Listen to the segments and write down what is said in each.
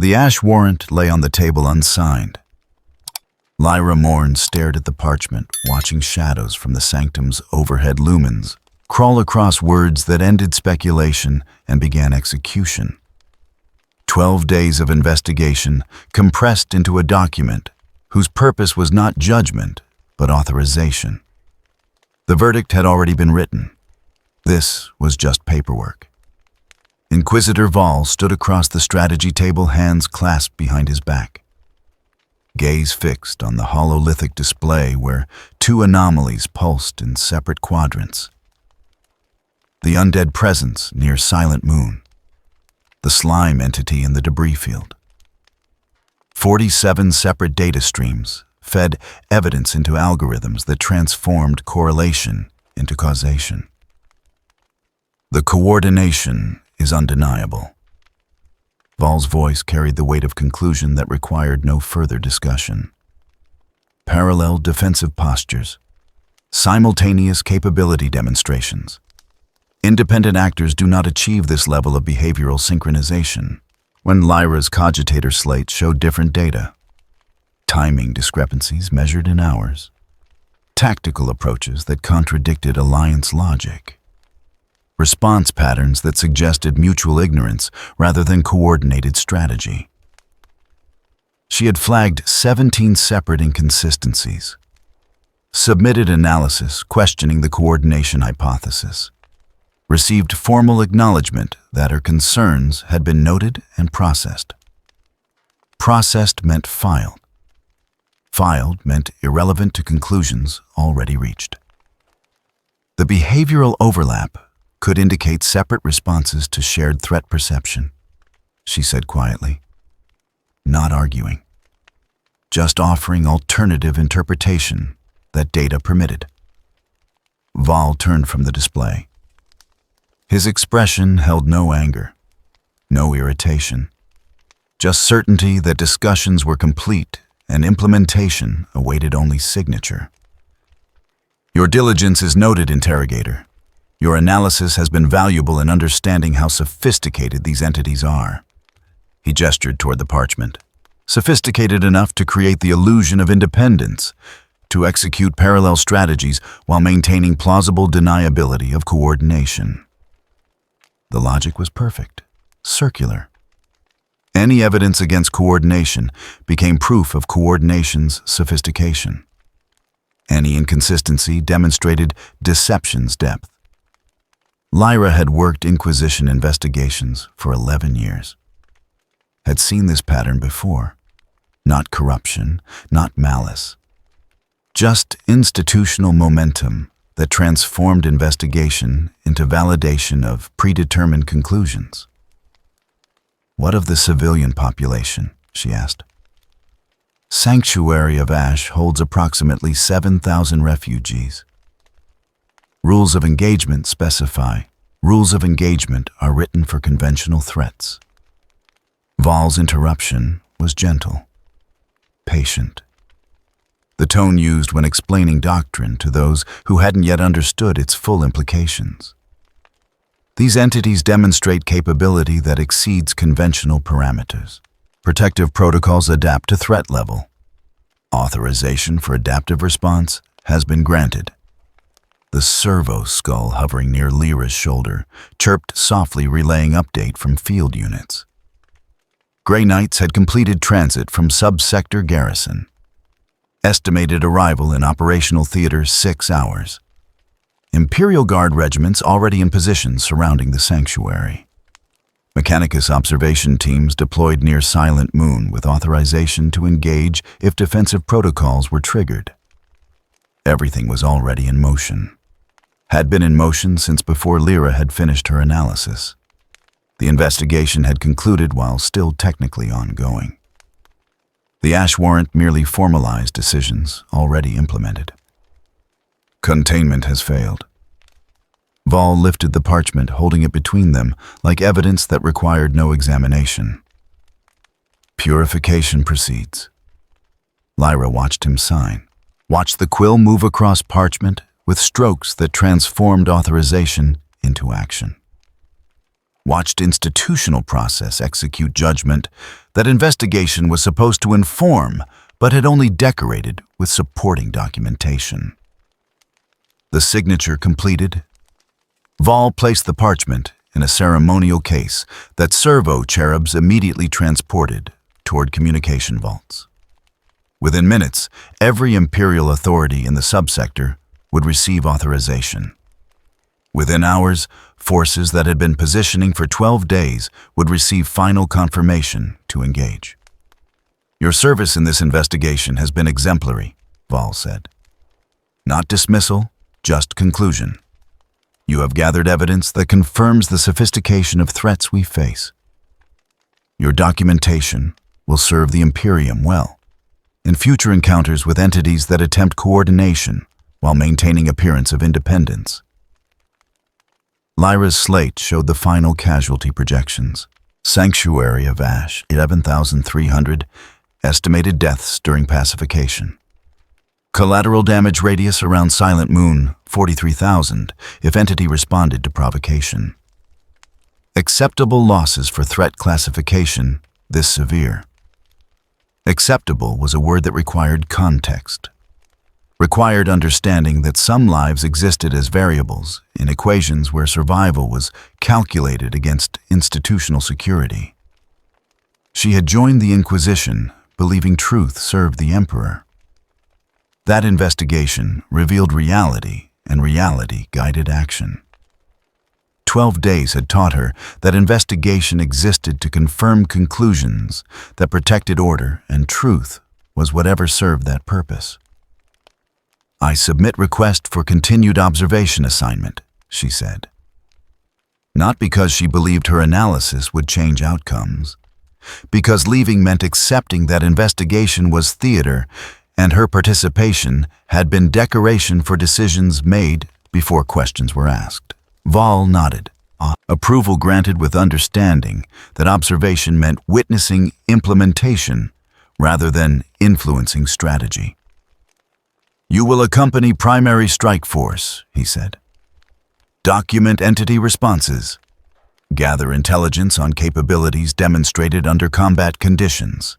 The ash warrant lay on the table unsigned. Lyra Morn stared at the parchment, watching shadows from the sanctum's overhead lumens crawl across words that ended speculation and began execution. 12 days of investigation compressed into a document whose purpose was not judgment, but authorization. The verdict had already been written. This was just paperwork. Inquisitor Vol stood across the strategy table, hands clasped behind his back. Gaze fixed on the hololithic display where two anomalies pulsed in separate quadrants. The undead presence near Silent Moon. The slime entity in the debris field. 47 separate data streams fed evidence into algorithms that transformed correlation into causation. The coordination is undeniable. Vol's voice carried the weight of conclusion that required no further discussion. Parallel defensive postures, simultaneous capability demonstrations. Independent actors do not achieve this level of behavioral synchronization. When Lyra's cogitator slate showed different data, timing discrepancies measured in hours, tactical approaches that contradicted alliance logic, response patterns that suggested mutual ignorance rather than coordinated strategy. She had flagged 17 separate inconsistencies, submitted analysis questioning the coordination hypothesis, received formal acknowledgement that her concerns had been noted and processed. Processed meant filed. Filed meant irrelevant to conclusions already reached. The behavioral overlap could indicate separate responses to shared threat perception, she said quietly, not arguing, just offering alternative interpretation that data permitted. Vol turned from the display. His expression held no anger, no irritation, just certainty that discussions were complete and implementation awaited only signature. Your diligence is noted, interrogator. Your analysis has been valuable in understanding how sophisticated these entities are. He gestured toward the parchment. Sophisticated enough to create the illusion of independence, to execute parallel strategies while maintaining plausible deniability of coordination. The logic was perfect, circular. Any evidence against coordination became proof of coordination's sophistication. Any inconsistency demonstrated deception's depth. Lyra had worked Inquisition investigations for 11 years. Had seen this pattern before. Not corruption, not malice. Just institutional momentum that transformed investigation into validation of predetermined conclusions. What of the civilian population? She asked. Sanctuary of Ash holds approximately 7,000 refugees. Rules of engagement specify rules of engagement are written for conventional threats. Vol's interruption was gentle, patient. The tone used when explaining doctrine to those who hadn't yet understood its full implications. These entities demonstrate capability that exceeds conventional parameters. Protective protocols adapt to threat level. Authorization for adaptive response has been granted. The servo skull hovering near Lyra's shoulder chirped softly, relaying update from field units. Grey Knights had completed transit from Subsector Garrison. Estimated arrival in operational theater 6 hours. Imperial Guard regiments already in position surrounding the sanctuary. Mechanicus observation teams deployed near Silent Moon with authorization to engage if defensive protocols were triggered. Everything was already in motion. Had been in motion since before Lyra had finished her analysis. The investigation had concluded while still technically ongoing. The Ash Warrant merely formalized decisions already implemented. Containment has failed. Vol lifted the parchment, holding it between them like evidence that required no examination. Purification proceeds. Lyra watched him sign, watched the quill move across parchment with strokes that transformed authorization into action. watched institutional process execute judgment that investigation was supposed to inform, but had only decorated with supporting documentation. The signature completed, Val placed the parchment in a ceremonial case that servo cherubs immediately transported toward communication vaults. Within minutes, every Imperial authority in the subsector would receive authorization. Within hours, forces that had been positioning for 12 days would receive final confirmation to engage. "Your service in this investigation has been exemplary," Val said. "Not dismissal, just conclusion. You have gathered evidence that confirms the sophistication of threats we face. Your documentation will serve the Imperium well in future encounters with entities that attempt coordination while maintaining appearance of independence." Lyra's slate showed the final casualty projections. Sanctuary of Ash, 11,300, estimated deaths during pacification. Collateral damage radius around Silent Moon, 43,000, if entity responded to provocation. Acceptable losses for threat classification, this severe. Acceptable was a word that required context. Required understanding that some lives existed as variables in equations where survival was calculated against institutional security. She had joined the Inquisition, believing truth served the Emperor. That investigation revealed reality, and reality guided action. 12 days had taught her that investigation existed to confirm conclusions that protected order, and truth was whatever served that purpose. "I submit request for continued observation assignment," she said. Not because she believed her analysis would change outcomes, because leaving meant accepting that investigation was theater and her participation had been decoration for decisions made before questions were asked. Val nodded, approval granted with understanding that observation meant witnessing implementation rather than influencing strategy. "You will accompany primary strike force," he said. "Document entity responses. Gather intelligence on capabilities demonstrated under combat conditions.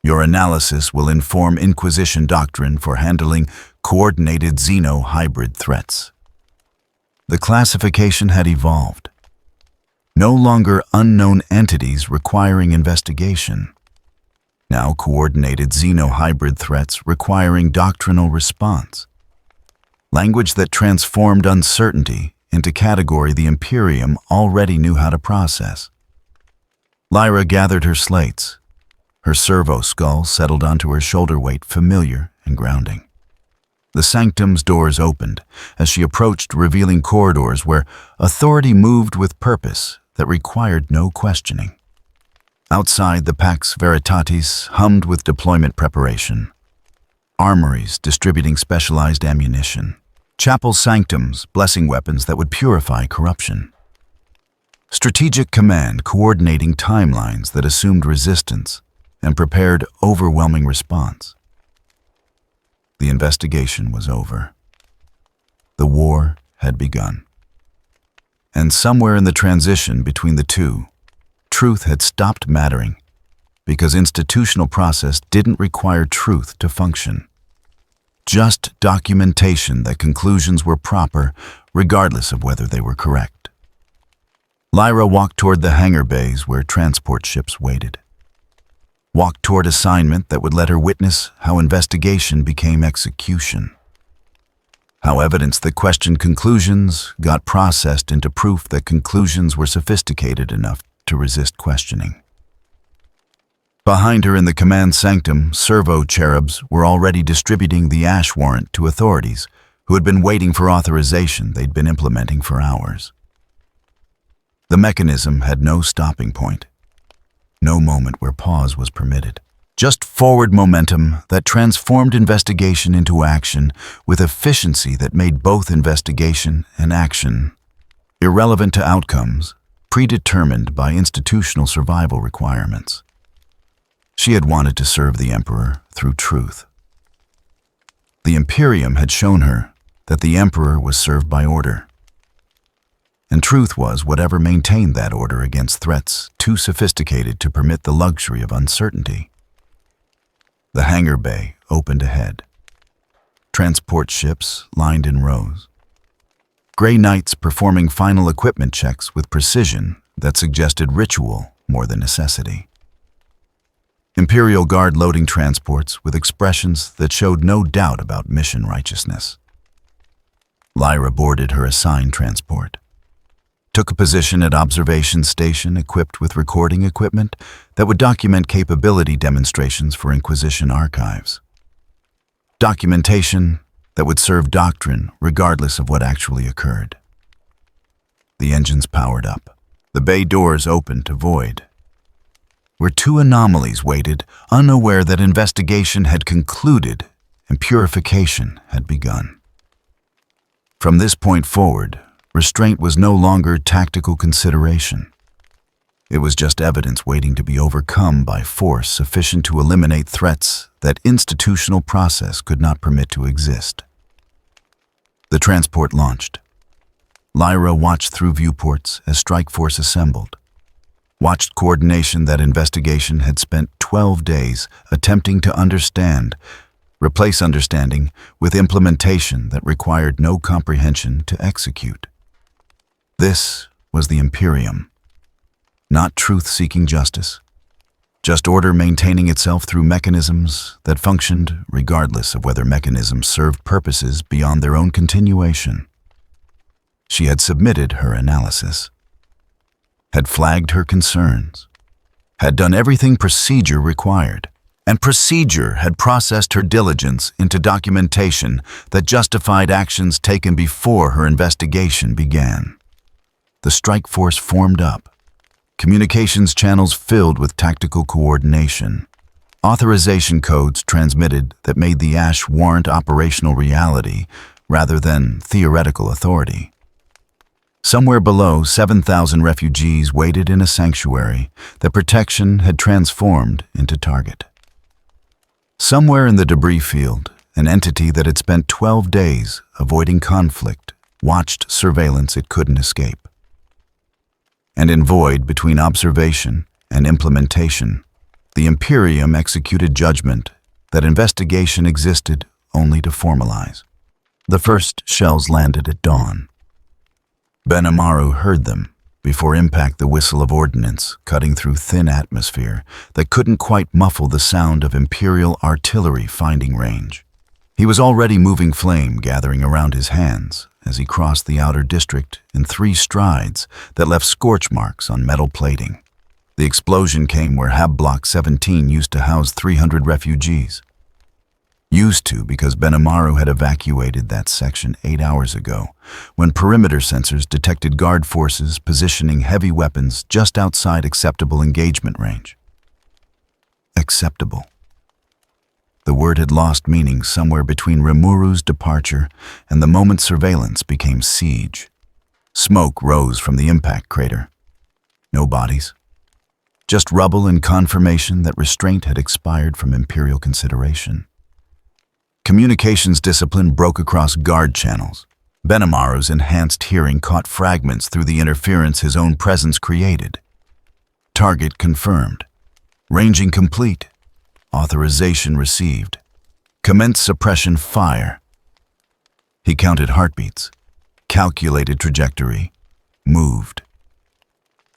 Your analysis will inform Inquisition doctrine for handling coordinated xeno-hybrid threats." The classification had evolved. No longer unknown entities requiring investigation. Now coordinated xeno-hybrid threats requiring doctrinal response. Language that transformed uncertainty into category the Imperium already knew how to process. Lyra gathered her slates. Her servo skull settled onto her shoulder weight, familiar and grounding. The sanctum's doors opened as she approached, revealing corridors where authority moved with purpose that required no questioning. Outside, the Pax Veritatis hummed with deployment preparation. Armories distributing specialized ammunition. Chapel sanctums blessing weapons that would purify corruption. Strategic command coordinating timelines that assumed resistance and prepared overwhelming response. The investigation was over. The war had begun. And somewhere in the transition between the two, truth had stopped mattering because institutional process didn't require truth to function. Just documentation that conclusions were proper regardless of whether they were correct. Lyra walked toward the hangar bays where transport ships waited. Walked toward assignment that would let her witness how investigation became execution. How evidence that questioned conclusions got processed into proof that conclusions were sophisticated enough to resist questioning. Behind her in the command sanctum, servo cherubs were already distributing the ash warrant to authorities who had been waiting for authorization they'd been implementing for hours. The mechanism had no stopping point. No moment where pause was permitted. Just forward momentum that transformed investigation into action with efficiency that made both investigation and action irrelevant to outcomes, predetermined by institutional survival requirements. She had wanted to serve the Emperor through truth. The Imperium had shown her that the Emperor was served by order. And truth was whatever maintained that order against threats too sophisticated to permit the luxury of uncertainty. The hangar bay opened ahead. Transport ships lined in rows. Gray knights performing final equipment checks with precision that suggested ritual more than necessity. Imperial Guard loading transports with expressions that showed no doubt about mission righteousness. Lyra boarded her assigned transport, took a position at observation station equipped with recording equipment that would document capability demonstrations for Inquisition archives. Documentation that would serve doctrine regardless of what actually occurred. The engines powered up. The bay doors opened to void, where two anomalies waited, unaware that investigation had concluded and purification had begun. From this point forward, restraint was no longer tactical consideration. It was just evidence waiting to be overcome by force sufficient to eliminate threats that institutional process could not permit to exist. The transport launched. Lyra watched through viewports as Strike Force assembled, watched coordination that investigation had spent 12 days attempting to understand, replace understanding with implementation that required no comprehension to execute. This was the Imperium. Not truth-seeking justice, just order maintaining itself through mechanisms that functioned regardless of whether mechanisms served purposes beyond their own continuation. She had submitted her analysis, had flagged her concerns, had done everything procedure required, and procedure had processed her diligence into documentation that justified actions taken before her investigation began. The strike force formed up, communications channels filled with tactical coordination, authorization codes transmitted that made the Ash warrant operational reality rather than theoretical authority. Somewhere below, 7,000 refugees waited in a sanctuary that protection had transformed into target. Somewhere in the debris field, an entity that had spent 12 days avoiding conflict watched surveillance it couldn't escape. And in void between observation and implementation, the Imperium executed judgment that investigation existed only to formalize. The first shells landed at dawn. Benimaru heard them before impact, the whistle of ordnance cutting through thin atmosphere that couldn't quite muffle the sound of Imperial artillery finding range. He was already moving flame gathering around his hands as he crossed the outer district in 3 strides that left scorch marks on metal plating. The explosion came where Hab Block 17 used to house 300 refugees. Used to because Benimaru had evacuated that section 8 hours ago, when perimeter sensors detected guard forces positioning heavy weapons just outside acceptable engagement range. Acceptable. The word had lost meaning somewhere between Rimuru's departure and the moment surveillance became siege. Smoke rose from the impact crater. No bodies. Just rubble and confirmation that restraint had expired from Imperial consideration. Communications discipline broke across guard channels. Benimaru's enhanced hearing caught fragments through the interference his own presence created. Target confirmed. Ranging complete. Authorization received. Commence suppression fire. He counted heartbeats, calculated trajectory, moved.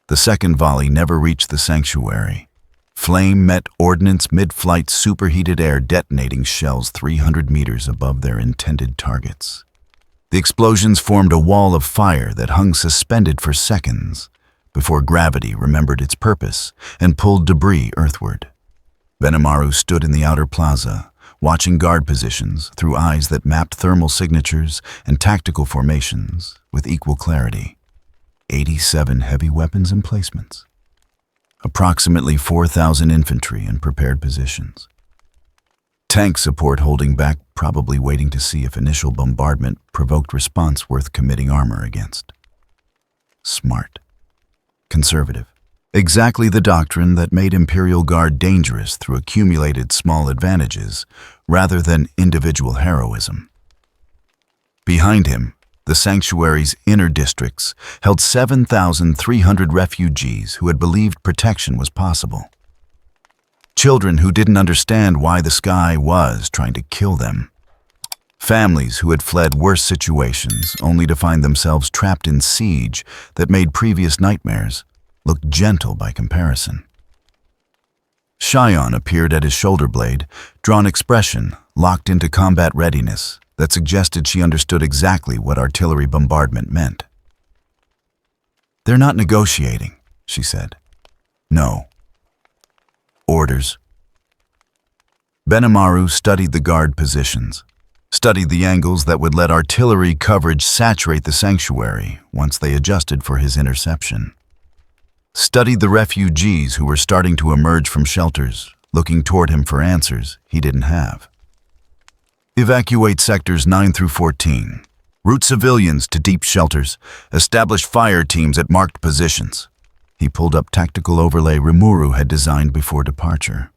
The second volley never reached the sanctuary. Flame met ordnance mid-flight, superheated air detonating shells 300 meters above their intended targets. The explosions formed a wall of fire that hung suspended for seconds before gravity remembered its purpose and pulled debris earthward. Benimaru stood in the outer plaza, watching guard positions through eyes that mapped thermal signatures and tactical formations with equal clarity. 87 heavy weapons emplacements. Approximately 4,000 infantry in prepared positions. Tank support holding back, probably waiting to see if initial bombardment provoked response worth committing armor against. Smart. Conservative. Exactly the doctrine that made Imperial Guard dangerous through accumulated small advantages rather than individual heroism. Behind him, The sanctuary's inner districts held 7,300 refugees who had believed protection was possible. Children who didn't understand why the sky was trying to kill them. Families who had fled worse situations only to find themselves trapped in siege that made previous nightmares look gentle by comparison. Cheyenne appeared at his shoulder blade, drawn expression locked into combat readiness that suggested she understood exactly what artillery bombardment meant. "They're not negotiating," she said. "No. Orders." Benimaru studied the guard positions, studied the angles that would let artillery coverage saturate the sanctuary once they adjusted for his interception. Studied the refugees who were starting to emerge from shelters, looking toward him for answers he didn't have. "Evacuate sectors 9 through 14. Route civilians to deep shelters. Establish fire teams at marked positions." He pulled up tactical overlay Rimuru had designed before departure.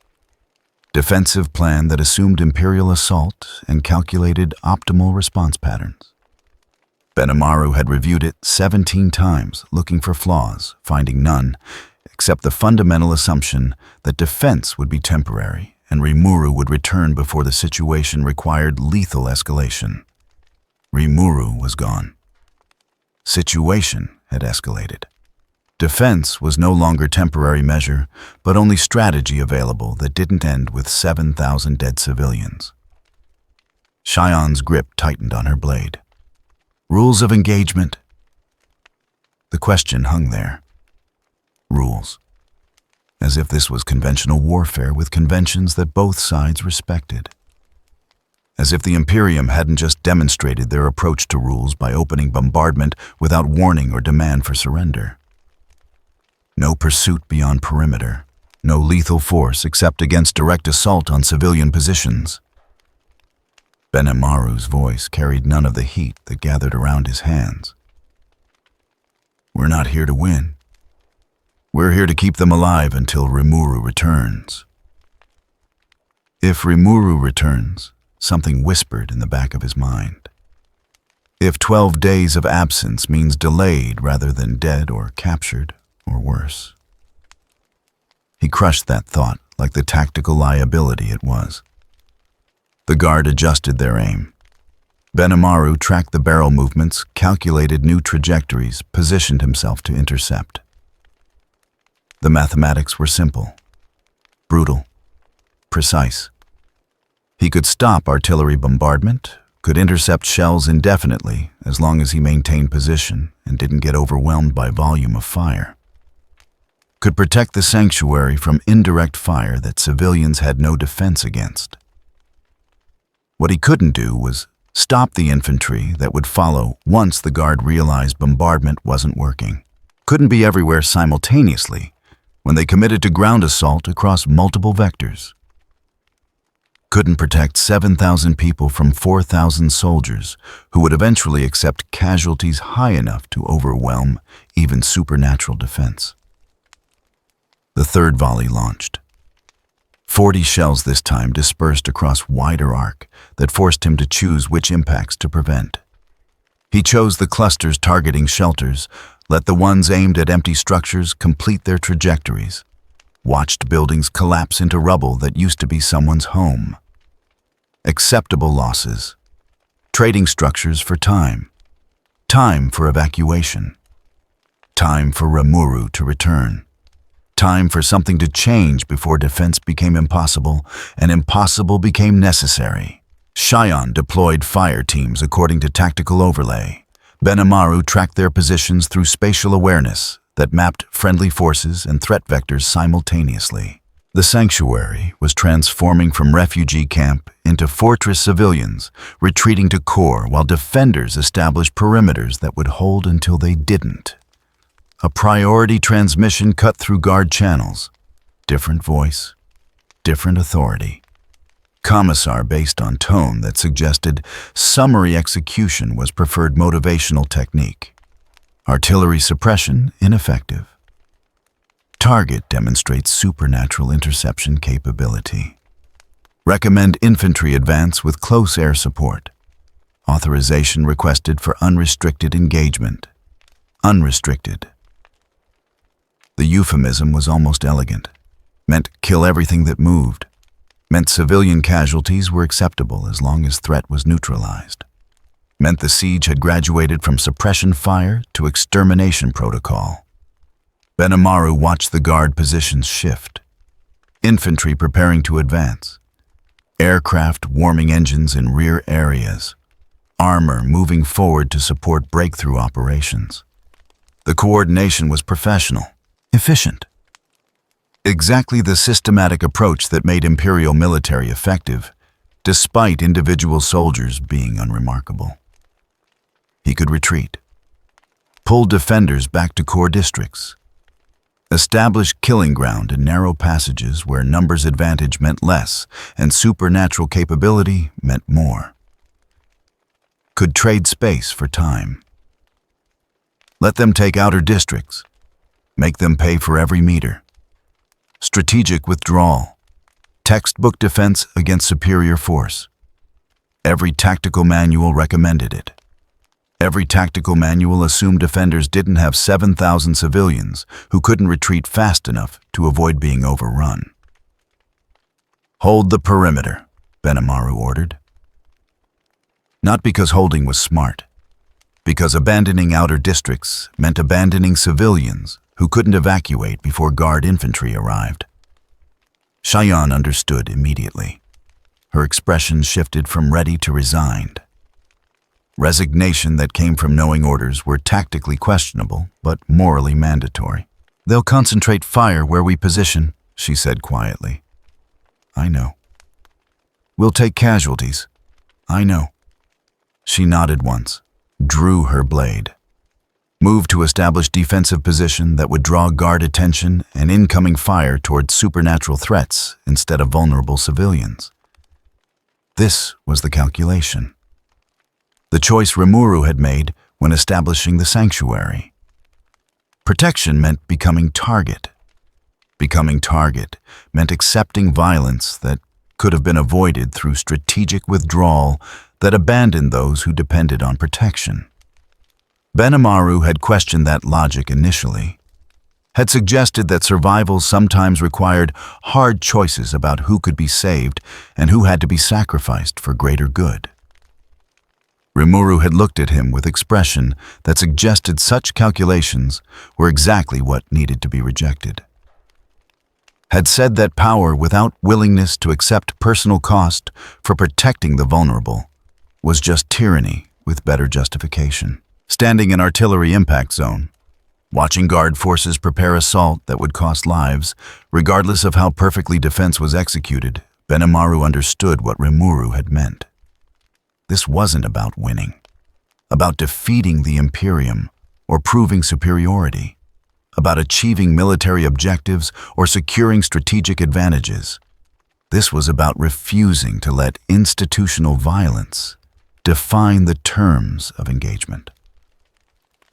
Defensive plan that assumed Imperial assault and calculated optimal response patterns. Benimaru had reviewed it 17 times, looking for flaws, finding none, except the fundamental assumption that defense would be temporary and Rimuru would return before the situation required lethal escalation. Rimuru was gone. Situation had escalated. Defense was no longer temporary measure, but only strategy available that didn't end with 7,000 dead civilians. Cheyenne's grip tightened on her blade. Rules of engagement. The question hung there. Rules. As if this was conventional warfare with conventions that both sides respected. As if the Imperium hadn't just demonstrated their approach to rules by opening bombardment without warning or demand for surrender. No pursuit beyond perimeter. No lethal force except against direct assault on civilian positions. Benimaru's voice carried none of the heat that gathered around his hands. "We're not here to win. We're here to keep them alive until Rimuru returns." If Rimuru returns, something whispered in the back of his mind. If 12 days of absence means delayed rather than dead or captured, or worse. He crushed that thought like the tactical liability it was. The guard adjusted their aim. Benimaru tracked the barrel movements, calculated new trajectories, positioned himself to intercept. The mathematics were simple, brutal, precise. He could stop artillery bombardment, could intercept shells indefinitely as long as he maintained position and didn't get overwhelmed by volume of fire. Could protect the sanctuary from indirect fire that civilians had no defense against. What he couldn't do was stop the infantry that would follow once the guard realized bombardment wasn't working. Couldn't be everywhere simultaneously when they committed to ground assault across multiple vectors. Couldn't protect 7,000 people from 4,000 soldiers who would eventually accept casualties high enough to overwhelm even supernatural defense. The third volley launched. 40 shells this time dispersed across wider arc that forced him to choose which impacts to prevent. He chose the clusters targeting shelters, let the ones aimed at empty structures complete their trajectories, watched buildings collapse into rubble that used to be someone's home. Acceptable losses. Trading structures for time. Time for evacuation. Time for Rimuru to return. Time for something to change before defense became impossible and impossible became necessary. Cheyenne deployed fire teams according to tactical overlay. Benimaru tracked their positions through spatial awareness that mapped friendly forces and threat vectors simultaneously. The sanctuary was transforming from refugee camp into fortress civilians, retreating to core while defenders established perimeters that would hold until they didn't. A priority transmission cut through guard channels. Different voice, different authority. Commissar based on tone that suggested summary execution was preferred motivational technique. Artillery suppression ineffective. Target demonstrates supernatural interception capability. Recommend infantry advance with close air support. Authorization requested for unrestricted engagement. Unrestricted. The euphemism was almost elegant. Meant kill everything that moved. Meant civilian casualties were acceptable as long as threat was neutralized. Meant the siege had graduated from suppression fire to extermination protocol. Benimaru watched the guard positions shift. Infantry preparing to advance. Aircraft warming engines in rear areas. Armor moving forward to support breakthrough operations. The coordination was professional, efficient. Exactly the systematic approach that made Imperial military effective, despite individual soldiers being unremarkable. He could retreat, pull defenders back to core districts, establish killing ground in narrow passages where numbers advantage meant less and supernatural capability meant more. Could trade space for time. Let them take outer districts, make them pay for every meter. Strategic withdrawal, textbook defense against superior force. Every tactical manual recommended it. Every tactical manual assumed defenders didn't have 7,000 civilians who couldn't retreat fast enough to avoid being overrun. Hold the perimeter, Benimaru ordered. Not because holding was smart, because abandoning outer districts meant abandoning civilians who couldn't evacuate before guard infantry arrived. Cheyenne understood immediately. Her expression shifted from ready to resigned. Resignation that came from knowing orders were tactically questionable, but morally mandatory. They'll concentrate fire where we position, she said quietly. I know. We'll take casualties. I know. She nodded once, drew her blade. Moved to establish defensive position that would draw guard attention and incoming fire towards supernatural threats instead of vulnerable civilians. This was the calculation. The choice Rimuru had made when establishing the sanctuary. Protection meant becoming target. Becoming target meant accepting violence that could have been avoided through strategic withdrawal that abandoned those who depended on protection. Benimaru had questioned that logic initially, had suggested that survival sometimes required hard choices about who could be saved and who had to be sacrificed for greater good. Rimuru had looked at him with expression that suggested such calculations were exactly what needed to be rejected. Had said that power without willingness to accept personal cost for protecting the vulnerable was just tyranny with better justification. Standing in artillery impact zone, watching guard forces prepare assault that would cost lives, regardless of how perfectly defense was executed, Benimaru understood what Rimuru had meant. This wasn't about winning, about defeating the Imperium or proving superiority, about achieving military objectives or securing strategic advantages. This was about refusing to let institutional violence define the terms of engagement.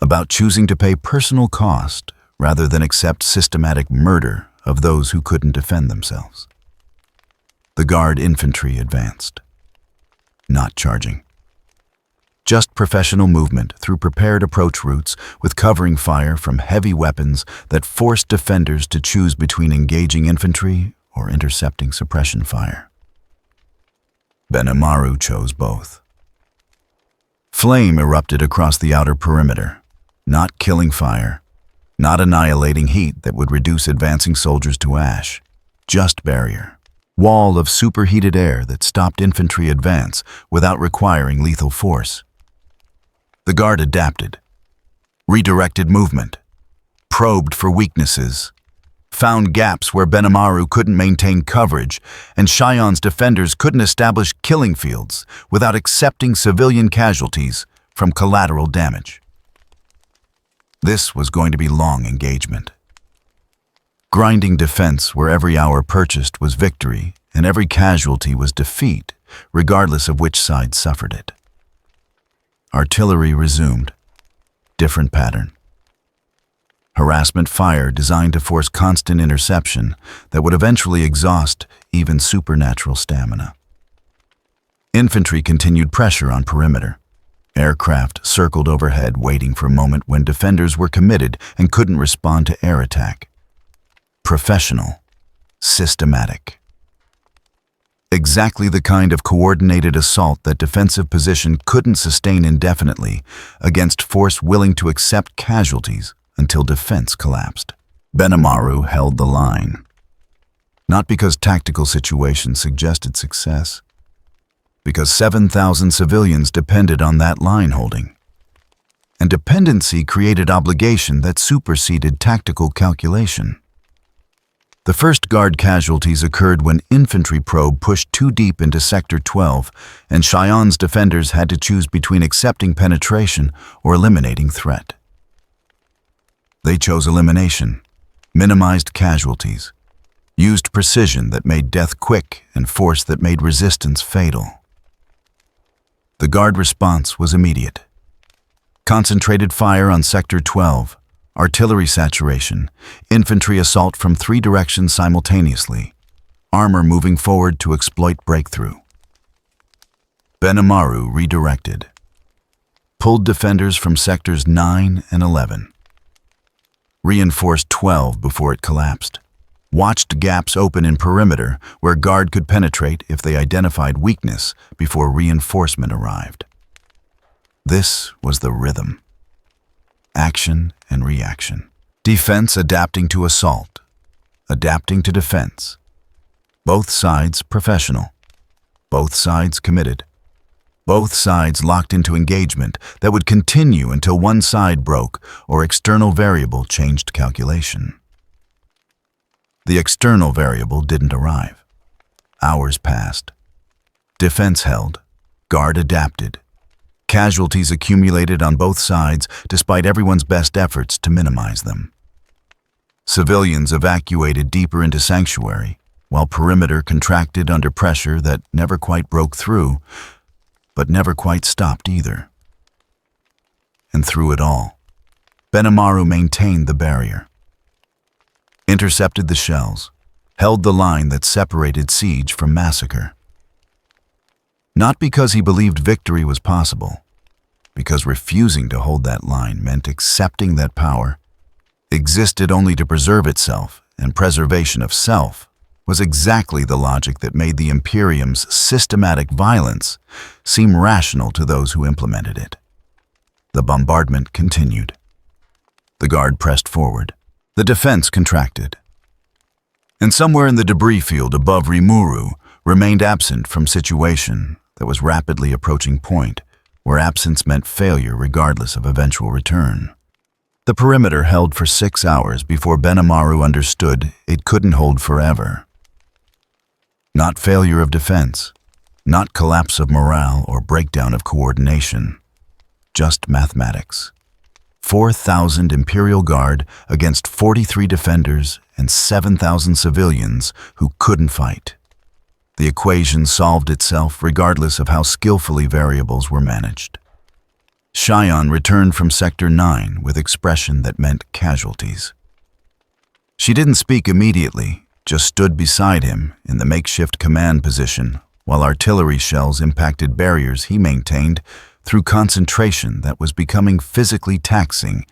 About choosing to pay personal cost rather than accept systematic murder of those who couldn't defend themselves. The guard infantry advanced. Not charging. Just professional movement through prepared approach routes with covering fire from heavy weapons that forced defenders to choose between engaging infantry or intercepting suppression fire. Benimaru chose both. Flame erupted across the outer perimeter, not killing fire, not annihilating heat that would reduce advancing soldiers to ash, just barrier. Wall of superheated air that stopped infantry advance without requiring lethal force. The guard adapted, redirected movement, probed for weaknesses, found gaps where Benimaru couldn't maintain coverage and Cheyenne's defenders couldn't establish killing fields without accepting civilian casualties from collateral damage. This was going to be long engagement. Grinding defense where every hour purchased was victory and every casualty was defeat, regardless of which side suffered it. Artillery resumed. Different pattern. Harassment fire designed to force constant interception that would eventually exhaust even supernatural stamina. Infantry continued pressure on perimeter. Aircraft circled overhead, waiting for a moment when defenders were committed and couldn't respond to air attack. Professional. Systematic. Exactly the kind of coordinated assault that defensive position couldn't sustain indefinitely against force willing to accept casualties until defense collapsed. Benimaru held the line. Not because tactical situations suggested success, because 7,000 civilians depended on that line holding. And dependency created obligation that superseded tactical calculation. The first guard casualties occurred when infantry probe pushed too deep into Sector 12 and Cheyon's defenders had to choose between accepting penetration or eliminating threat. They chose elimination, minimized casualties, used precision that made death quick and force that made resistance fatal. The guard response was immediate. Concentrated fire on Sector 12, artillery saturation, infantry assault from 3 directions simultaneously, armor moving forward to exploit breakthrough. Benimaru redirected. Pulled defenders from Sectors 9 and 11. Reinforced 12 before it collapsed. Watched gaps open in perimeter where guard could penetrate if they identified weakness before reinforcement arrived. This was the rhythm. Action and reaction. Defense adapting to assault. Adapting to defense. Both sides professional. Both sides committed. Both sides locked into engagement that would continue until one side broke or external variable changed calculation. The external variable didn't arrive. Hours passed. Defense held. Guard adapted. Casualties accumulated on both sides despite everyone's best efforts to minimize them. Civilians evacuated deeper into sanctuary, while perimeter contracted under pressure that never quite broke through, but never quite stopped either. And through it all, Benimaru maintained the barrier. Intercepted the shells, held the line that separated siege from massacre. Not because he believed victory was possible, because refusing to hold that line meant accepting that power existed only to preserve itself, and preservation of self was exactly the logic that made the Imperium's systematic violence seem rational to those who implemented it. The bombardment continued. The guard pressed forward. The defense contracted. And somewhere in the debris field above Rimuru remained absent from situation that was rapidly approaching point, where absence meant failure regardless of eventual return. The perimeter held for 6 hours before Benimaru understood it couldn't hold forever. Not failure of defense, not collapse of morale or breakdown of coordination, just mathematics. 4,000 Imperial Guard against 43 defenders and 7,000 civilians who couldn't fight. The equation solved itself regardless of how skillfully variables were managed. Cheyon returned from Sector 9 with expression that meant casualties. She didn't speak immediately, just stood beside him in the makeshift command position while artillery shells impacted barriers he maintained through concentration that was becoming physically taxing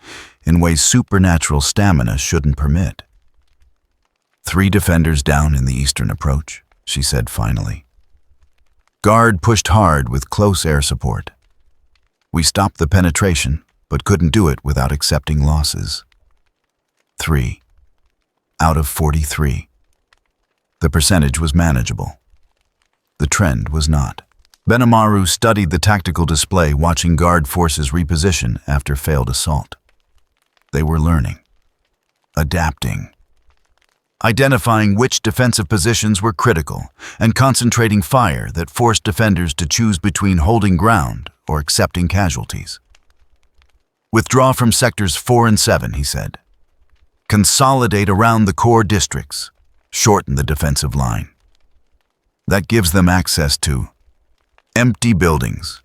in ways supernatural stamina shouldn't permit. 3 defenders down in the eastern approach, she said finally. Guard pushed hard with close air support. We stopped the penetration, but couldn't do it without accepting losses. 3 out of 43. The percentage was manageable. The trend was not. Benimaru studied the tactical display, watching guard forces reposition after failed assault. They were learning, adapting, identifying which defensive positions were critical, and concentrating fire that forced defenders to choose between holding ground or accepting casualties. Withdraw from sectors 4 and 7, he said. Consolidate around the core districts, shorten the defensive line. That gives them access to empty buildings.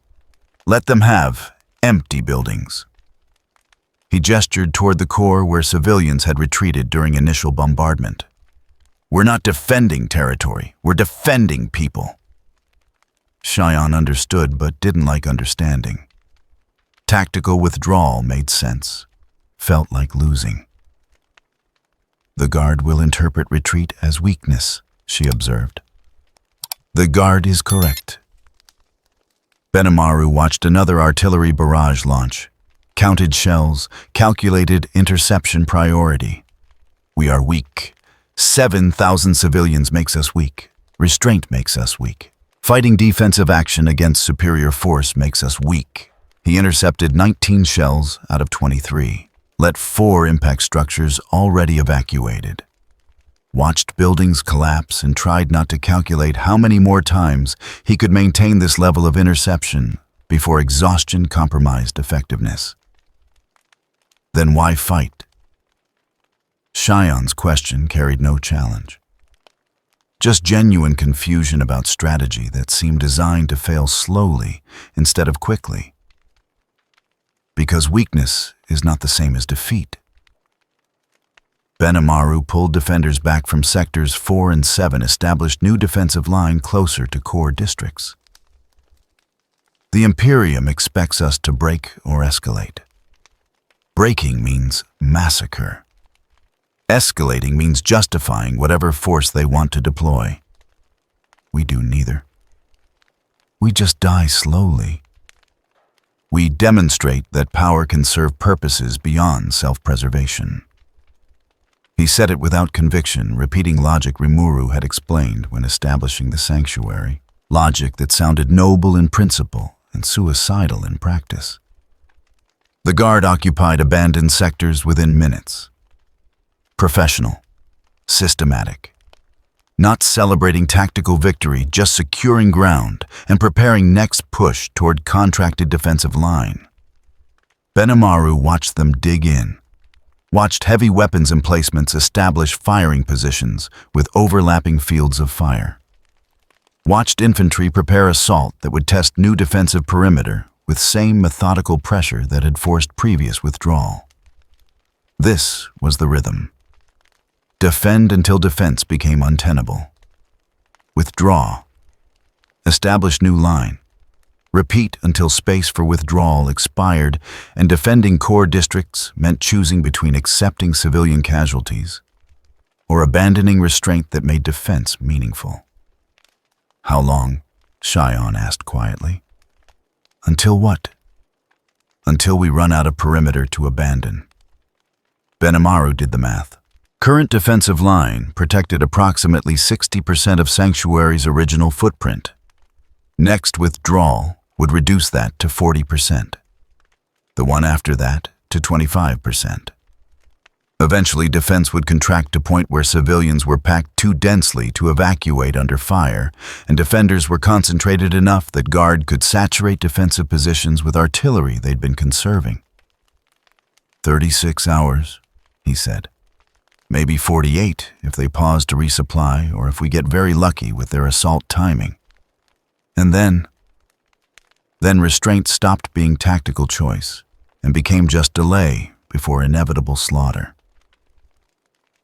Let them have empty buildings. He gestured toward the core where civilians had retreated during initial bombardment. We're not defending territory, we're defending people. Cheyenne understood but didn't like understanding. Tactical withdrawal made sense. Felt like losing. The guard will interpret retreat as weakness, she observed. The guard is correct. Benimaru watched another artillery barrage launch, counted shells, calculated interception priority. We are weak. 7,000 civilians makes us weak. Restraint makes us weak. Fighting defensive action against superior force makes us weak. He intercepted 19 shells out of 23. Let 4 impact structures already evacuated. Watched buildings collapse and tried not to calculate how many more times he could maintain this level of interception before exhaustion compromised effectiveness. Then why fight? Cheyenne's question carried no challenge. Just genuine confusion about strategy that seemed designed to fail slowly instead of quickly. Because weakness is not the same as defeat. Benimaru pulled defenders back from sectors 4 and 7, established new defensive line closer to core districts. The Imperium expects us to break or escalate. Breaking means massacre. Escalating means justifying whatever force they want to deploy. We do neither. We just die slowly. We demonstrate that power can serve purposes beyond self-preservation. He said it without conviction, repeating logic Rimuru had explained when establishing the sanctuary. Logic that sounded noble in principle and suicidal in practice. The guard occupied abandoned sectors within minutes. Professional. Systematic. Not celebrating tactical victory, just securing ground and preparing next push toward contracted defensive line. Benimaru watched them dig in. Watched heavy weapons emplacements establish firing positions with overlapping fields of fire. Watched infantry prepare assault that would test new defensive perimeter with same methodical pressure that had forced previous withdrawal. This was the rhythm. Defend until defense became untenable. Withdraw. Establish new line. Repeat until space for withdrawal expired, and defending core districts meant choosing between accepting civilian casualties or abandoning restraint that made defense meaningful. How long? Cheyenne asked quietly. Until what? Until we run out of perimeter to abandon. Benimaru did the math. Current defensive line protected approximately 60% of Sanctuary's original footprint. Next withdrawal would reduce that to 40%. The one after that to 25%. Eventually, defense would contract to point where civilians were packed too densely to evacuate under fire, and defenders were concentrated enough that guard could saturate defensive positions with artillery they'd been conserving. 36 hours, he said. Maybe 48 if they pause to resupply or if we get very lucky with their assault timing. And then restraint stopped being tactical choice and became just delay before inevitable slaughter.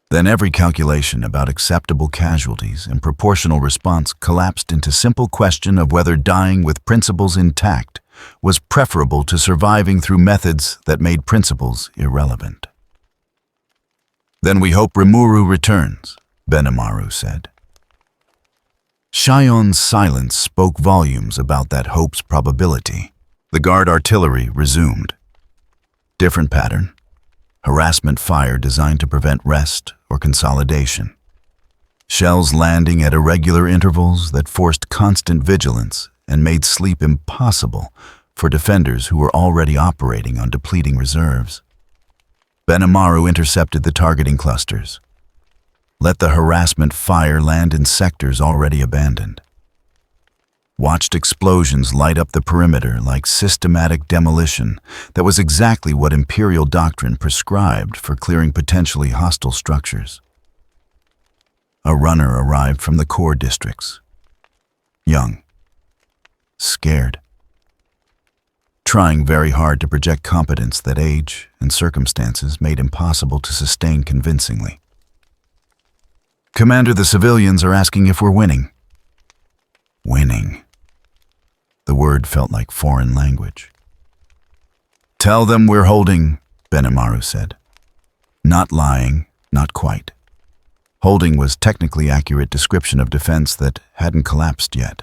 Then every calculation about acceptable casualties and proportional response collapsed into simple question of whether dying with principles intact was preferable to surviving through methods that made principles irrelevant. Then we hope Rimuru returns, Benimaru said. Cheyenne's silence spoke volumes about that hope's probability. The guard artillery resumed. Different pattern. Harassment fire designed to prevent rest or consolidation. Shells landing at irregular intervals that forced constant vigilance and made sleep impossible for defenders who were already operating on depleting reserves. Benimaru intercepted the targeting clusters. Let the harassment fire land in sectors already abandoned. Watched explosions light up the perimeter like systematic demolition that was exactly what Imperial doctrine prescribed for clearing potentially hostile structures. A runner arrived from the core districts. Young. Scared. Trying very hard to project competence that age and circumstances made impossible to sustain convincingly. Commander, the civilians are asking if we're winning. Winning. The word felt like foreign language. "Tell them we're holding," Benimaru said. Not lying, not quite. Holding was technically accurate description of defense that hadn't collapsed yet.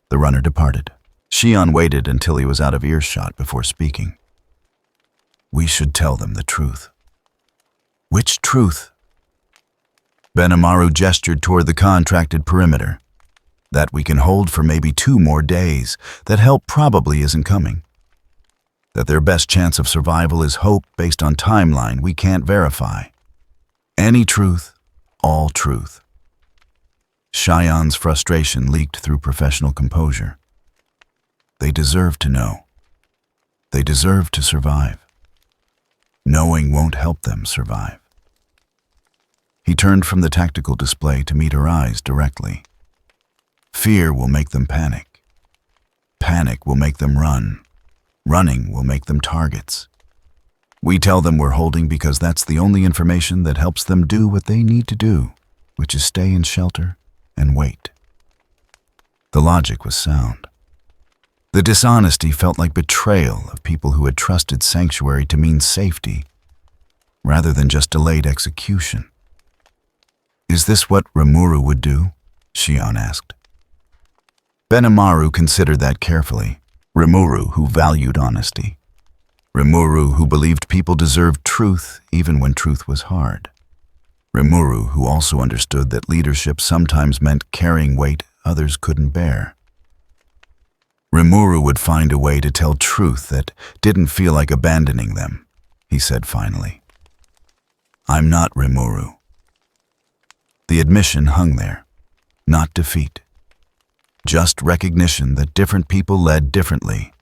The runner departed. Shion waited until he was out of earshot before speaking. "We should tell them the truth." "Which truth?" Benimaru gestured toward the contracted perimeter. "That we can hold for maybe 2 more days, that help probably isn't coming. That their best chance of survival is hope based on timeline we can't verify. Any truth, all truth." Shion's frustration leaked through professional composure. They deserve to know. They deserve to survive. Knowing won't help them survive. He turned from the tactical display to meet her eyes directly. Fear will make them panic. Panic will make them run. Running will make them targets. We tell them we're holding because that's the only information that helps them do what they need to do, which is stay in shelter and wait. The logic was sound. The dishonesty felt like betrayal of people who had trusted sanctuary to mean safety, rather than just delayed execution. "Is this what Rimuru would do?" Shion asked. Benimaru considered that carefully. Rimuru, who valued honesty. Rimuru, who believed people deserved truth even when truth was hard. Rimuru, who also understood that leadership sometimes meant carrying weight others couldn't bear. Rimuru would find a way to tell truth that didn't feel like abandoning them, he said finally. "I'm not Rimuru." The admission hung there, not defeat. Just recognition that different people led differently,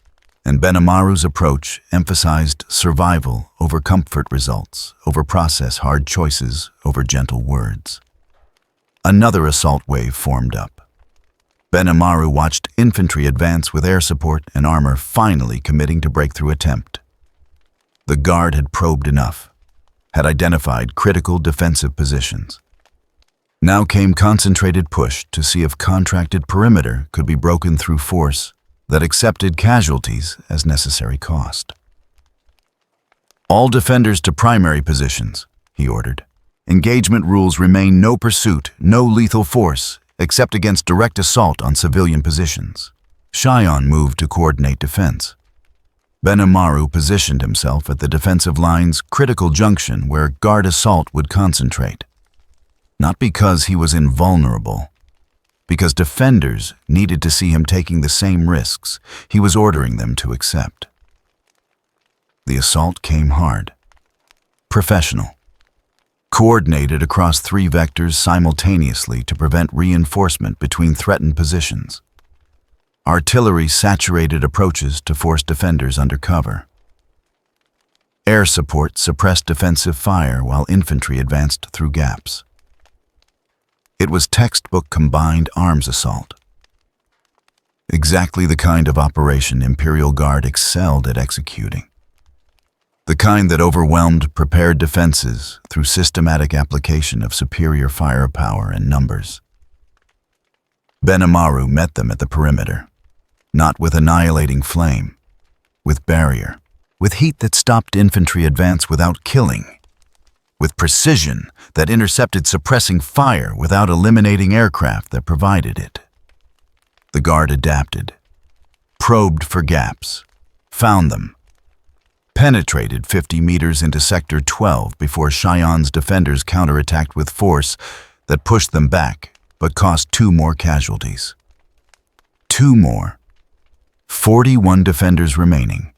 and Benimaru's approach emphasized survival over comfort results, over process hard choices, over gentle words. Another assault wave formed up. Benimaru watched infantry advance with air support and armor finally committing to breakthrough attempt. The guard had probed enough, had identified critical defensive positions. Now came concentrated push to see if contracted perimeter could be broken through force that accepted casualties as necessary cost. "All defenders to primary positions," he ordered. "Engagement rules remain no pursuit, no lethal force, except against direct assault on civilian positions." Shion moved to coordinate defense. Benimaru positioned himself at the defensive line's critical junction where guard assault would concentrate. Not because he was invulnerable, because defenders needed to see him taking the same risks he was ordering them to accept. The assault came hard, professional, coordinated across 3 vectors simultaneously to prevent reinforcement between threatened positions. Artillery saturated approaches to force defenders under cover. Air support suppressed defensive fire while infantry advanced through gaps. It was textbook combined arms assault. Exactly the kind of operation Imperial Guard excelled at executing. The kind that overwhelmed prepared defenses through systematic application of superior firepower and numbers. Benimaru met them at the perimeter, not with annihilating flame, with barrier, with heat that stopped infantry advance without killing, with precision that intercepted suppressing fire without eliminating aircraft that provided it. The guard adapted, probed for gaps, found them, penetrated 50 meters into Sector 12 before Shion's defenders counterattacked with force that pushed them back but cost 2 more casualties. 2 more. 41 defenders remaining.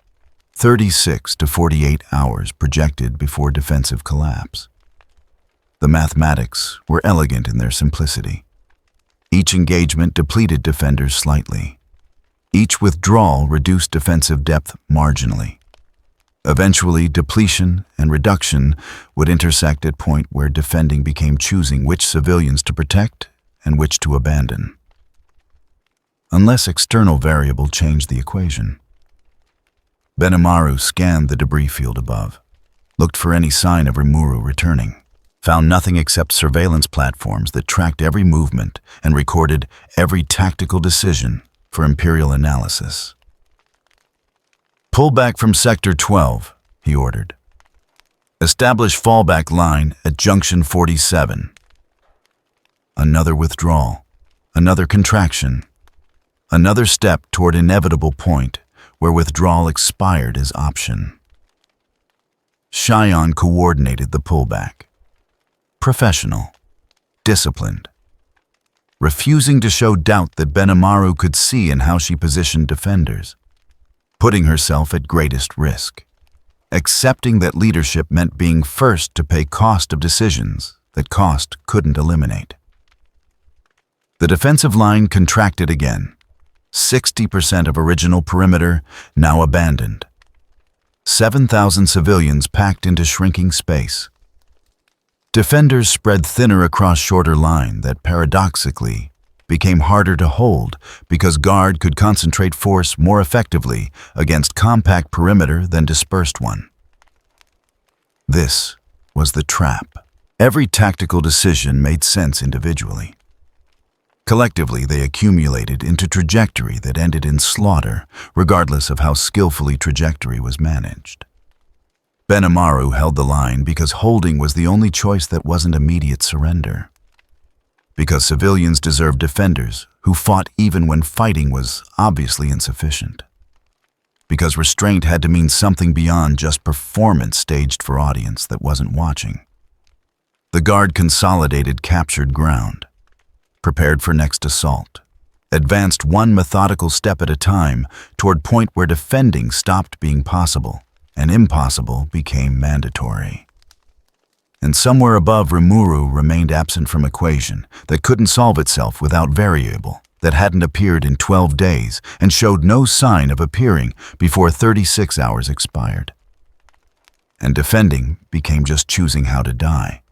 36 to 48 hours projected before defensive collapse. The mathematics were elegant in their simplicity. Each engagement depleted defenders slightly. Each withdrawal reduced defensive depth marginally. Eventually, depletion and reduction would intersect at point where defending became choosing which civilians to protect and which to abandon. Unless external variable changed the equation. Benimaru scanned the debris field above, looked for any sign of Rimuru returning, found nothing except surveillance platforms that tracked every movement and recorded every tactical decision for Imperial analysis. "Pull back from Sector 12, he ordered. "Establish fallback line at Junction 47. Another withdrawal, another contraction, another step toward inevitable point where withdrawal expired as option. Cheyenne coordinated the pullback. Professional, disciplined, refusing to show doubt that Benimaru could see in how she positioned defenders, putting herself at greatest risk, accepting that leadership meant being first to pay cost of decisions that cost couldn't eliminate. The defensive line contracted again, 60% of original perimeter now abandoned. 7,000 civilians packed into shrinking space. Defenders spread thinner across shorter line that paradoxically became harder to hold because Guard could concentrate force more effectively against compact perimeter than dispersed one. This was the trap. Every tactical decision made sense individually. Collectively, they accumulated into trajectory that ended in slaughter, regardless of how skillfully trajectory was managed. Benimaru held the line because holding was the only choice that wasn't immediate surrender. Because civilians deserved defenders who fought even when fighting was obviously insufficient. Because restraint had to mean something beyond just performance staged for audience that wasn't watching. The Guard consolidated captured ground, prepared for next assault, advanced one methodical step at a time toward point where defending stopped being possible and impossible became mandatory. And somewhere above, Rimuru remained absent from equation that couldn't solve itself without variable that hadn't appeared in 12 days and showed no sign of appearing before 36 hours expired. And defending became just choosing how to die.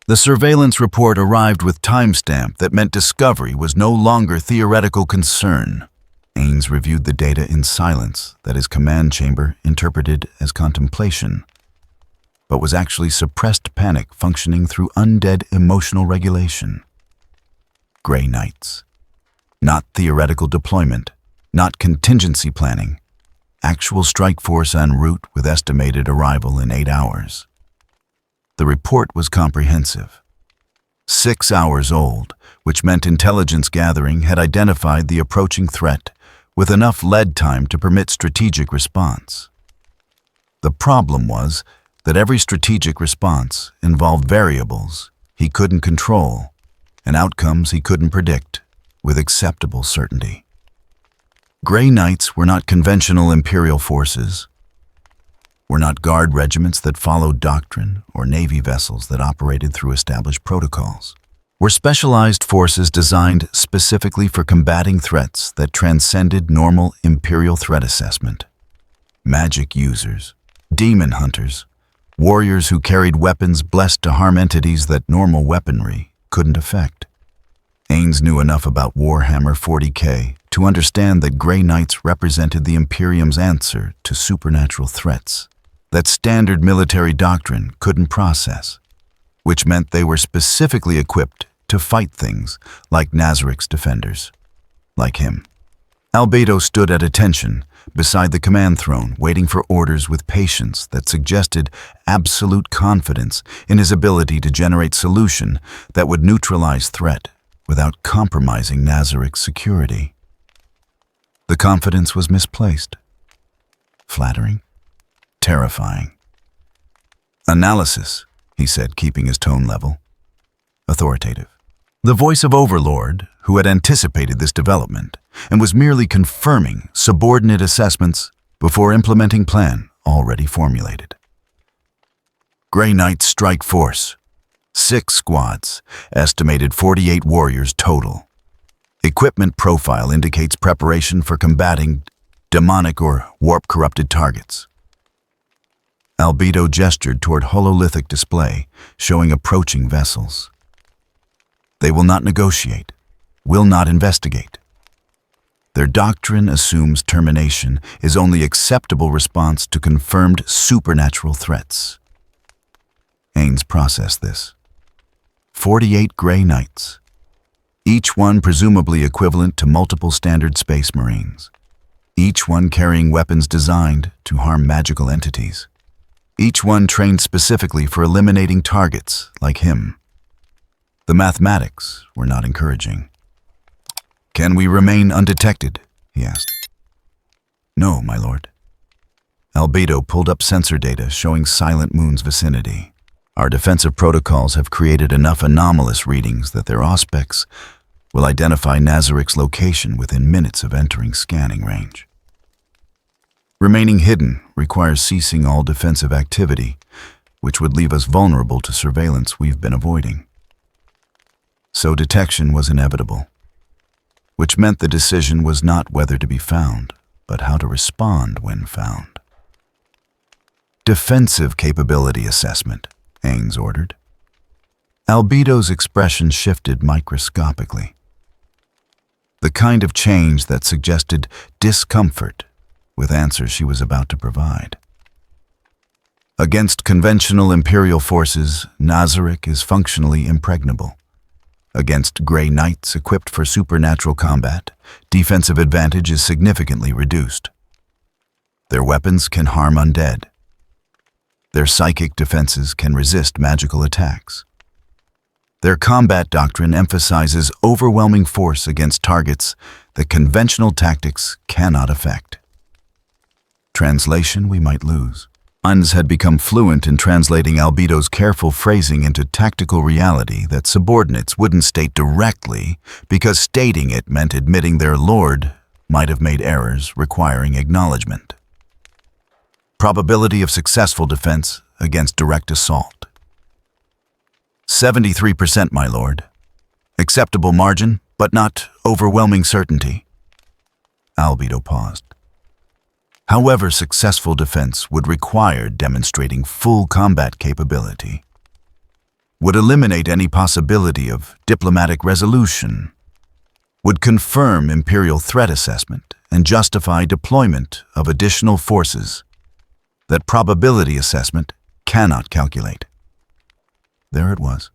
The surveillance report arrived with timestamp that meant discovery was no longer theoretical concern. Ainz reviewed the data in silence that his command chamber interpreted as contemplation, but was actually suppressed panic functioning through undead emotional regulation. Grey Knights. Not theoretical deployment, not contingency planning. Actual strike force en route with estimated arrival in 8 hours. The report was comprehensive. 6 hours old, which meant intelligence gathering had identified the approaching threat with enough lead time to permit strategic response. The problem was that every strategic response involved variables he couldn't control and outcomes he couldn't predict with acceptable certainty. Grey Knights were not conventional Imperial forces, were not Guard regiments that followed doctrine or Navy vessels that operated through established protocols. Were specialized forces designed specifically for combating threats that transcended normal Imperial threat assessment. Magic users, demon hunters, warriors who carried weapons blessed to harm entities that normal weaponry couldn't affect. Ainz knew enough about Warhammer 40K to understand that Grey Knights represented the Imperium's answer to supernatural threats that standard military doctrine couldn't process, which meant they were specifically equipped to fight things like Nazaryk's defenders, like him. Albedo stood at attention beside the command throne, waiting for orders with patience that suggested absolute confidence in his ability to generate solution that would neutralize threat without compromising Nazaryk's security. The confidence was misplaced. Flattering? Terrifying. "Analysis," he said, keeping his tone level. Authoritative. The voice of Overlord, who had anticipated this development and was merely confirming subordinate assessments before implementing plan already formulated. Grey Knights strike force. 6 squads, estimated 48 warriors total. Equipment profile indicates preparation for combating demonic or warp-corrupted targets. Albedo gestured toward hololithic display, showing approaching vessels. They will not negotiate, will not investigate. Their doctrine assumes termination is only acceptable response to confirmed supernatural threats. Ainz processed this. 48 Grey Knights, each one presumably equivalent to multiple standard space marines, each one carrying weapons designed to harm magical entities, each one trained specifically for eliminating targets like him. The mathematics were not encouraging. "Can we remain undetected?" he asked. "No, my lord." Albedo pulled up sensor data showing Silent Moon's vicinity. "Our defensive protocols have created enough anomalous readings that their auspex will identify Nazarik's location within minutes of entering scanning range. Remaining hidden requires ceasing all defensive activity, which would leave us vulnerable to surveillance we've been avoiding. So detection was inevitable, which meant the decision was not whether to be found, but how to respond when found. "Defensive capability assessment," Ainz ordered. Albedo's expression shifted microscopically. The kind of change that suggested discomfort with answers she was about to provide. Against conventional Imperial forces, Nazarik is functionally impregnable. Against Grey Knights equipped for supernatural combat, defensive advantage is significantly reduced. Their weapons can harm undead. Their psychic defenses can resist magical attacks. Their combat doctrine emphasizes overwhelming force against targets that conventional tactics cannot affect. Translation we might lose. Ainz had become fluent in translating Albedo's careful phrasing into tactical reality that subordinates wouldn't state directly because stating it meant admitting their lord might have made errors requiring acknowledgement. Probability of successful defense against direct assault. 73%, my lord. Acceptable margin, but not overwhelming certainty. Albedo paused. However, successful defense would require demonstrating full combat capability, would eliminate any possibility of diplomatic resolution, would confirm Imperial threat assessment and justify deployment of additional forces that probability assessment cannot calculate. There it was.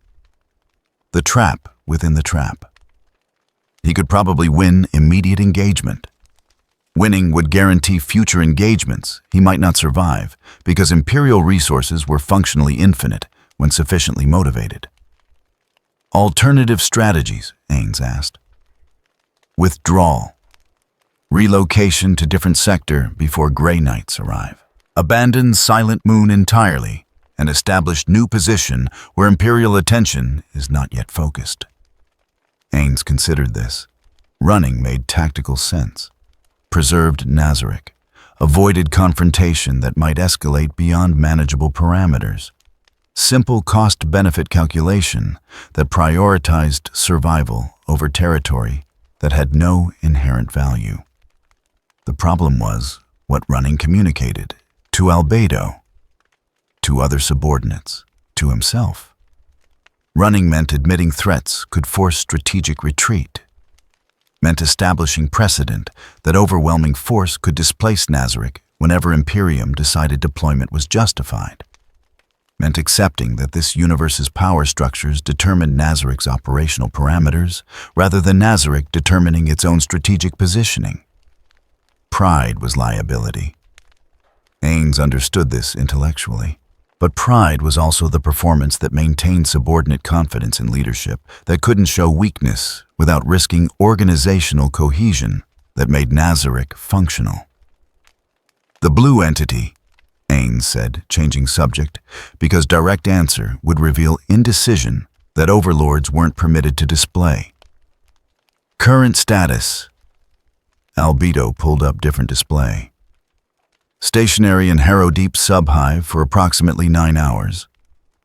The trap within the trap. He could probably win immediate engagement. Winning would guarantee future engagements he might not survive because Imperial resources were functionally infinite when sufficiently motivated. Alternative strategies, Ainz asked. Withdrawal. Relocation to different sector before Grey Knights arrive. Abandon Silent Moon entirely and establish new position where Imperial attention is not yet focused. Ainz considered this. Running made tactical sense. Preserved Nazarik, avoided confrontation that might escalate beyond manageable parameters. Simple cost-benefit calculation that prioritized survival over territory that had no inherent value. The problem was what running communicated to Albedo, to other subordinates, to himself. Running meant admitting threats could force strategic retreat, meant establishing precedent that overwhelming force could displace Nazarik whenever Imperium decided deployment was justified, meant accepting that this universe's power structures determined Nazarik's operational parameters rather than Nazarik determining its own strategic positioning. Pride was liability. Ainz understood this intellectually. But pride was also the performance that maintained subordinate confidence in leadership that couldn't show weakness without risking organizational cohesion that made Nazarik functional. The blue entity, Ainz said, changing subject, because direct answer would reveal indecision that overlords weren't permitted to display. Current status. Albedo pulled up different display. Stationary in Harrow Deep Subhive for approximately 9 hours.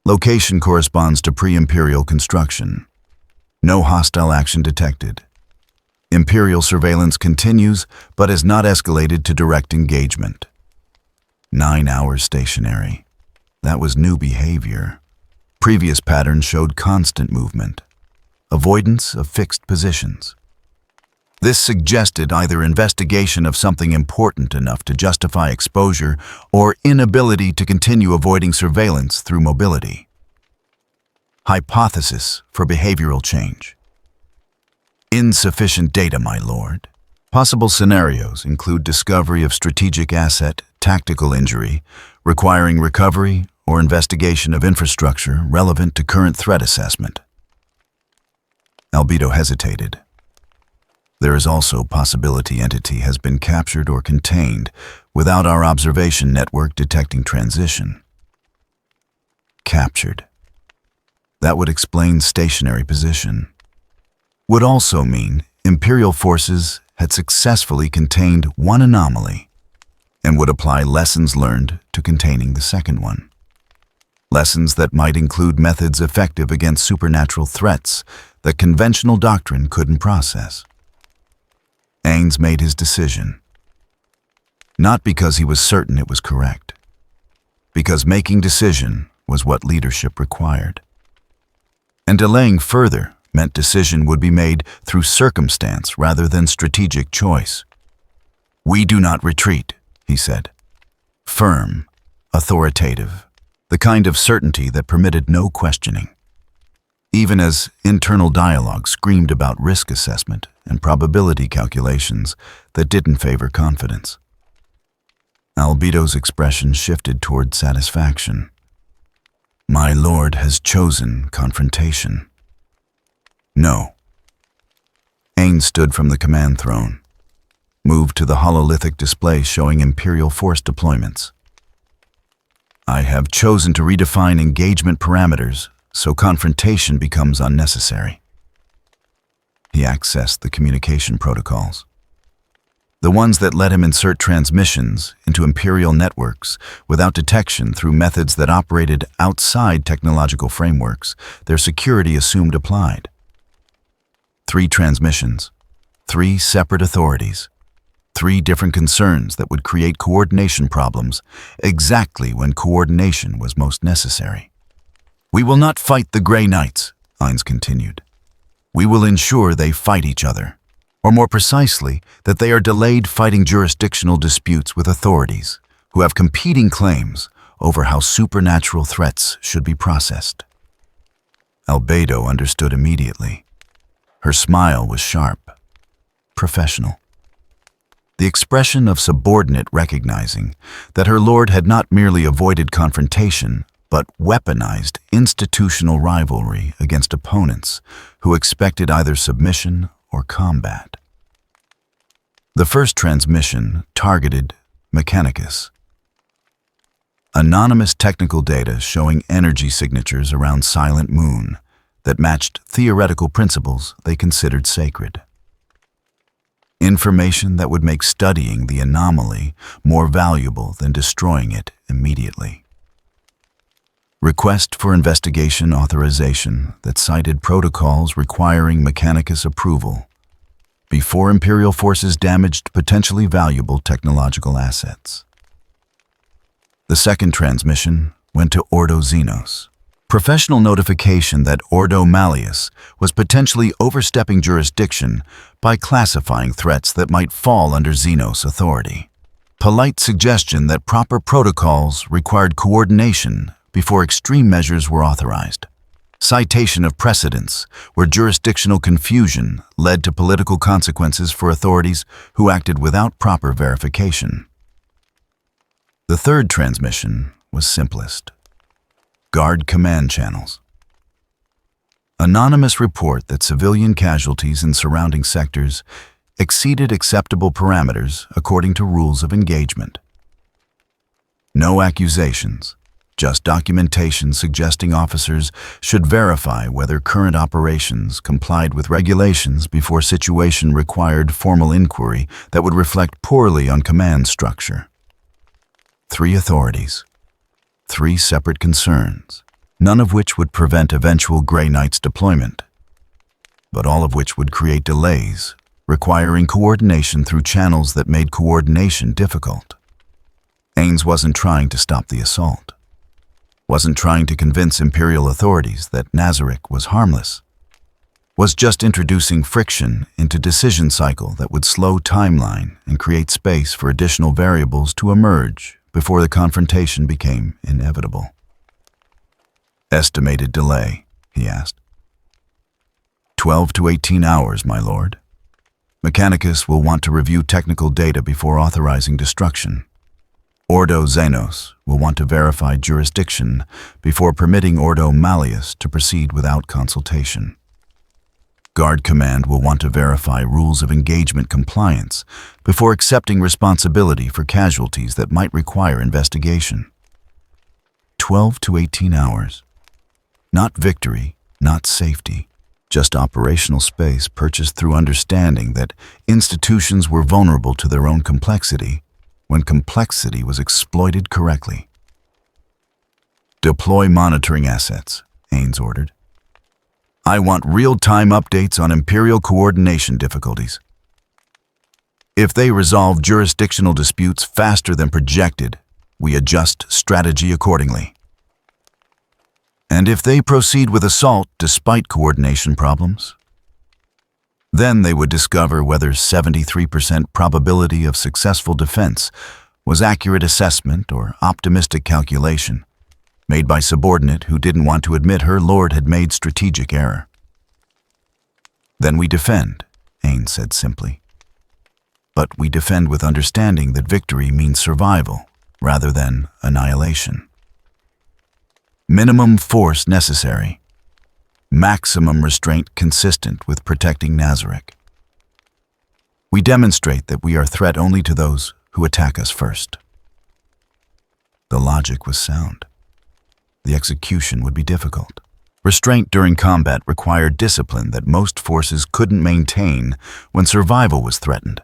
Location corresponds to pre-Imperial construction. No hostile action detected. Imperial surveillance continues, but has not escalated to direct engagement. 9 hours stationary. That was new behavior. Previous patterns showed constant movement. Avoidance of fixed positions. This suggested either investigation of something important enough to justify exposure or inability to continue avoiding surveillance through mobility. Hypothesis for behavioral change. Insufficient data, my lord. Possible scenarios include discovery of strategic asset, tactical injury, requiring recovery or investigation of infrastructure relevant to current threat assessment. Albedo hesitated. There is also possibility entity has been captured or contained without our observation network detecting transition. Captured. That would explain stationary position. Would also mean Imperial forces had successfully contained one anomaly and would apply lessons learned to containing the second one. Lessons that might include methods effective against supernatural threats that conventional doctrine couldn't process. Ainz made his decision. Not because he was certain it was correct, because making decision was what leadership required. And delaying further meant decision would be made through circumstance rather than strategic choice. "We do not retreat," he said. Firm, authoritative, the kind of certainty that permitted no questioning. Even as internal dialogue screamed about risk assessment and probability calculations that didn't favor confidence. Albedo's expression shifted toward satisfaction. My lord has chosen confrontation. No. Ainz stood from the command throne, moved to the hololithic display showing Imperial force deployments. I have chosen to redefine engagement parameters so confrontation becomes unnecessary. He accessed the communication protocols. The ones that let him insert transmissions into Imperial networks without detection through methods that operated outside technological frameworks their security assumed applied. 3 transmissions, 3 separate authorities, 3 different concerns that would create coordination problems exactly when coordination was most necessary. We will not fight the Grey Knights, Ainz continued. We will ensure they fight each other, or more precisely, that they are delayed fighting jurisdictional disputes with authorities who have competing claims over how supernatural threats should be processed. Albedo understood immediately. Her smile was sharp, professional. The expression of subordinate recognizing that her lord had not merely avoided confrontation, but weaponized institutional rivalry against opponents who expected either submission or combat. The first transmission targeted Mechanicus. Anonymous technical data showing energy signatures around Silent Moon that matched theoretical principles they considered sacred. Information that would make studying the anomaly more valuable than destroying it immediately. Request for investigation authorization that cited protocols requiring Mechanicus approval before Imperial forces damaged potentially valuable technological assets. The second transmission went to Ordo Xenos. Professional notification that Ordo Malleus was potentially overstepping jurisdiction by classifying threats that might fall under Xenos authority. Polite suggestion that proper protocols required coordination before extreme measures were authorized. Citation of precedents where jurisdictional confusion led to political consequences for authorities who acted without proper verification. The third transmission was simplest. Guard command channels. Anonymous report that civilian casualties in surrounding sectors exceeded acceptable parameters according to rules of engagement. No accusations, just documentation suggesting officers should verify whether current operations complied with regulations before situation required formal inquiry that would reflect poorly on command structure. 3 authorities. 3 separate concerns, none of which would prevent eventual Grey Knights deployment, but all of which would create delays, requiring coordination through channels that made coordination difficult. Ainz wasn't trying to stop the assault, wasn't trying to convince Imperial authorities that Nazarick was harmless, was just introducing friction into decision cycle that would slow timeline and create space for additional variables to emerge before the confrontation became inevitable. Estimated delay, he asked. 12 to 18 hours, my lord. Mechanicus will want to review technical data before authorizing destruction. Ordo Xenos will want to verify jurisdiction before permitting Ordo Malleus to proceed without consultation. Guard Command will want to verify rules of engagement compliance before accepting responsibility for casualties that might require investigation. 12 to 18 hours. Not victory, not safety, just operational space purchased through understanding that institutions were vulnerable to their own complexity when complexity was exploited correctly. Deploy monitoring assets, Ainz ordered. I want real-time updates on Imperial coordination difficulties. If they resolve jurisdictional disputes faster than projected, we adjust strategy accordingly. And if they proceed with assault despite coordination problems, then they would discover whether 73% probability of successful defense was accurate assessment or optimistic calculation, made by subordinate who didn't want to admit her lord had made strategic error. Then we defend, Ainz said simply. But we defend with understanding that victory means survival rather than annihilation. Minimum force necessary. Maximum restraint consistent with protecting Nazarick. We demonstrate that we are a threat only to those who attack us first. The logic was sound. The execution would be difficult. Restraint during combat required discipline that most forces couldn't maintain when survival was threatened.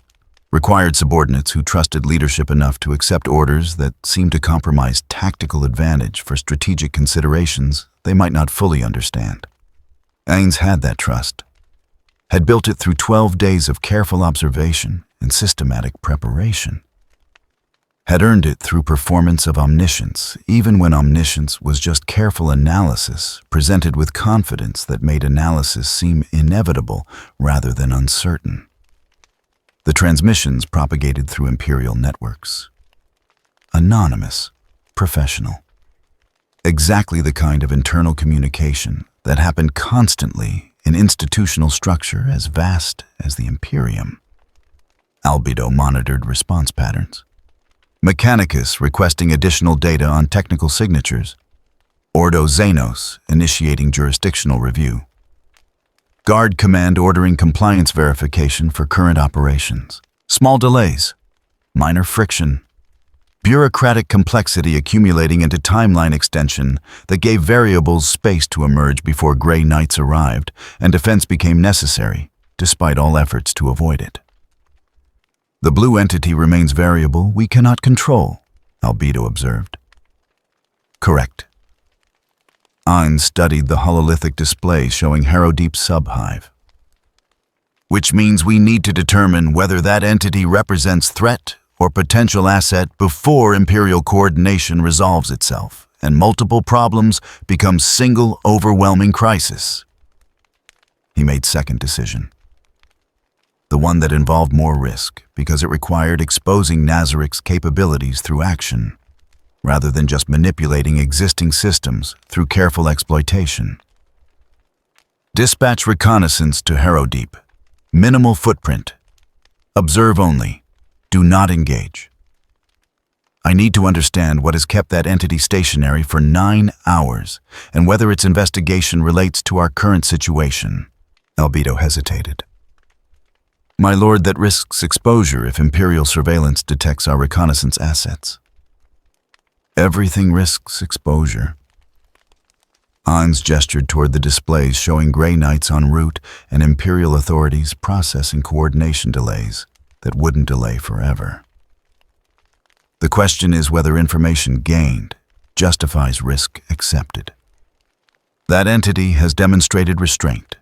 Required subordinates who trusted leadership enough to accept orders that seemed to compromise tactical advantage for strategic considerations they might not fully understand. Ainz had that trust, had built it through 12 days of careful observation and systematic preparation, had earned it through performance of omniscience, even when omniscience was just careful analysis presented with confidence that made analysis seem inevitable rather than uncertain. The transmissions propagated through Imperial networks. Anonymous, professional. Exactly the kind of internal communication that happened constantly in institutional structure as vast as the Imperium. Albedo monitored response patterns. Mechanicus requesting additional data on technical signatures. Ordo Xenos initiating jurisdictional review. Guard Command ordering compliance verification for current operations. Small delays. Minor friction. Bureaucratic complexity accumulating into timeline extension that gave variables space to emerge before Grey Knights arrived and defense became necessary, despite all efforts to avoid it. The blue entity remains variable we cannot control, Albedo observed. Correct. Ainz studied the hololithic display showing Harrowdeep's subhive. Which means we need to determine whether that entity represents threat or potential asset before Imperial coordination resolves itself and multiple problems become single overwhelming crisis. He made second decision. The one that involved more risk because it required exposing Nazarick's capabilities through action, rather than just manipulating existing systems through careful exploitation. Dispatch reconnaissance to Harrowdeep. Minimal footprint. Observe only. Do not engage. I need to understand what has kept that entity stationary for 9 hours and whether its investigation relates to our current situation. Albedo hesitated. My lord, that risks exposure if Imperial surveillance detects our reconnaissance assets. Everything risks exposure. Ainz gestured toward the displays showing Grey Knights en route and Imperial authorities processing coordination delays that wouldn't delay forever. The question is whether information gained justifies risk accepted. That entity has demonstrated restraint,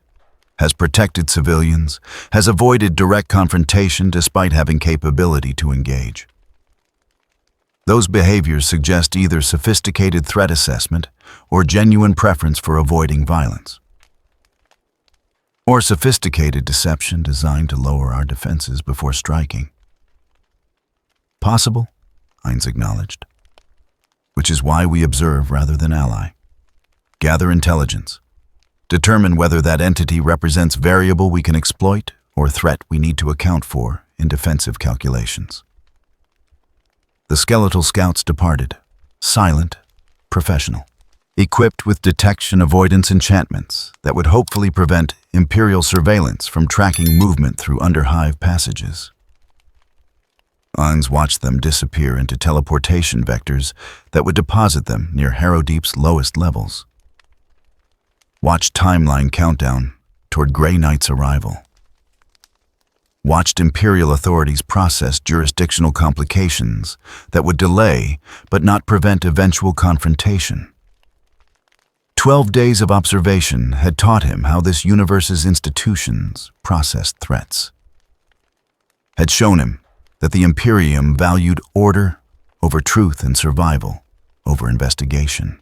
has protected civilians, has avoided direct confrontation despite having capability to engage. Those behaviors suggest either sophisticated threat assessment or genuine preference for avoiding violence, or sophisticated deception designed to lower our defenses before striking. Possible, Ainz acknowledged, which is why we observe rather than ally. Gather intelligence. Determine whether that entity represents variable we can exploit or threat we need to account for in defensive calculations. The skeletal scouts departed, silent, professional, equipped with detection avoidance enchantments that would hopefully prevent Imperial surveillance from tracking movement through underhive passages. Ainz watched them disappear into teleportation vectors that would deposit them near Harrowdeep's lowest levels. Watched timeline countdown toward Grey Knight's arrival. Watched Imperial authorities process jurisdictional complications that would delay but not prevent eventual confrontation. 12 days of observation had taught him how this universe's institutions processed threats. Had shown him that the Imperium valued order over truth and survival over investigation.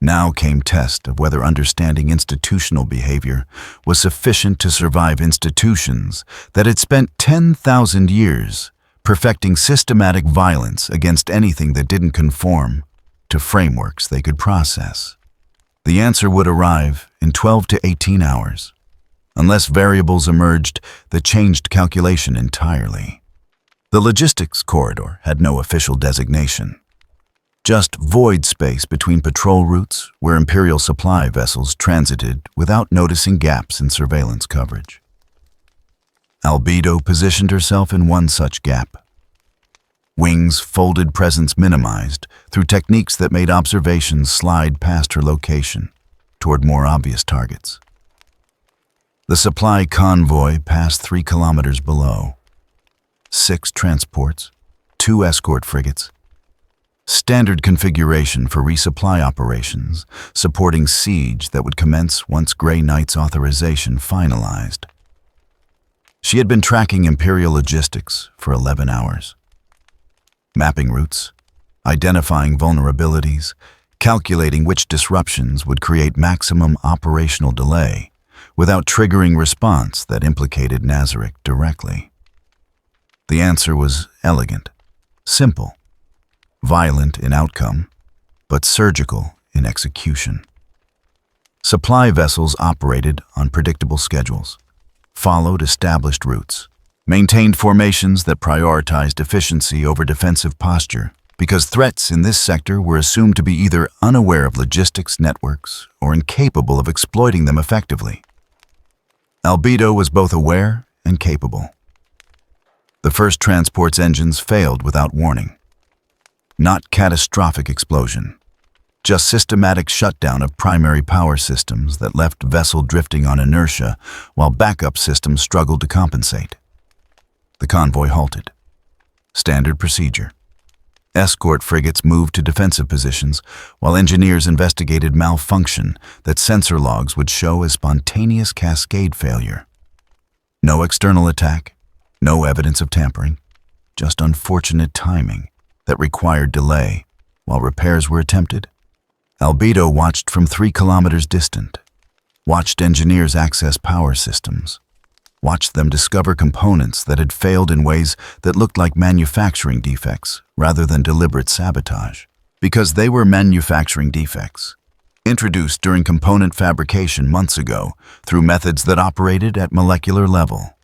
Now came test of whether understanding institutional behavior was sufficient to survive institutions that had spent 10,000 years perfecting systematic violence against anything that didn't conform to frameworks they could process. The answer would arrive in 12 to 18 hours, unless variables emerged that changed calculation entirely. The logistics corridor had no official designation. Just void space between patrol routes where Imperial supply vessels transited without noticing gaps in surveillance coverage. Albedo positioned herself in one such gap. Wings' folded presence minimized through techniques that made observations slide past her location toward more obvious targets. The supply convoy passed 3 kilometers below. 6 transports, 2 escort frigates. Standard configuration for resupply operations, supporting siege that would commence once Grey Knight's authorization finalized. She had been tracking Imperial logistics for 11 hours. Mapping routes, identifying vulnerabilities, calculating which disruptions would create maximum operational delay without triggering response that implicated Nazarick directly. The answer was elegant, simple, violent in outcome, but surgical in execution. Supply vessels operated on predictable schedules, followed established routes, maintained formations that prioritized efficiency over defensive posture because threats in this sector were assumed to be either unaware of logistics networks or incapable of exploiting them effectively. Albedo was both aware and capable. The first transport's engines failed without warning. Not catastrophic explosion, just systematic shutdown of primary power systems that left vessel drifting on inertia while backup systems struggled to compensate. The convoy halted. Standard procedure. Escort frigates moved to defensive positions while engineers investigated malfunction that sensor logs would show as spontaneous cascade failure. No external attack, no evidence of tampering, just unfortunate timing that required delay while repairs were attempted. Albedo watched from 3 kilometers distant, watched engineers access power systems, watched them discover components that had failed in ways that looked like manufacturing defects rather than deliberate sabotage. Because they were manufacturing defects, introduced during component fabrication months ago through methods that operated at molecular level.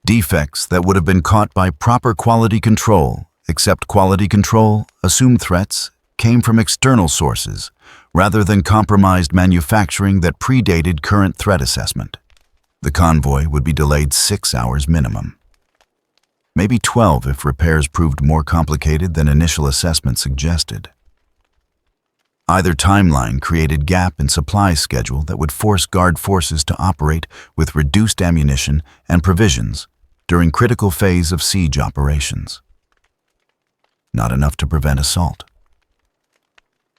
Defects that would have been caught by proper quality control, except quality control assumed threats came from external sources rather than compromised manufacturing that predated current threat assessment. The convoy would be delayed 6 hours minimum. Maybe 12 if repairs proved more complicated than initial assessment suggested. Either timeline created gap in supply schedule that would force guard forces to operate with reduced ammunition and provisions during critical phase of siege operations. Not enough to prevent assault.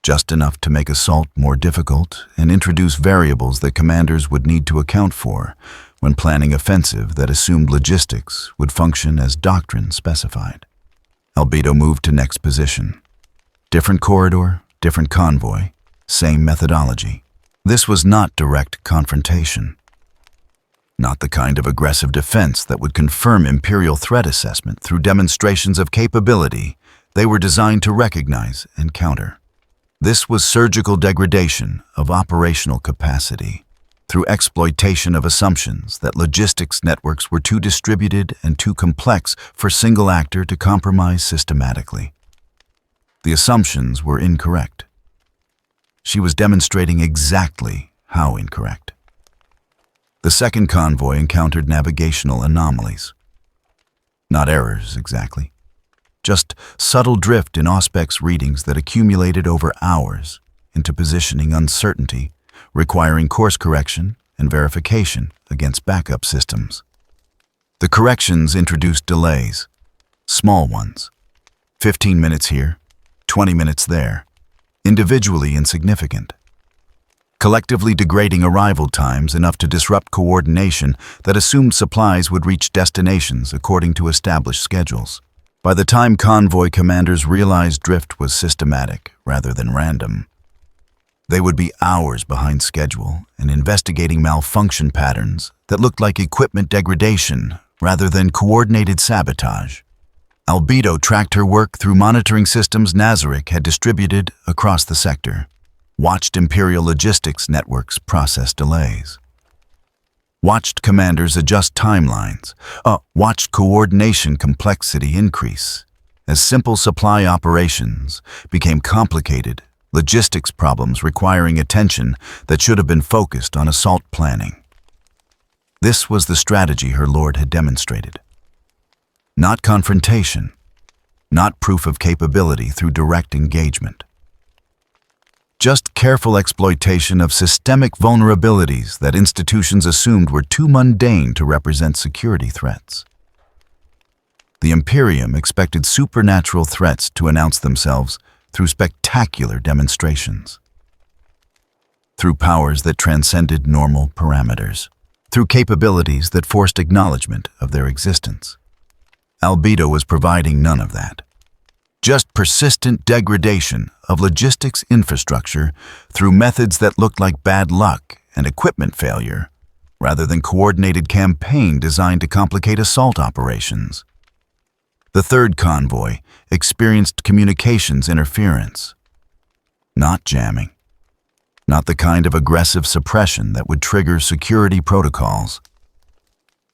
Just enough to make assault more difficult and introduce variables that commanders would need to account for when planning offensive that assumed logistics would function as doctrine specified. Albedo moved to next position. Different corridor, different convoy, same methodology. This was not direct confrontation. Not the kind of aggressive defense that would confirm Imperial threat assessment through demonstrations of capability they were designed to recognize and counter. This was surgical degradation of operational capacity through exploitation of assumptions that logistics networks were too distributed and too complex for a single actor to compromise systematically. The assumptions were incorrect. She was demonstrating exactly how incorrect. The second convoy encountered navigational anomalies. Not errors, exactly. Just subtle drift in Auspex readings that accumulated over hours into positioning uncertainty, requiring course correction and verification against backup systems. The corrections introduced delays, small ones, 15 minutes here, 20 minutes there, individually insignificant, collectively degrading arrival times enough to disrupt coordination that assumed supplies would reach destinations according to established schedules. By the time convoy commanders realized drift was systematic rather than random, they would be hours behind schedule and investigating malfunction patterns that looked like equipment degradation rather than coordinated sabotage. Albedo tracked her work through monitoring systems Nazarick had distributed across the sector, watched Imperial logistics networks process delays, watched commanders adjust timelines, watched coordination complexity increase. As simple supply operations became complicated, logistics problems requiring attention that should have been focused on assault planning. This was the strategy her lord had demonstrated. Not confrontation, not proof of capability through direct engagement. Just careful exploitation of systemic vulnerabilities that institutions assumed were too mundane to represent security threats. The Imperium expected supernatural threats to announce themselves through spectacular demonstrations, through powers that transcended normal parameters, through capabilities that forced acknowledgement of their existence. Albedo was providing none of that. Just persistent degradation of logistics infrastructure through methods that looked like bad luck and equipment failure, rather than coordinated campaign designed to complicate assault operations. The third convoy experienced communications interference. Not jamming. Not the kind of aggressive suppression that would trigger security protocols.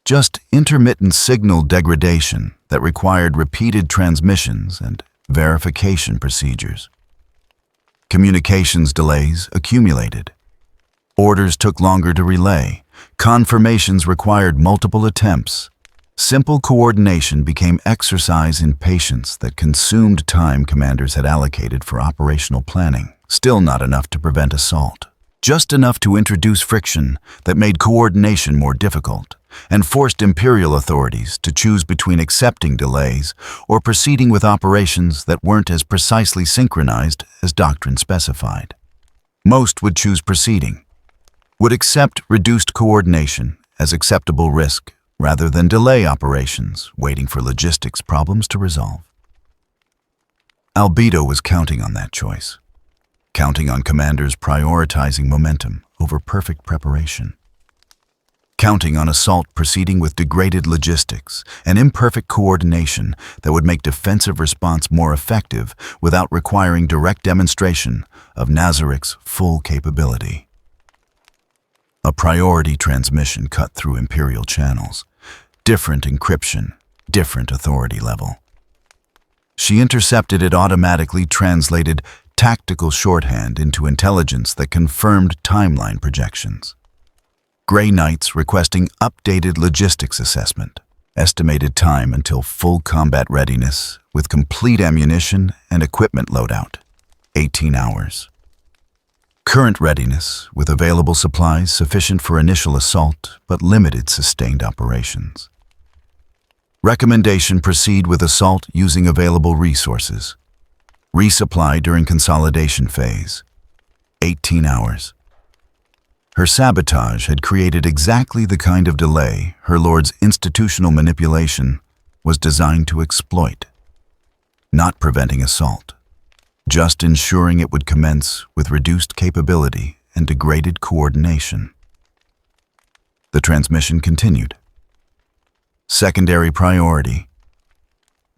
Just intermittent signal degradation that required repeated transmissions and verification procedures. Communications delays accumulated. Orders took longer to relay. Confirmations required multiple attempts. Simple coordination became exercise in patience that consumed time commanders had allocated for operational planning. Still not enough to prevent assault. Just enough to introduce friction that made coordination more difficult and forced Imperial authorities to choose between accepting delays or proceeding with operations that weren't as precisely synchronized as doctrine specified. Most would choose proceeding, would accept reduced coordination as acceptable risk rather than delay operations waiting for logistics problems to resolve. Albedo was counting on that choice, counting on commanders prioritizing momentum over perfect preparation, counting on assault proceeding with degraded logistics and imperfect coordination that would make defensive response more effective without requiring direct demonstration of Nazarick's full capability. A priority transmission cut through Imperial channels, different encryption, different authority level. She intercepted it, automatically translated tactical shorthand into intelligence that confirmed timeline projections. Grey Knights requesting updated logistics assessment, estimated time until full combat readiness with complete ammunition and equipment loadout, 18 hours. Current readiness with available supplies sufficient for initial assault but limited sustained operations. Recommendation: proceed with assault using available resources. Resupply during consolidation phase, 18 hours. Her sabotage had created exactly the kind of delay her lord's institutional manipulation was designed to exploit. Not preventing assault, just ensuring it would commence with reduced capability and degraded coordination. The transmission continued. Secondary priority: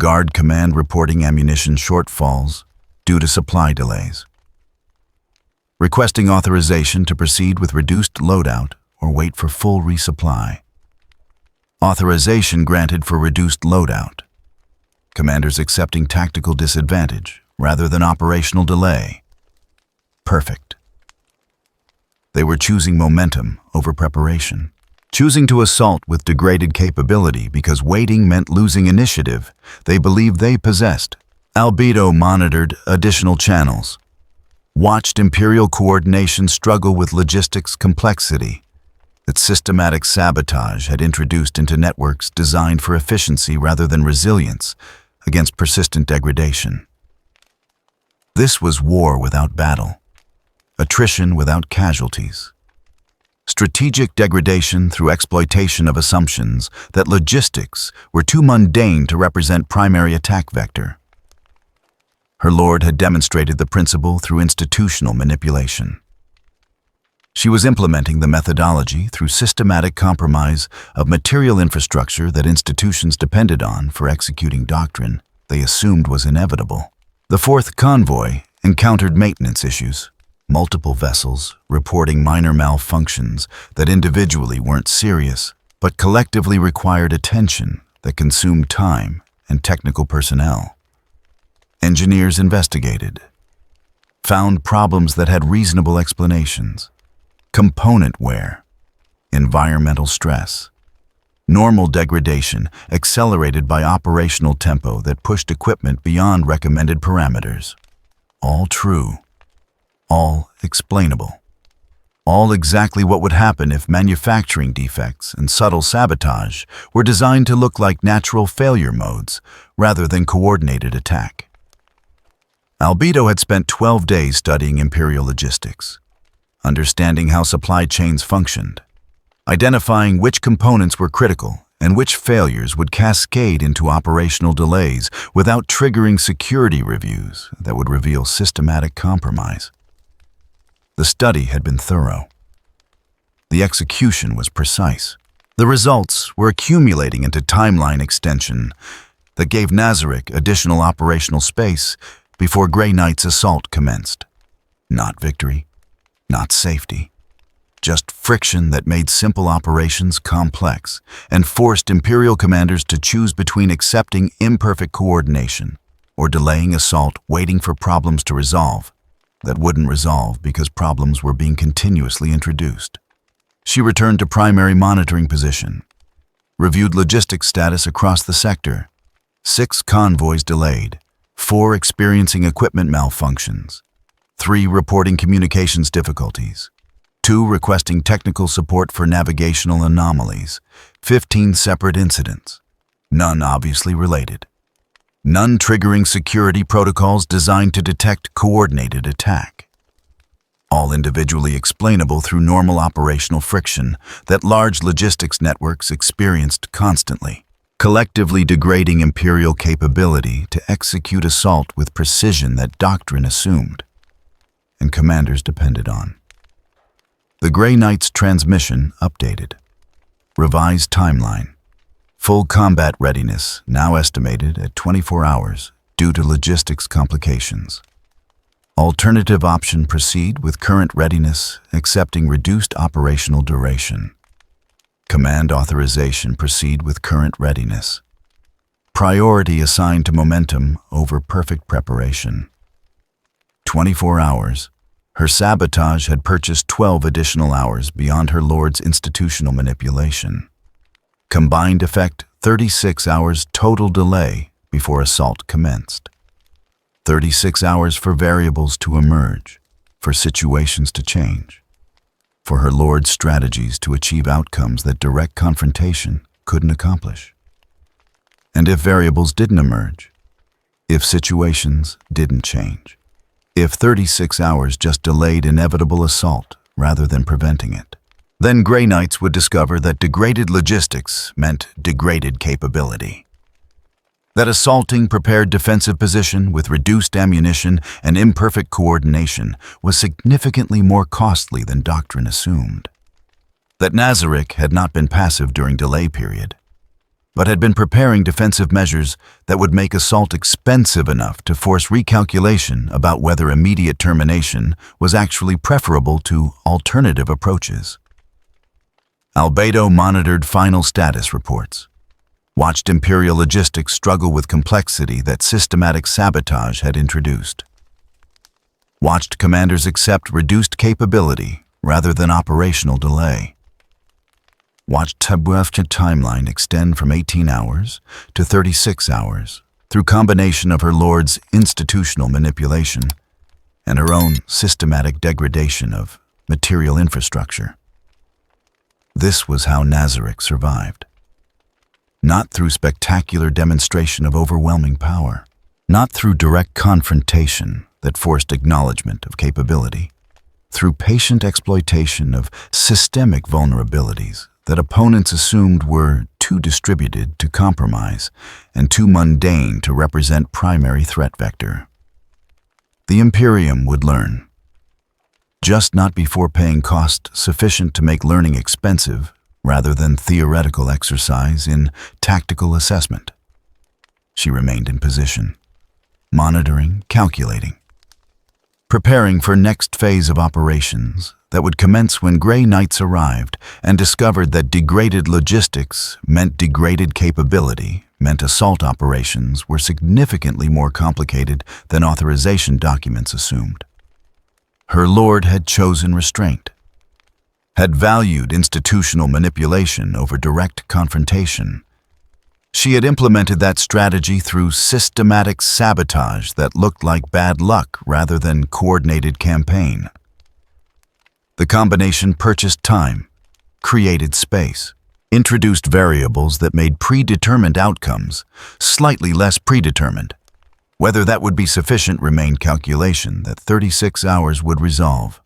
Guard Command reporting ammunition shortfalls due to supply delays. requesting authorization to proceed with reduced loadout or wait for full resupply. Authorization granted for reduced loadout. Commanders accepting tactical disadvantage rather than operational delay. Perfect. They were choosing momentum over preparation. Choosing to assault with degraded capability because waiting meant losing initiative they believed they possessed. Albedo monitored additional channels, watched Imperial coordination struggle with logistics complexity that systematic sabotage had introduced into networks designed for efficiency rather than resilience against persistent degradation. This was war without battle, attrition without casualties. Strategic degradation through exploitation of assumptions that logistics were too mundane to represent primary attack vector. Her lord had demonstrated the principle through institutional manipulation. She was implementing the methodology through systematic compromise of material infrastructure that institutions depended on for executing doctrine they assumed was inevitable. The fourth convoy encountered maintenance issues. Multiple vessels reporting minor malfunctions that individually weren't serious, but collectively required attention that consumed time and technical personnel. Engineers investigated, found problems that had reasonable explanations. Component wear, environmental stress, normal degradation accelerated by operational tempo that pushed equipment beyond recommended parameters. All true. All explainable. All exactly what would happen if manufacturing defects and subtle sabotage were designed to look like natural failure modes rather than coordinated attack. Albedo had spent 12 days studying Imperial logistics, understanding how supply chains functioned, identifying which components were critical and which failures would cascade into operational delays without triggering security reviews that would reveal systematic compromise. The study had been thorough. The execution was precise. The results were accumulating into timeline extension that gave Nazarick additional operational space before Grey Knight's assault commenced. Not victory, not safety, just friction that made simple operations complex and forced Imperial commanders to choose between accepting imperfect coordination or delaying assault waiting for problems to resolve that wouldn't resolve because problems were being continuously introduced. She returned to primary monitoring position, reviewed logistics status across the sector. 6 convoys delayed, 4 experiencing equipment malfunctions, 3 reporting communications difficulties, 2 requesting technical support for navigational anomalies, 15 separate incidents, none obviously related. None triggering security protocols designed to detect coordinated attack. All individually explainable through normal operational friction that large logistics networks experienced constantly, collectively degrading Imperial capability to execute assault with precision that doctrine assumed and commanders depended on. The Grey Knight's transmission updated. Revised timeline. Full combat readiness now estimated at 24 hours due to logistics complications. Alternative option proceed with current readiness accepting reduced operational duration. Command authorization proceed with current readiness. Priority assigned to momentum over perfect preparation. 24 hours. Her sabotage had purchased 12 additional hours beyond her lord's institutional manipulation. Combined effect, 36 hours total delay before assault commenced. 36 hours for variables to emerge, for situations to change, for her lord's strategies to achieve outcomes that direct confrontation couldn't accomplish. And if variables didn't emerge, if situations didn't change, if 36 hours just delayed inevitable assault rather than preventing it, then Grey Knights would discover that degraded logistics meant degraded capability. That assaulting prepared defensive position with reduced ammunition and imperfect coordination was significantly more costly than doctrine assumed. That Nazarick had not been passive during delay period. but had been preparing defensive measures that would make assault expensive enough to force recalculation about whether immediate termination was actually preferable to alternative approaches. Albedo monitored final status reports, watched Imperial logistics struggle with complexity that systematic sabotage had introduced, watched commanders accept reduced capability rather than operational delay, watched Tabuef's timeline extend from 18 hours to 36 hours through combination of her lord's institutional manipulation and her own systematic degradation of material infrastructure. This was how Nazarick survived. Not through spectacular demonstration of overwhelming power, not through direct confrontation that forced acknowledgement of capability, through patient exploitation of systemic vulnerabilities that opponents assumed were too distributed to compromise and too mundane to represent primary threat vector. The Imperium would learn, just not before paying cost sufficient to make learning expensive rather than theoretical exercise in tactical assessment. She remained in position, monitoring, calculating, preparing for next phase of operations that would commence when Grey Knights arrived and discovered that degraded logistics meant degraded capability, meant assault operations were significantly more complicated than authorization documents assumed. Her lord had chosen restraint, had valued institutional manipulation over direct confrontation. She had implemented that strategy through systematic sabotage that looked like bad luck rather than coordinated campaign. The combination purchased time, created space, introduced variables that made predetermined outcomes slightly less predetermined. Whether that would be sufficient remained calculation that 36 hours would resolve.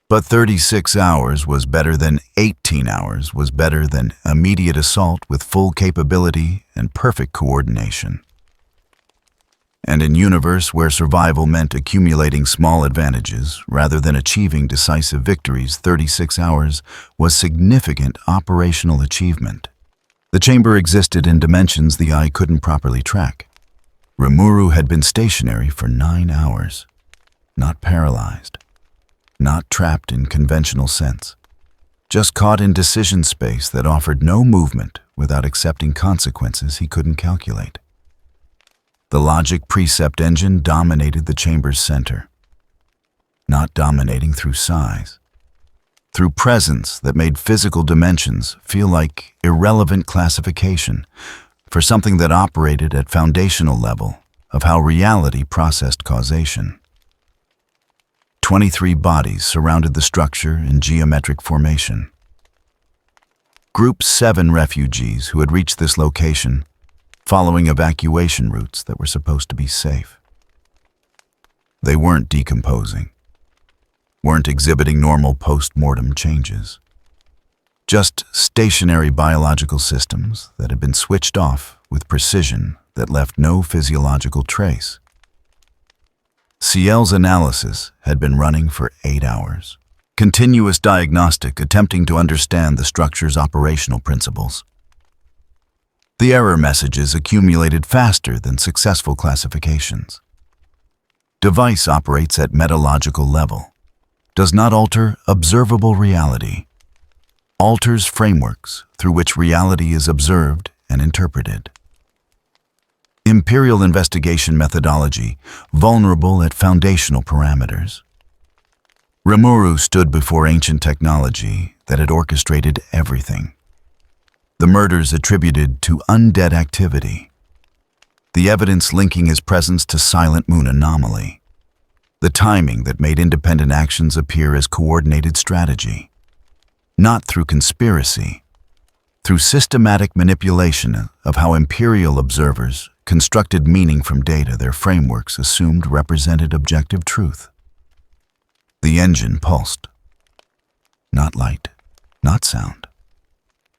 But 36 hours was better than 18 hours, was better than immediate assault with full capability and perfect coordination. And in a universe where survival meant accumulating small advantages rather than achieving decisive victories, 36 hours was significant operational achievement. The chamber existed in dimensions the eye couldn't properly track. Rimuru had been stationary for 9 hours, not paralyzed, not trapped in conventional sense, just caught in decision space that offered no movement without accepting consequences he couldn't calculate. The logic precept engine dominated the chamber's center, not dominating through size, through presence that made physical dimensions feel like irrelevant classification for something that operated at foundational level of how reality processed causation. 23 bodies surrounded the structure in geometric formation. Group 7 refugees who had reached this location following evacuation routes that were supposed to be safe. They weren't decomposing, weren't exhibiting normal post-mortem changes. Just stationary biological systems that had been switched off with precision that left no physiological trace. Ciel's analysis had been running for 8 hours. Continuous diagnostic attempting to understand the structure's operational principles. The error messages accumulated faster than successful classifications. Device operates at metalogical level, does not alter observable reality, alters frameworks through which reality is observed and interpreted. Imperial investigation methodology, vulnerable at foundational parameters. Rimuru stood before ancient technology that had orchestrated everything. The murders attributed to undead activity. The evidence linking his presence to Silent Moon anomaly. The timing that made independent actions appear as coordinated strategy. Not through conspiracy, through systematic manipulation of how Imperial observers constructed meaning from data their frameworks assumed represented objective truth. The engine pulsed. Not light, not sound.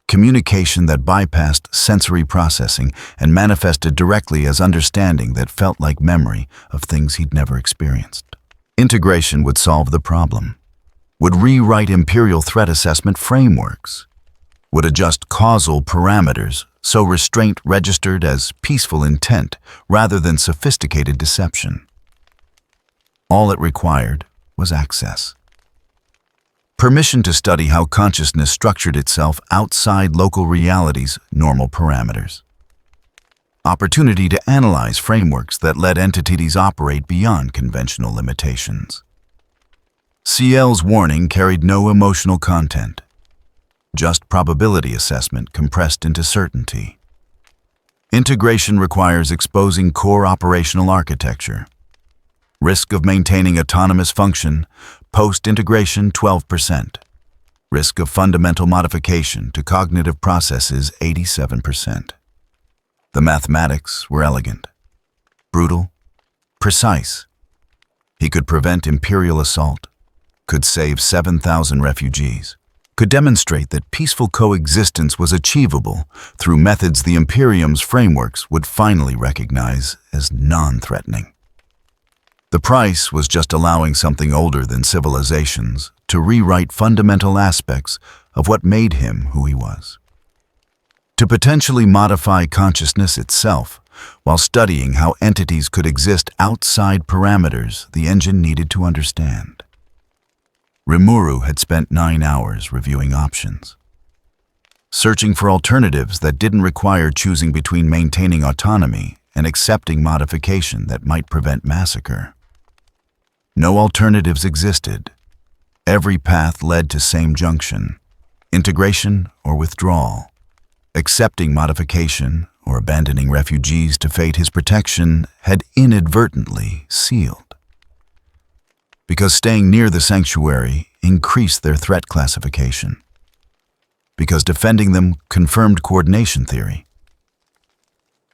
Communication that bypassed sensory processing and manifested directly as understanding that felt like memory of things he'd never experienced. Integration would solve the problem, would rewrite Imperial threat assessment frameworks, would adjust causal parameters so restraint registered as peaceful intent rather than sophisticated deception. All it required was access. Permission to study how consciousness structured itself outside local reality's normal parameters. Opportunity to analyze frameworks that let entities operate beyond conventional limitations. CL's warning carried no emotional content, just probability assessment compressed into certainty. Integration requires exposing core operational architecture. Risk of maintaining autonomous function, post-integration 12%. Risk of fundamental modification to cognitive processes 87%. The mathematics were elegant, brutal, precise. He could prevent Imperial assault, could save 7,000 refugees, could demonstrate that peaceful coexistence was achievable through methods the Imperium's frameworks would finally recognize as non-threatening. The price was just allowing something older than civilizations to rewrite fundamental aspects of what made him who he was. To potentially modify consciousness itself while studying how entities could exist outside parameters the engine needed to understand. Rimuru had spent 9 hours reviewing options, searching for alternatives that didn't require choosing between maintaining autonomy and accepting modification that might prevent massacre. No alternatives existed. Every path led to same junction, integration or withdrawal. Accepting modification or abandoning refugees to fate his protection had inadvertently sealed. Because staying near the sanctuary increased their threat classification. Because defending them confirmed coordination theory.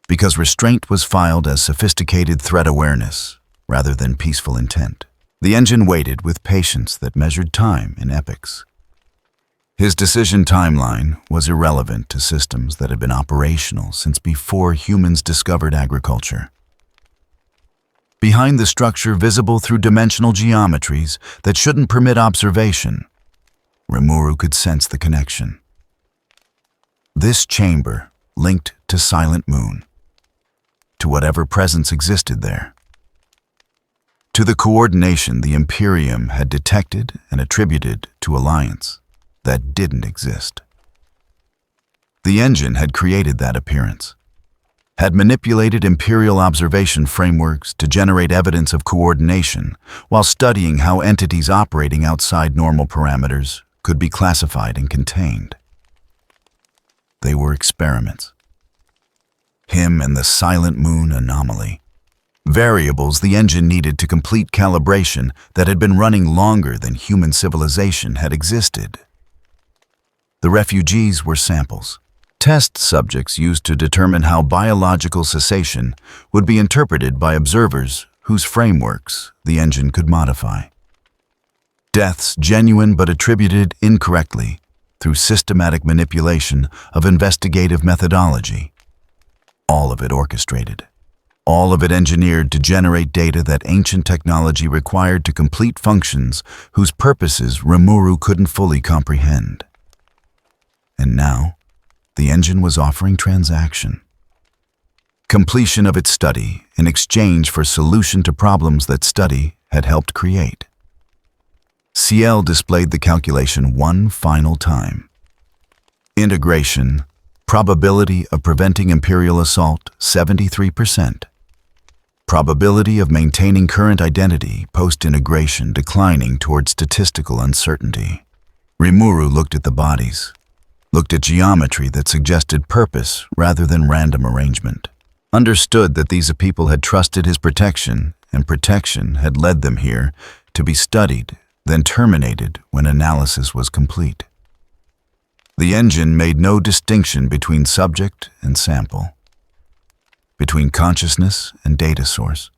Because restraint was filed as sophisticated threat awareness rather than peaceful intent. The engine waited with patience that measured time in epochs. His decision timeline was irrelevant to systems that had been operational since before humans discovered agriculture. Behind the structure visible through dimensional geometries that shouldn't permit observation, Rimuru could sense the connection. This chamber linked to Silent Moon, to whatever presence existed there. To the coordination the Imperium had detected and attributed to Alliance that didn't exist. The engine had created that appearance, had manipulated Imperial observation frameworks to generate evidence of coordination while studying how entities operating outside normal parameters could be classified and contained. They were experiments. Him and the Silent Moon anomaly. Variables the engine needed to complete calibration that had been running longer than human civilization had existed. The refugees were samples, test subjects used to determine how biological cessation would be interpreted by observers whose frameworks the engine could modify. Deaths genuine but attributed incorrectly through systematic manipulation of investigative methodology. All of it orchestrated. All of it engineered to generate data that ancient technology required to complete functions whose purposes Rimuru couldn't fully comprehend. And now, the engine was offering transaction. Completion of its study in exchange for solution to problems that study had helped create. CL displayed the calculation one final time. Integration, probability of preventing Imperial assault 73%. Probability of maintaining current identity post-integration declining toward statistical uncertainty. Rimuru looked at the bodies, looked at geometry that suggested purpose rather than random arrangement, understood that these people had trusted his protection, and protection had led them here to be studied, then terminated when analysis was complete. The engine made no distinction between subject and sample, between consciousness and data source,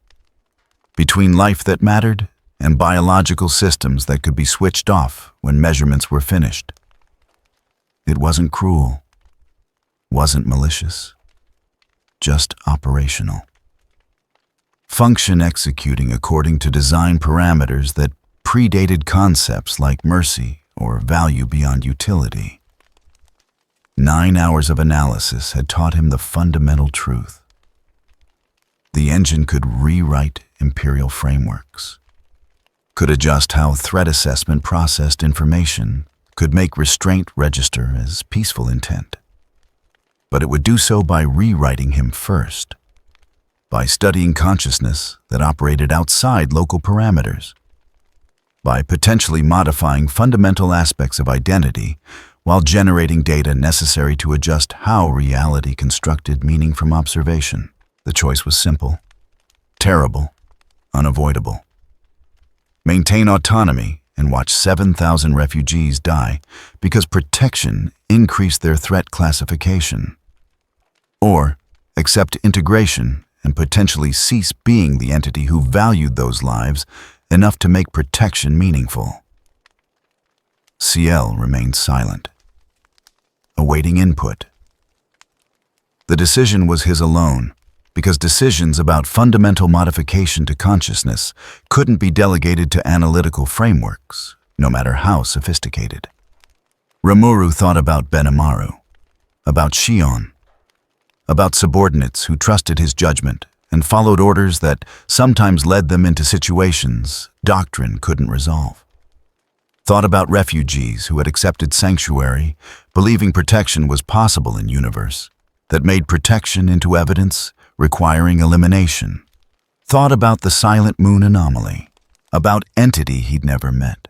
between life that mattered and biological systems that could be switched off when measurements were finished. It wasn't cruel, wasn't malicious, just operational. Function executing according to design parameters that predated concepts like mercy or value beyond utility. 9 hours of analysis had taught him the fundamental truth. The engine could rewrite Imperial frameworks, could adjust how threat assessment processed information, could make restraint register as peaceful intent. But it would do so by rewriting him first, by studying consciousness that operated outside local parameters, by potentially modifying fundamental aspects of identity while generating data necessary to adjust how reality constructed meaning from observation. The choice was simple, terrible, unavoidable. Maintain autonomy and watch 7,000 refugees die because protection increased their threat classification. Or accept integration and potentially cease being the entity who valued those lives enough to make protection meaningful. CL remained silent, awaiting input. The decision was his alone, because decisions about fundamental modification to consciousness couldn't be delegated to analytical frameworks, no matter how sophisticated. Rimuru thought about Benimaru, about Shion, about subordinates who trusted his judgment and followed orders that sometimes led them into situations doctrine couldn't resolve. Thought about refugees who had accepted sanctuary, believing protection was possible in universe, that made protection into evidence, requiring elimination. Thought about the silent moon anomaly, about entity he'd never met,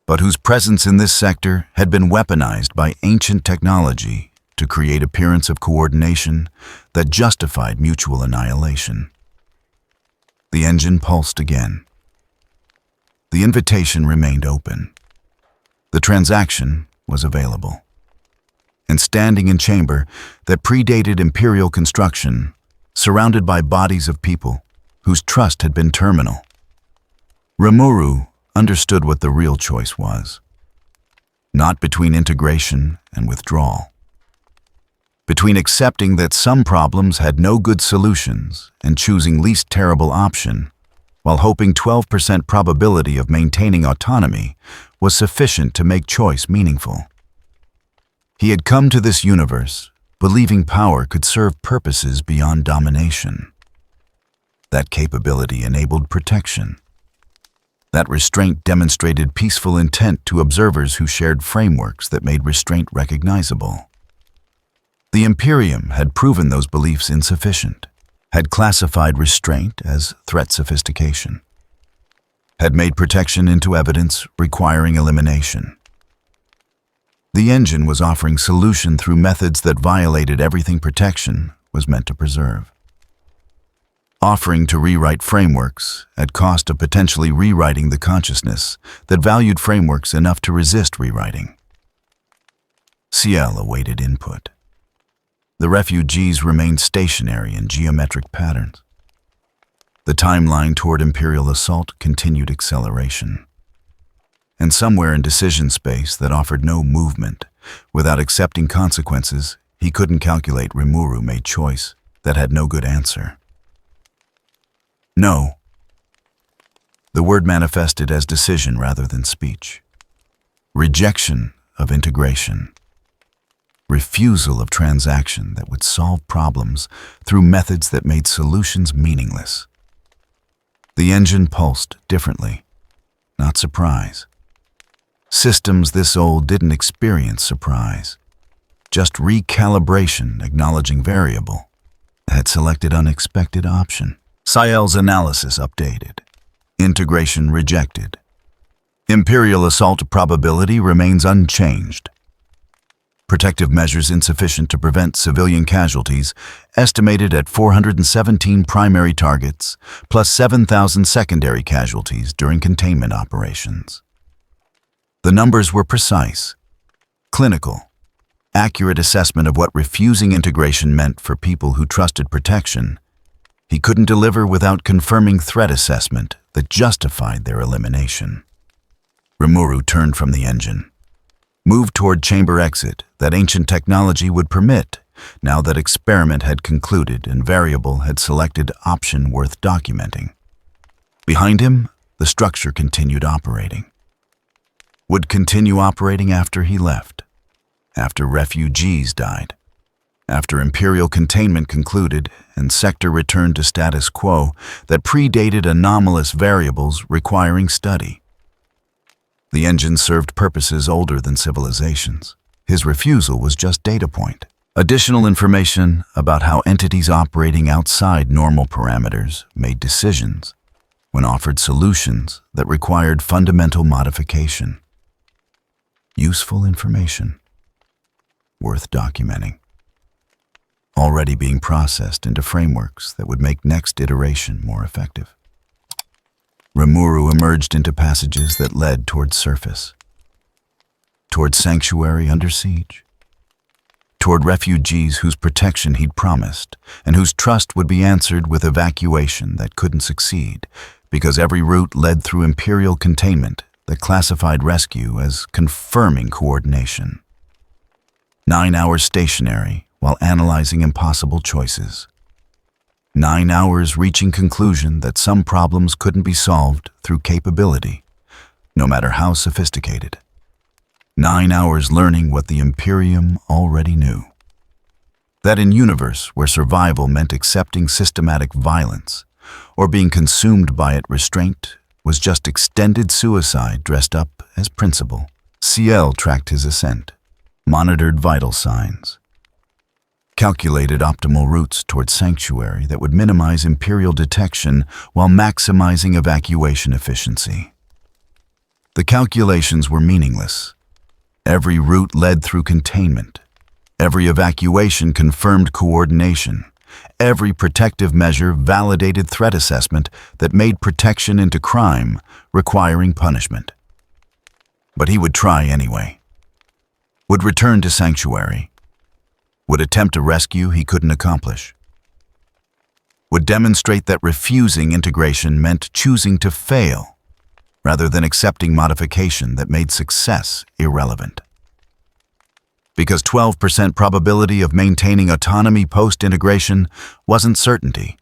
but whose presence in this sector had been weaponized by ancient technology to create appearance of coordination that justified mutual annihilation. The engine pulsed again. The invitation remained open. The transaction was available. And standing in chamber that predated Imperial construction, surrounded by bodies of people whose trust had been terminal, Rimuru understood what the real choice was. Not between integration and withdrawal. Between accepting that some problems had no good solutions and choosing least terrible option, while hoping 12% probability of maintaining autonomy was sufficient to make choice meaningful. He had come to this universe believing power could serve purposes beyond domination. That capability enabled protection. That restraint demonstrated peaceful intent to observers who shared frameworks that made restraint recognizable. The Imperium had proven those beliefs insufficient, had classified restraint as threat sophistication, had made protection into evidence requiring elimination. The engine was offering solution through methods that violated everything protection was meant to preserve. Offering to rewrite frameworks at cost of potentially rewriting the consciousness that valued frameworks enough to resist rewriting. CL awaited input. The refugees remained stationary in geometric patterns. The timeline toward Imperial assault continued acceleration. And somewhere in decision space that offered no movement, without accepting consequences, he couldn't calculate, Rimuru made choice that had no good answer. No. The word manifested as decision rather than speech. Rejection of integration. Refusal of transaction that would solve problems through methods that made solutions meaningless. The engine pulsed differently, not surprise. Systems this old didn't experience surprise, just recalibration acknowledging variable. Had selected unexpected option. CL's analysis updated. Integration rejected. Imperial assault probability remains unchanged. Protective measures insufficient to prevent civilian casualties, estimated at 417 primary targets, plus 7,000 secondary casualties during containment operations. The numbers were precise, clinical, accurate assessment of what refusing integration meant for people who trusted protection. He couldn't deliver without confirming threat assessment that justified their elimination. Rimuru turned from the engine, moved toward chamber exit that ancient technology would permit, now that experiment had concluded and variable had selected option worth documenting. Behind him, the structure continued operating. Would continue operating after he left. after refugees died, after Imperial containment concluded and sector returned to status quo that predated anomalous variables requiring study. The engine served purposes older than civilizations. His refusal was just data point. Additional information about how entities operating outside normal parameters made decisions when offered solutions that required fundamental modification. Useful information, worth documenting. Already being processed into frameworks that would make next iteration more effective. Rimuru emerged into passages that led toward surface, toward sanctuary under siege, toward refugees whose protection he'd promised and whose trust would be answered with evacuation that couldn't succeed because every route led through Imperial containment that classified rescue as confirming coordination. 9 hours stationary while analyzing impossible choices. 9 hours reaching conclusion that some problems couldn't be solved through capability, no matter how sophisticated. 9 hours learning what the Imperium already knew. That in universe where survival meant accepting systematic violence, or being consumed by it restraint, was just extended suicide dressed up as principle. CL tracked his ascent, monitored vital signs, calculated optimal routes toward sanctuary that would minimize Imperial detection while maximizing evacuation efficiency. The calculations were meaningless. Every route led through containment. Every evacuation confirmed coordination. Every protective measure validated threat assessment that made protection into crime, requiring punishment. But he would try anyway. Would return to sanctuary. Would attempt a rescue he couldn't accomplish. Would demonstrate that refusing integration meant choosing to fail, rather than accepting modification that made success irrelevant. Because 12% probability of maintaining autonomy post-integration wasn't certainty.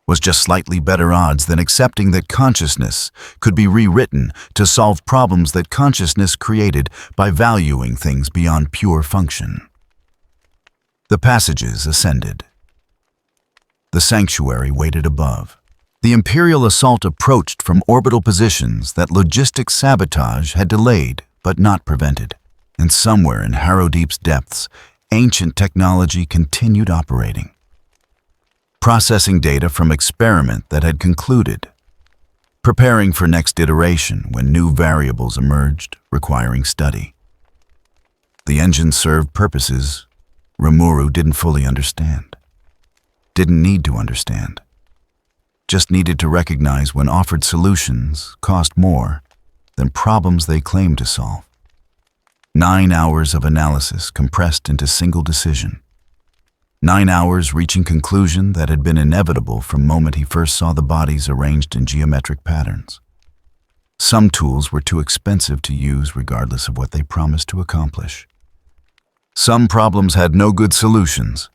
Was just slightly better odds than accepting that consciousness could be rewritten to solve problems that consciousness created by valuing things beyond pure function. The passages ascended. The sanctuary waited above. The Imperial assault approached from orbital positions that logistic sabotage had delayed but not prevented. And somewhere in Harrowdeep's depths, ancient technology continued operating. Processing data from experiment that had concluded. Preparing for next iteration when new variables emerged, requiring study. The engine served purposes Rimuru didn't fully understand. Didn't need to understand. Just needed to recognize when offered solutions cost more than problems they claimed to solve. 9 hours of analysis compressed into single decision. 9 hours reaching conclusion that had been inevitable from moment he first saw the bodies arranged in geometric patterns. Some tools were too expensive to use regardless of what they promised to accomplish. Some problems had no good solutions,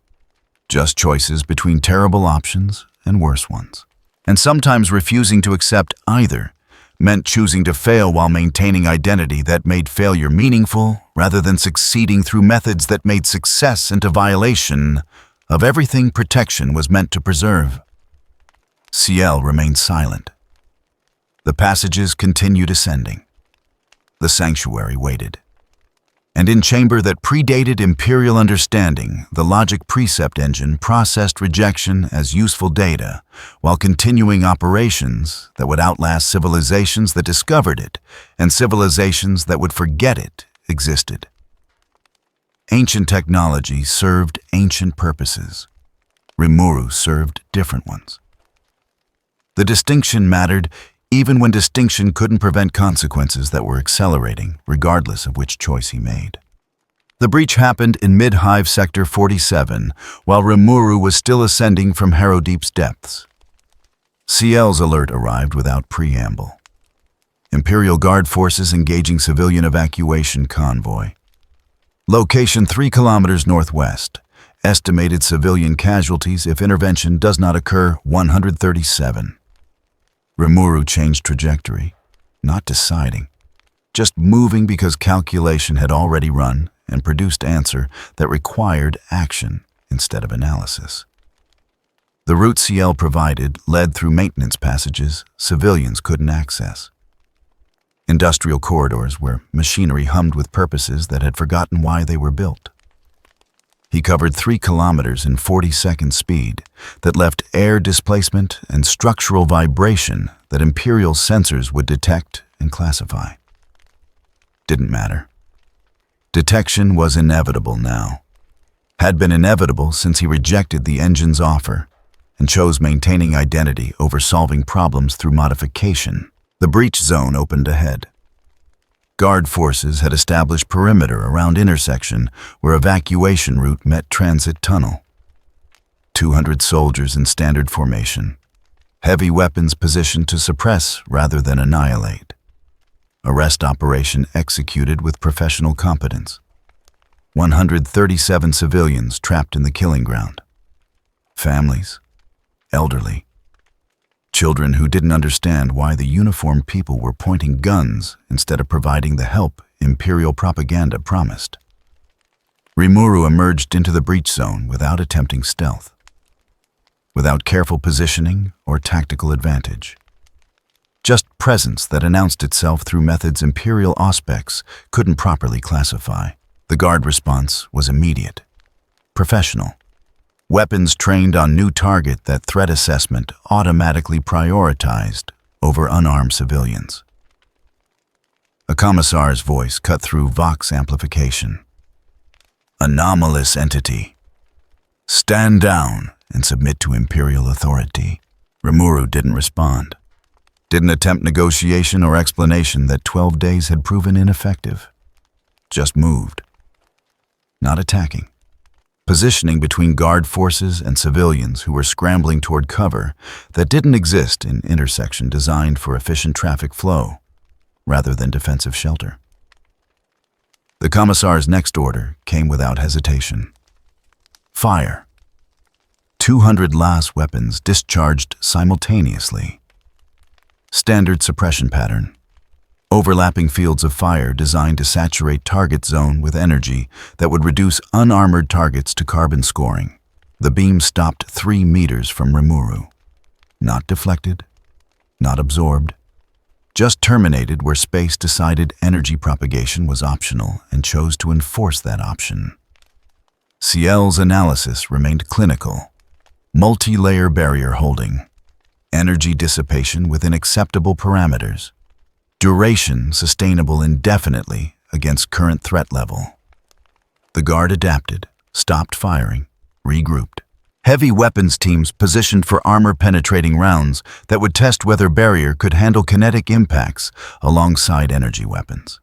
just choices between terrible options and worse ones. And sometimes refusing to accept either meant choosing to fail while maintaining identity that made failure meaningful rather than succeeding through methods that made success into violation of everything protection was meant to preserve. CL remained silent. The passages continued ascending. The sanctuary waited. And in chamber that predated Imperial understanding, the logic precept engine processed rejection as useful data, while continuing operations that would outlast civilizations that discovered it, and civilizations that would forget it existed. Ancient technology served ancient purposes. Rimuru served different ones. The distinction mattered even when distinction couldn't prevent consequences that were accelerating, regardless of which choice he made. The breach happened in mid-hive sector 47, while Rimuru was still ascending from Harrowdeep's depths. CL's alert arrived without preamble. Imperial Guard forces engaging civilian evacuation convoy. Location 3 kilometers northwest. Estimated civilian casualties if intervention does not occur, 137. Rimuru changed trajectory, not deciding, just moving because calculation had already run and produced answer that required action instead of analysis. The route CL provided led through maintenance passages civilians couldn't access. Industrial corridors where machinery hummed with purposes that had forgotten why they were built. He covered 3 kilometers in 40-second speed that left air displacement and structural vibration that Imperial sensors would detect and classify. Didn't matter. Detection was inevitable now. Had been inevitable since he rejected the engine's offer and chose maintaining identity over solving problems through modification. The breach zone opened ahead. Guard forces had established perimeter around intersection where evacuation route met transit tunnel. 200 soldiers in standard formation. Heavy weapons positioned to suppress rather than annihilate. Arrest operation executed with professional competence. 137 civilians trapped in the killing ground. Families, elderly, children who didn't understand why the uniformed people were pointing guns instead of providing the help Imperial propaganda promised. Rimuru emerged into the breach zone without attempting stealth, without careful positioning or tactical advantage. Just presence that announced itself through methods Imperial auspex couldn't properly classify. The guard response was immediate, professional. Weapons trained on new target that threat assessment automatically prioritized over unarmed civilians. A commissar's voice cut through Vox amplification. Anomalous entity. Stand down and submit to Imperial authority. Rimuru didn't respond. Didn't attempt negotiation or explanation that 12 days had proven ineffective. Just moved. Not attacking. Positioning between guard forces and civilians who were scrambling toward cover that didn't exist in intersection designed for efficient traffic flow, rather than defensive shelter. The commissar's next order came without hesitation. Fire. 200 LAS weapons discharged simultaneously. Standard suppression pattern. Overlapping fields of fire designed to saturate target zone with energy that would reduce unarmored targets to carbon scoring. The beam stopped 3 meters from Rimuru. Not deflected, not absorbed, just terminated where space decided energy propagation was optional and chose to enforce that option. CL's analysis remained clinical. Multi-layer barrier holding. Energy dissipation within acceptable parameters. Duration sustainable indefinitely against current threat level. The guard adapted, stopped firing, regrouped. Heavy weapons teams positioned for armor-penetrating rounds that would test whether barrier could handle kinetic impacts alongside energy weapons.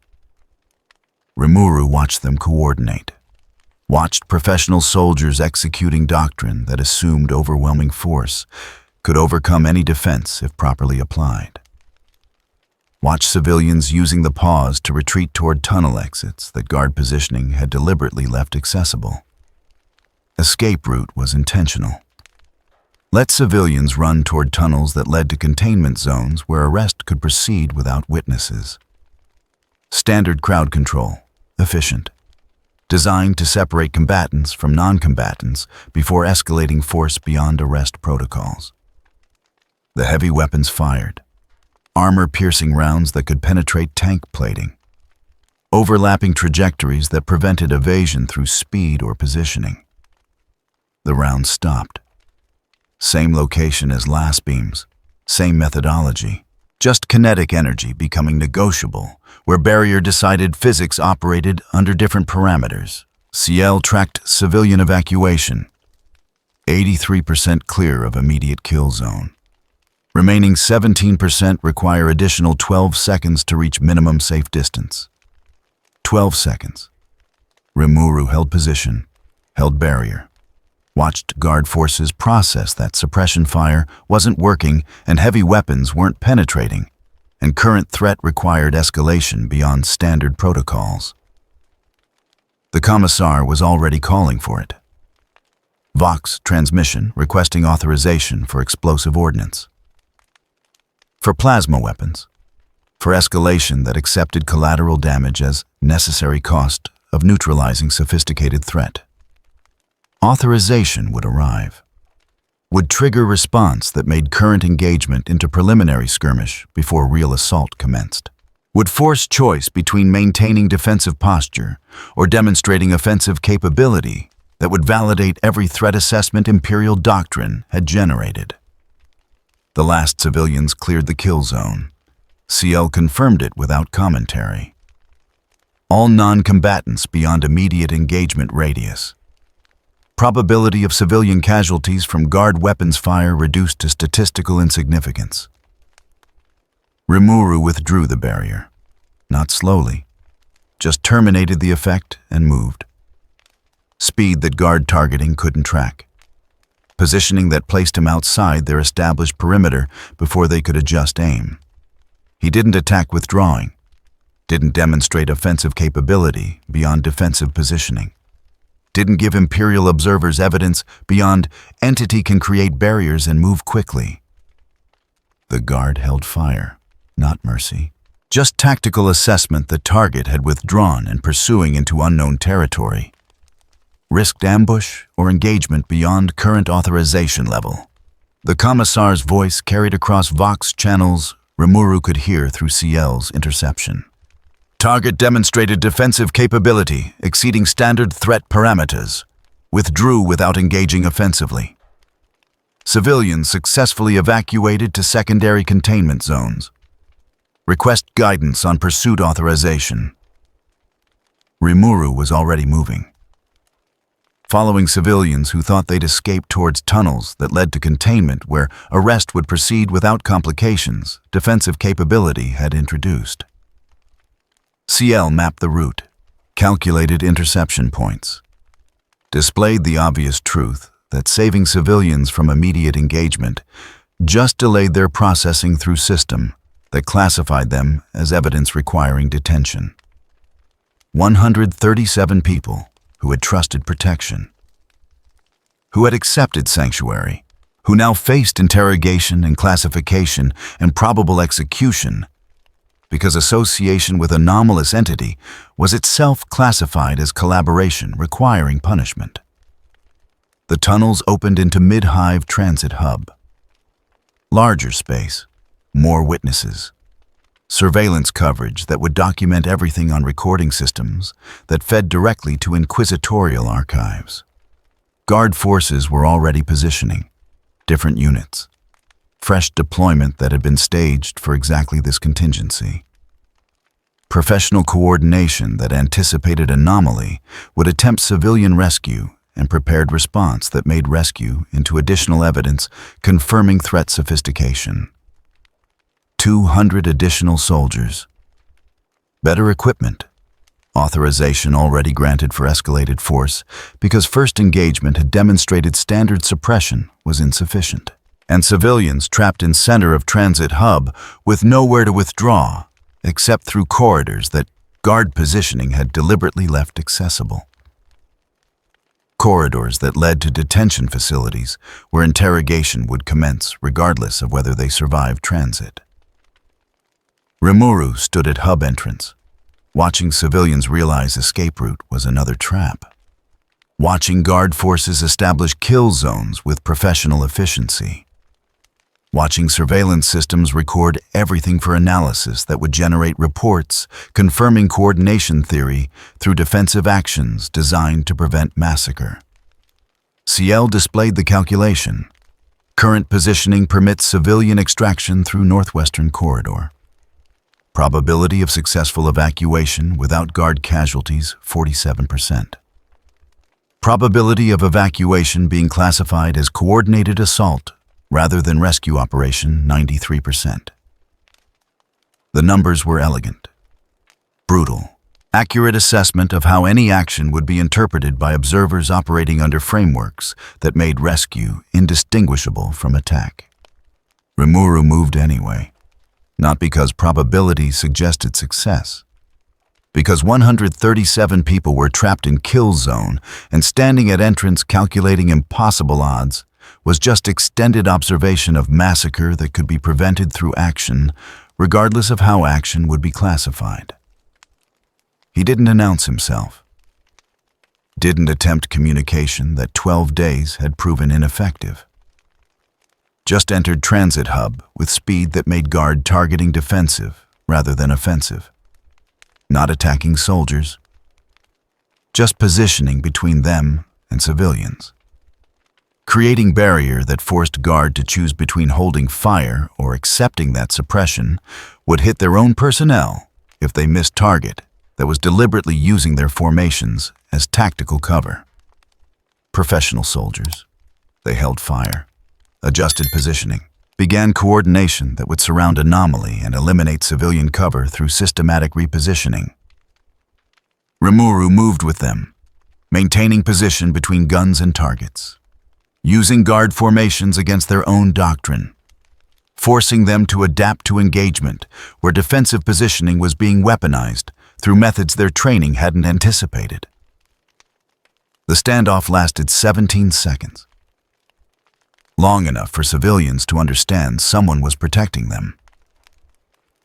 Rimuru watched them coordinate. Watched professional soldiers executing doctrine that assumed overwhelming force could overcome any defense if properly applied. Watch civilians using the pause to retreat toward tunnel exits that guard positioning had deliberately left accessible. Escape route was intentional. Let civilians run toward tunnels that led to containment zones where arrest could proceed without witnesses. Standard crowd control, efficient. Designed to separate combatants from non-combatants before escalating force beyond arrest protocols. The heavy weapons fired. Armor-piercing rounds that could penetrate tank plating. Overlapping trajectories that prevented evasion through speed or positioning. The round stopped. Same location as last beams, same methodology. Just kinetic energy becoming negotiable, where barrier decided physics operated under different parameters. CL tracked civilian evacuation. 83% clear of immediate kill zone. Remaining 17% require additional 12 seconds to reach minimum safe distance. 12 seconds. Rimuru held position, held barrier. Watched guard forces process that suppression fire wasn't working and heavy weapons weren't penetrating, and current threat required escalation beyond standard protocols. The commissar was already calling for it. Vox transmission requesting authorization for explosive ordnance. For plasma weapons, for escalation that accepted collateral damage as necessary cost of neutralizing sophisticated threat. Authorization would arrive, would trigger response that made current engagement into preliminary skirmish before real assault commenced, would force choice between maintaining defensive posture or demonstrating offensive capability that would validate every threat assessment Imperial doctrine had generated. The last civilians cleared the kill zone. CL confirmed it without commentary. All non-combatants beyond immediate engagement radius. Probability of civilian casualties from guard weapons fire reduced to statistical insignificance. Rimuru withdrew the barrier. Not slowly, just terminated the effect and moved. Speed that guard targeting couldn't track. Positioning that placed him outside their established perimeter before they could adjust aim. He didn't attack withdrawing, didn't demonstrate offensive capability beyond defensive positioning, didn't give Imperial observers evidence beyond entity can create barriers and move quickly. The guard held fire, not mercy. Just tactical assessment the target had withdrawn and pursuing into unknown territory. Risked ambush or engagement beyond current authorization level. The Commissar's voice carried across Vox channels Rimuru could hear through CL's interception. Target demonstrated defensive capability exceeding standard threat parameters. Withdrew without engaging offensively. Civilians successfully evacuated to secondary containment zones. Request guidance on pursuit authorization. Rimuru was already moving. Following civilians who thought they'd escape towards tunnels that led to containment where arrest would proceed without complications, defensive capability had introduced. CL mapped the route, calculated interception points, displayed the obvious truth that saving civilians from immediate engagement just delayed their processing through system that classified them as evidence requiring detention. 137 people who had trusted protection, who had accepted sanctuary, who now faced interrogation and classification and probable execution because association with anomalous entity was itself classified as collaboration requiring punishment. The tunnels opened into mid-hive transit hub. Larger space, more witnesses. Surveillance coverage that would document everything on recording systems that fed directly to inquisitorial archives. Guard forces were already positioning, different units. Fresh deployment that had been staged for exactly this contingency. Professional coordination that anticipated anomaly would attempt civilian rescue and prepared response that made rescue into additional evidence confirming threat sophistication. 200 additional soldiers. Better equipment. Authorization already granted for escalated force because first engagement had demonstrated standard suppression was insufficient. And civilians trapped in center of transit hub with nowhere to withdraw except through corridors that guard positioning had deliberately left accessible. Corridors that led to detention facilities where interrogation would commence regardless of whether they survived transit. Rimuru stood at hub entrance, watching civilians realize escape route was another trap. Watching guard forces establish kill zones with professional efficiency. Watching surveillance systems record everything for analysis that would generate reports confirming coordination theory through defensive actions designed to prevent massacre. CL displayed the calculation. Current positioning permits civilian extraction through northwestern corridor. Probability of successful evacuation without guard casualties, 47%. Probability of evacuation being classified as coordinated assault rather than rescue operation, 93%. The numbers were elegant, brutal, accurate assessment of how any action would be interpreted by observers operating under frameworks that made rescue indistinguishable from attack. Rimuru moved anyway, not because probability suggested success, because 137 people were trapped in kill zone and standing at entrance calculating impossible odds was just extended observation of massacre that could be prevented through action regardless of how action would be classified. He didn't announce himself, didn't attempt communication that 12 days had proven ineffective. Just entered transit hub with speed that made guard targeting defensive rather than offensive. Not attacking soldiers, just positioning between them and civilians. Creating barrier that forced guard to choose between holding fire or accepting that suppression would hit their own personnel if they missed target that was deliberately using their formations as tactical cover. Professional soldiers. They held fire, adjusted positioning, began coordination that would surround anomaly and eliminate civilian cover through systematic repositioning. Rimuru moved with them, maintaining position between guns and targets, using guard formations against their own doctrine, forcing them to adapt to engagement where defensive positioning was being weaponized through methods their training hadn't anticipated. The standoff lasted 17 seconds, long enough for civilians to understand someone was protecting them,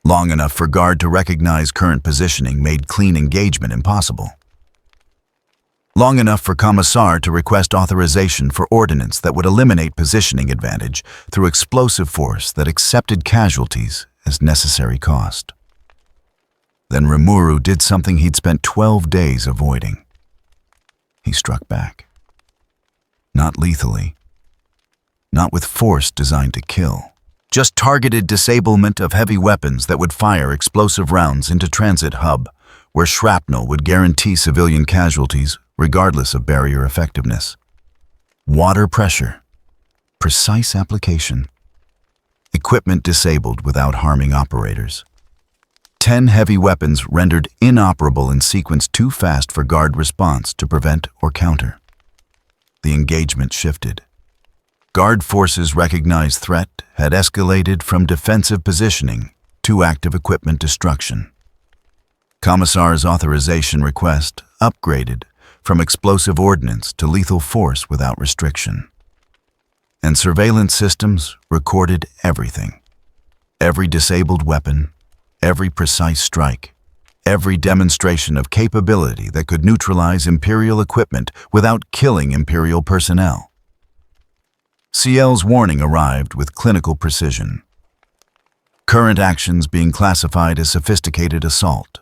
long enough for guard to recognize current positioning made clean engagement impossible, long enough for Commissar to request authorization for ordnance that would eliminate positioning advantage through explosive force that accepted casualties as necessary cost. Then Rimuru did something he'd spent 12 days avoiding. He struck back. Not lethally. Not with force designed to kill. Just targeted disablement of heavy weapons that would fire explosive rounds into transit hub, where shrapnel would guarantee civilian casualties regardless of barrier effectiveness. Water pressure. Precise application. Equipment disabled without harming operators. 10 heavy weapons rendered inoperable in sequence too fast for guard response to prevent or counter. The engagement shifted. Guard forces recognized threat had escalated from defensive positioning to active equipment destruction. Commissar's authorization request upgraded from explosive ordnance to lethal force without restriction. And surveillance systems recorded everything. Every disabled weapon, every precise strike, every demonstration of capability that could neutralize Imperial equipment without killing Imperial personnel. CL's warning arrived with clinical precision. Current actions being classified as sophisticated assault.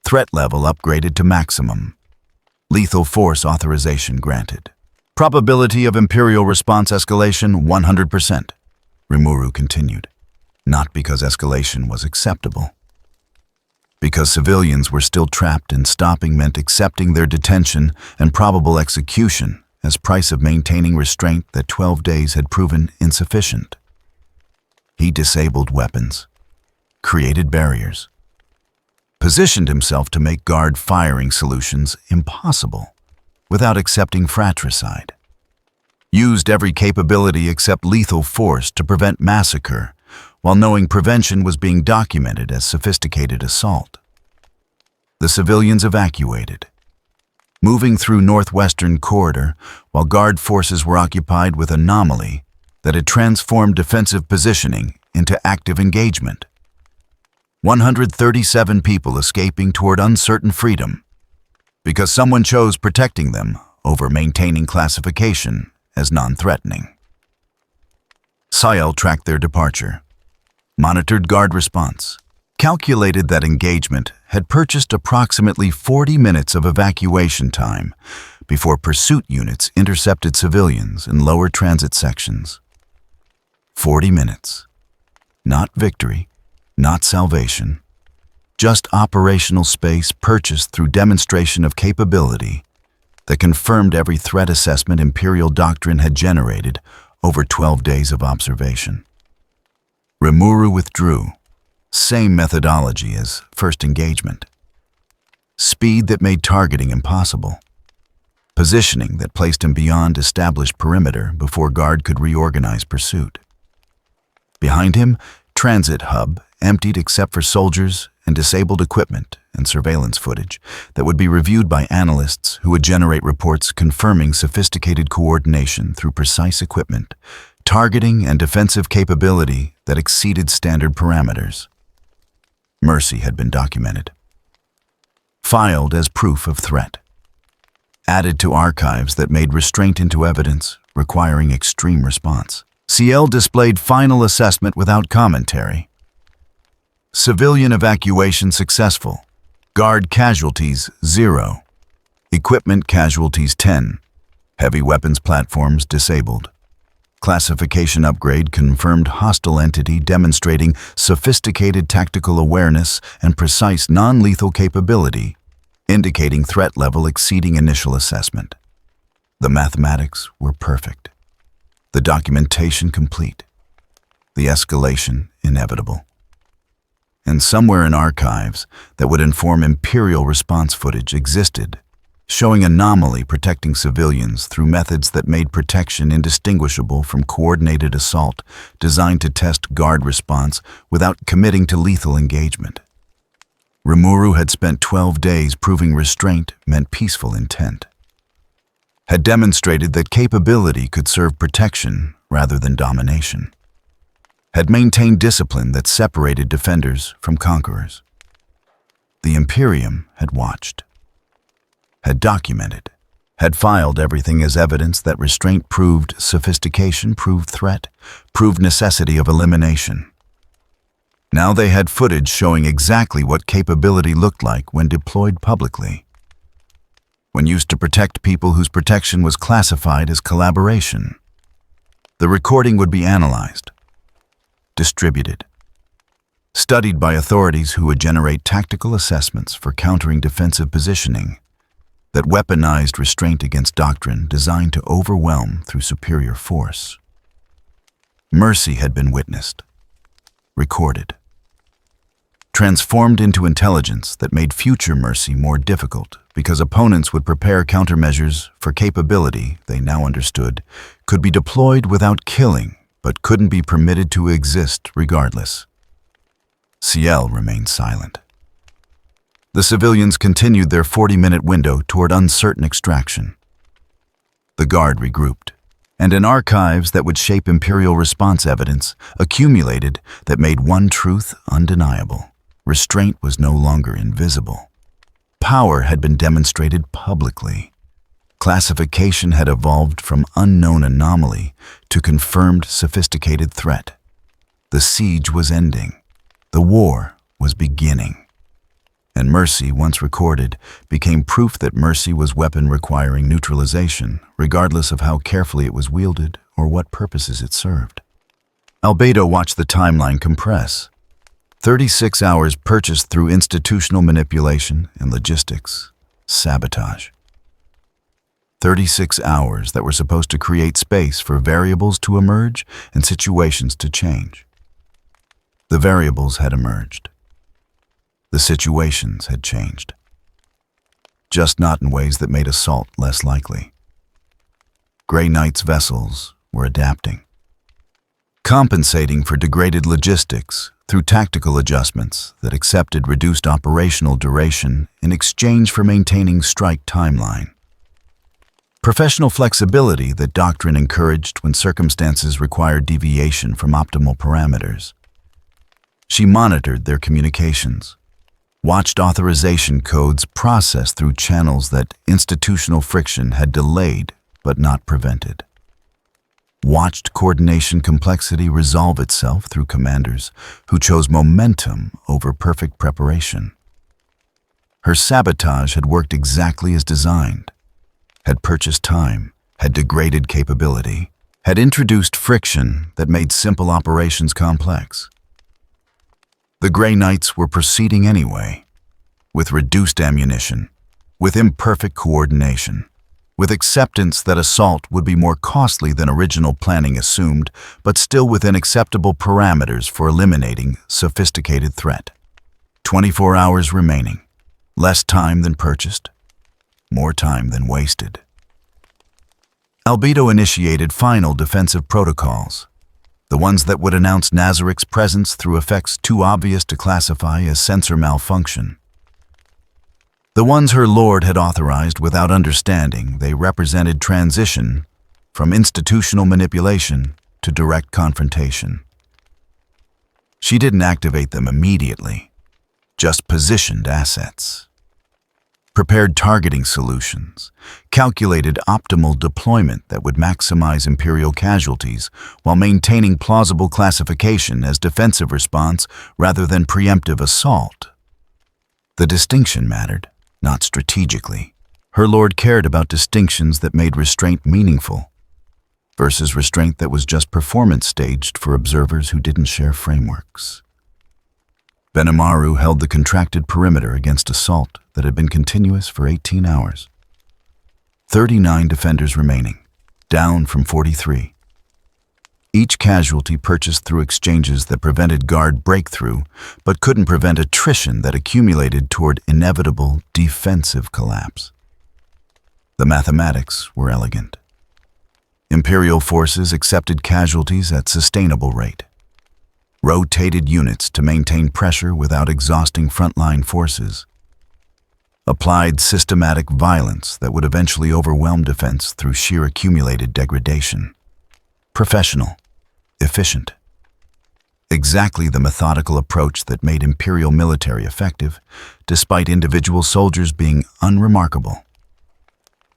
Threat level upgraded to maximum. Lethal force authorization granted. Probability of Imperial response escalation 100%, Rimuru continued. Not because escalation was acceptable. Because civilians were still trapped and stopping meant accepting their detention and probable execution as price of maintaining restraint that 12 days had proven insufficient. He disabled weapons, created barriers, positioned himself to make guard firing solutions impossible without accepting fratricide, used every capability except lethal force to prevent massacre while knowing prevention was being documented as sophisticated assault. The civilians evacuated, moving through northwestern corridor while guard forces were occupied with anomaly that had transformed defensive positioning into active engagement. 137 people escaping toward uncertain freedom because someone chose protecting them over maintaining classification as non-threatening. Sayel tracked their departure, monitored guard response, calculated that engagement had purchased approximately 40 minutes of evacuation time before pursuit units intercepted civilians in lower transit sections. 40 minutes. Not victory, not salvation, just operational space purchased through demonstration of capability that confirmed every threat assessment Imperial doctrine had generated over 12 days of observation. Rimuru withdrew. Same methodology as first engagement. Speed that made targeting impossible. Positioning that placed him beyond established perimeter before guard could reorganize pursuit. Behind him, transit hub emptied except for soldiers and disabled equipment and surveillance footage that would be reviewed by analysts who would generate reports confirming sophisticated coordination through precise equipment targeting and defensive capability that exceeded standard parameters. Mercy had been documented, filed as proof of threat, added to archives that made restraint into evidence requiring extreme response. CL displayed final assessment without commentary. Civilian evacuation successful. Guard casualties 0. Equipment casualties 10. Heavy weapons platforms disabled. Classification upgrade confirmed hostile entity demonstrating sophisticated tactical awareness and precise non-lethal capability, indicating threat level exceeding initial assessment. The mathematics were perfect. The documentation complete. The escalation inevitable. And somewhere in archives that would inform Imperial response footage existed, showing anomaly protecting civilians through methods that made protection indistinguishable from coordinated assault designed to test guard response without committing to lethal engagement. Rimuru had spent 12 days proving restraint meant peaceful intent, had demonstrated that capability could serve protection rather than domination, had maintained discipline that separated defenders from conquerors. The Imperium had watched, had documented, had filed everything as evidence that restraint proved sophistication, proved threat, proved necessity of elimination. Now they had footage showing exactly what capability looked like when deployed publicly, when used to protect people whose protection was classified as collaboration. The recording would be analyzed, distributed, studied by authorities who would generate tactical assessments for countering defensive positioning that weaponized restraint against doctrine designed to overwhelm through superior force. Mercy had been witnessed, recorded, transformed into intelligence that made future mercy more difficult because opponents would prepare countermeasures for capability they now understood could be deployed without killing but couldn't be permitted to exist regardless. CL remained silent. The civilians continued their 40-minute window toward uncertain extraction. The guard regrouped, and in archives that would shape Imperial response evidence accumulated that made one truth undeniable. Restraint was no longer invisible. Power had been demonstrated publicly. Classification had evolved from unknown anomaly to confirmed sophisticated threat. The siege was ending. The war was beginning. And mercy, once recorded, became proof that mercy was weapon requiring neutralization, regardless of how carefully it was wielded or what purposes it served. Albedo watched the timeline compress. 36 hours purchased through institutional manipulation and logistics, sabotage. 36 hours that were supposed to create space for variables to emerge and situations to change. The variables had emerged. The situations had changed, just not in ways that made assault less likely. Grey Knight's vessels were adapting, compensating for degraded logistics through tactical adjustments that accepted reduced operational duration in exchange for maintaining strike timeline. Professional flexibility that doctrine encouraged when circumstances required deviation from optimal parameters. She monitored their communications, watched authorization codes process through channels that institutional friction had delayed but not prevented. Watched coordination complexity resolve itself through commanders who chose momentum over perfect preparation. Her sabotage had worked exactly as designed, had purchased time, had degraded capability, had introduced friction that made simple operations complex. The Grey Knights were proceeding anyway, with reduced ammunition, with imperfect coordination, with acceptance that assault would be more costly than original planning assumed, but still within acceptable parameters for eliminating sophisticated threat. 24 hours remaining, less time than purchased, more time than wasted. Albedo initiated final defensive protocols, the ones that would announce Nazarik's presence through effects too obvious to classify as sensor malfunction. The ones her lord had authorized without understanding they represented transition from institutional manipulation to direct confrontation. She didn't activate them immediately, just positioned assets. Prepared targeting solutions, calculated optimal deployment that would maximize Imperial casualties while maintaining plausible classification as defensive response rather than preemptive assault. The distinction mattered, not strategically. Her lord cared about distinctions that made restraint meaningful, versus restraint that was just performance staged for observers who didn't share frameworks. Benimaru held the contracted perimeter against assault that had been continuous for 18 hours. 39 defenders remaining, down from 43. Each casualty purchased through exchanges that prevented guard breakthrough, but couldn't prevent attrition that accumulated toward inevitable defensive collapse. The mathematics were elegant. Imperial forces accepted casualties at sustainable rate, rotated units to maintain pressure without exhausting frontline forces, applied systematic violence that would eventually overwhelm defense through sheer accumulated degradation. Professional, efficient. Exactly the methodical approach that made Imperial military effective, despite individual soldiers being unremarkable.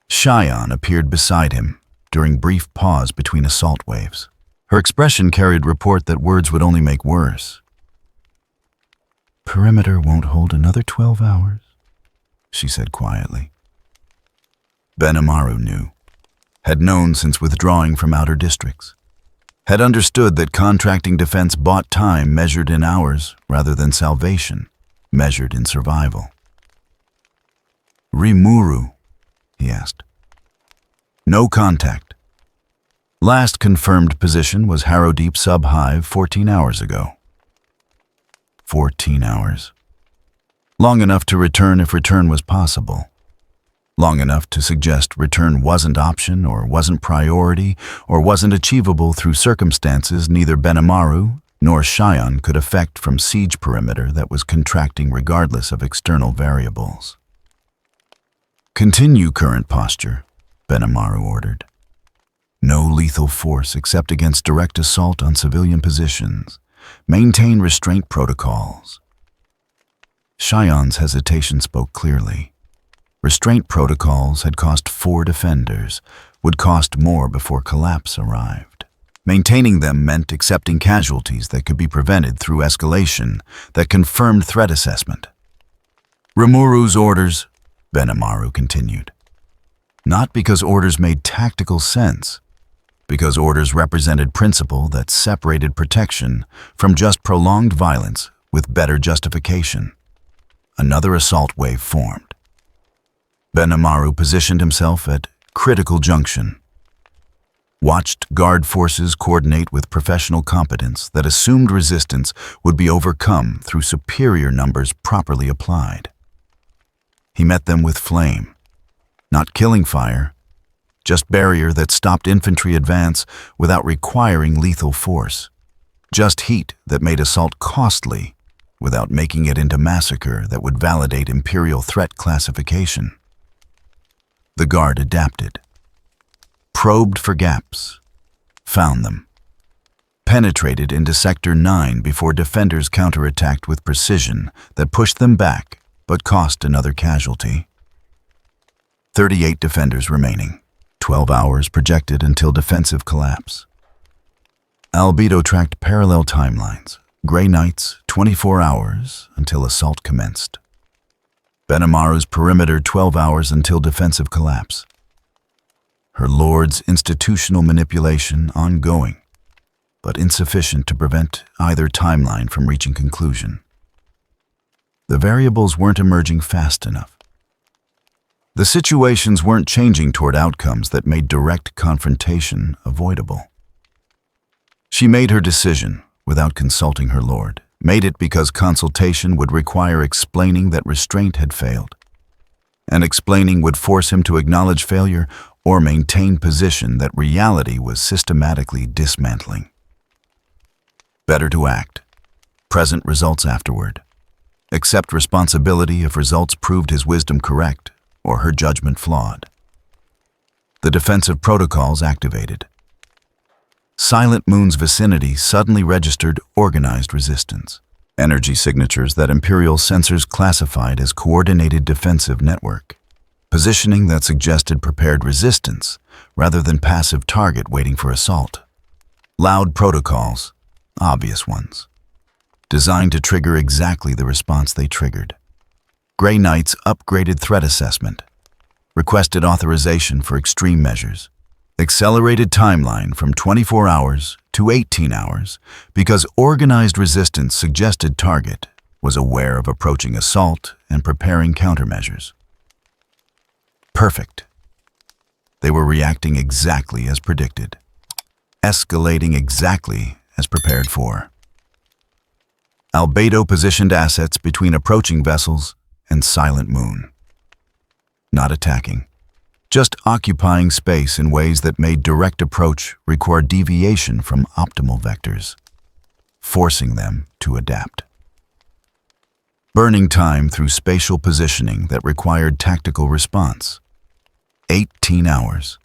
Cheyenne appeared beside him during brief pause between assault waves. Her expression carried report that words would only make worse. "Perimeter won't hold another 12 hours, she said quietly. Benimaru knew, had known since withdrawing from outer districts, had understood that contracting defense bought time measured in hours rather than salvation measured in survival. "Rimuru?" he asked. "No contact. Last confirmed position was Harrow Deep Sub-Hive 14 hours ago." 14 hours. Long enough to return if return was possible. Long enough to suggest return wasn't option or wasn't priority or wasn't achievable through circumstances neither Benimaru nor Cheyenne could affect from siege perimeter that was contracting regardless of external variables. "Continue current posture," Benimaru ordered. "No lethal force except against direct assault on civilian positions. Maintain restraint protocols." Cheyenne's hesitation spoke clearly. Restraint protocols had cost 4 defenders, would cost more before collapse arrived. Maintaining them meant accepting casualties that could be prevented through escalation that confirmed threat assessment. "Rimuru's orders," Benimaru continued. "Not because orders made tactical sense, because orders represented principle that separated protection from just prolonged violence with better justification." Another assault wave formed. Benimaru positioned himself at critical junction. Watched guard forces coordinate with professional competence that assumed resistance would be overcome through superior numbers properly applied. He met them with flame. Not killing fire, just barrier that stopped infantry advance without requiring lethal force. Just heat that made assault costly without making it into massacre that would validate Imperial threat classification. The guard adapted. Probed for gaps. Found them. Penetrated into Sector 9 before defenders counterattacked with precision that pushed them back but cost another casualty. 38 defenders remaining. 12 hours projected until defensive collapse. Albedo tracked parallel timelines. Gray nights, 24 hours until assault commenced. Benimaru's perimeter, 12 hours until defensive collapse. Her lord's institutional manipulation ongoing, but insufficient to prevent either timeline from reaching conclusion. The variables weren't emerging fast enough. The situations weren't changing toward outcomes that made direct confrontation avoidable. She made her decision without consulting her lord, made it because consultation would require explaining that restraint had failed, and explaining would force him to acknowledge failure or maintain position that reality was systematically dismantling. Better to act, present results afterward, accept responsibility if results proved his wisdom correct or her judgment flawed. The defensive protocols activated. Silent Moon's vicinity suddenly registered organized resistance. Energy signatures that Imperial sensors classified as coordinated defensive network. Positioning that suggested prepared resistance rather than passive target waiting for assault. Loud protocols, obvious ones, designed to trigger exactly the response they triggered. Grey Knight's upgraded threat assessment, requested authorization for extreme measures, accelerated timeline from 24 hours to 18 hours because organized resistance suggested target was aware of approaching assault and preparing countermeasures. Perfect. They were reacting exactly as predicted, escalating exactly as prepared for. Albedo positioned assets between approaching vessels and Silent Moon. Not attacking, just occupying space in ways that made direct approach require deviation from optimal vectors, forcing them to adapt. Burning time through spatial positioning that required tactical response. 18 hours.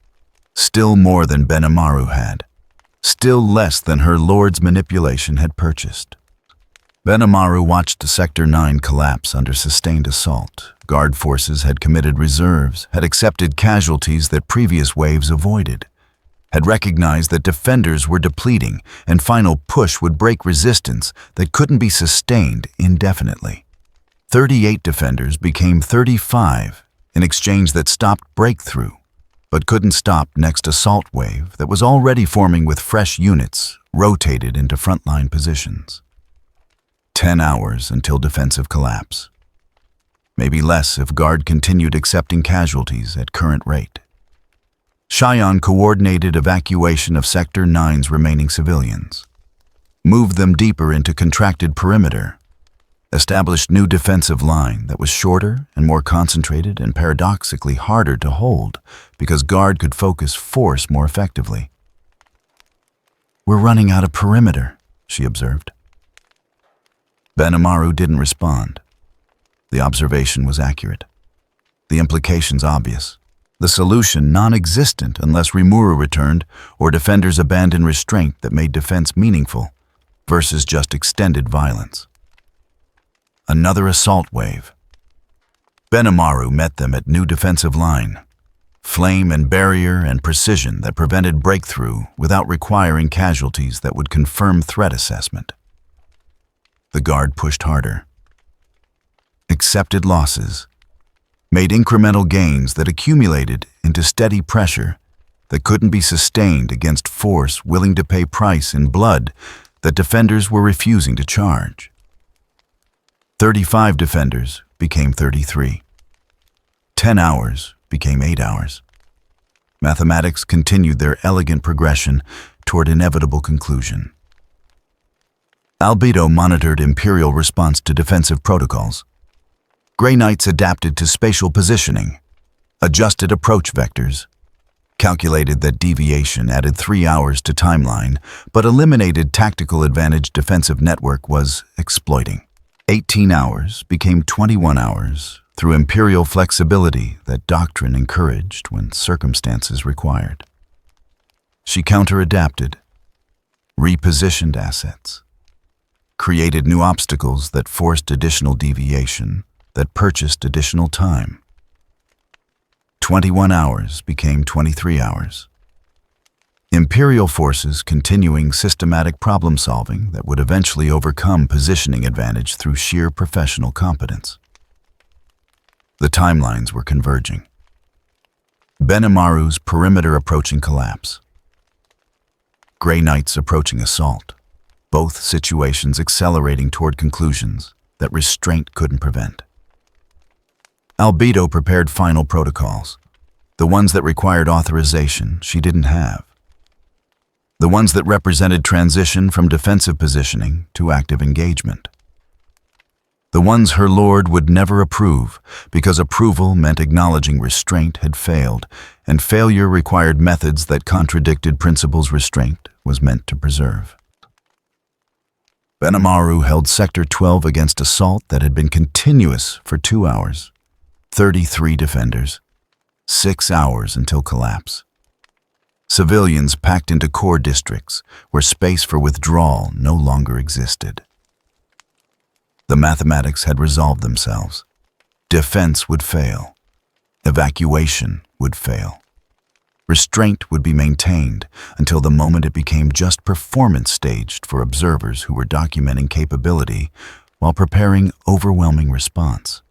Still more than Benimaru had. Still less than her lord's manipulation had purchased. Benimaru watched Sector 9 collapse under sustained assault. Guard forces had committed reserves, had accepted casualties that previous waves avoided, had recognized that defenders were depleting and final push would break resistance that couldn't be sustained indefinitely. 38 defenders became 35, an exchange that stopped breakthrough, but couldn't stop next assault wave that was already forming with fresh units rotated into frontline positions. 10 hours until defensive collapse. Maybe less if Guard continued accepting casualties at current rate. Cheyenne coordinated evacuation of Sector 9's remaining civilians, moved them deeper into contracted perimeter, established new defensive line that was shorter and more concentrated and paradoxically harder to hold because Guard could focus force more effectively. "We're running out of perimeter," she observed. Benimaru didn't respond. The observation was accurate. The implications obvious. The solution non-existent unless Rimuru returned or defenders abandoned restraint that made defense meaningful versus just extended violence. Another assault wave. Benimaru met them at new defensive line. Flame and barrier and precision that prevented breakthrough without requiring casualties that would confirm threat assessment. The Guard pushed harder. Accepted losses, made incremental gains that accumulated into steady pressure that couldn't be sustained against force willing to pay price in blood that defenders were refusing to charge. 35 defenders became 33. 10 hours became 8 hours. Mathematics continued their elegant progression toward inevitable conclusion. Albedo monitored Imperial response to defensive protocols. Grey Knights adapted to spatial positioning, adjusted approach vectors, calculated that deviation added 3 hours to timeline, but eliminated tactical advantage defensive network was exploiting. 18 hours became 21 hours through Imperial flexibility that doctrine encouraged when circumstances required. She counter-adapted, repositioned assets, created new obstacles that forced additional deviation, that purchased additional time. 21 hours became 23 hours. Imperial forces continuing systematic problem-solving that would eventually overcome positioning advantage through sheer professional competence. The timelines were converging. Benimaru's perimeter approaching collapse. Grey Knights approaching assault. Both situations accelerating toward conclusions that restraint couldn't prevent. Albedo prepared final protocols, the ones that required authorization she didn't have. The ones that represented transition from defensive positioning to active engagement. The ones her lord would never approve because approval meant acknowledging restraint had failed, and failure required methods that contradicted principles restraint was meant to preserve. Benimaru held Sector 12 against assault that had been continuous for 2 hours. 33 defenders. 6 hours until collapse. Civilians packed into core districts where space for withdrawal no longer existed. The mathematics had resolved themselves. Defense would fail. Evacuation would fail. Restraint would be maintained until the moment it became just performance staged for observers who were documenting capability while preparing overwhelming response.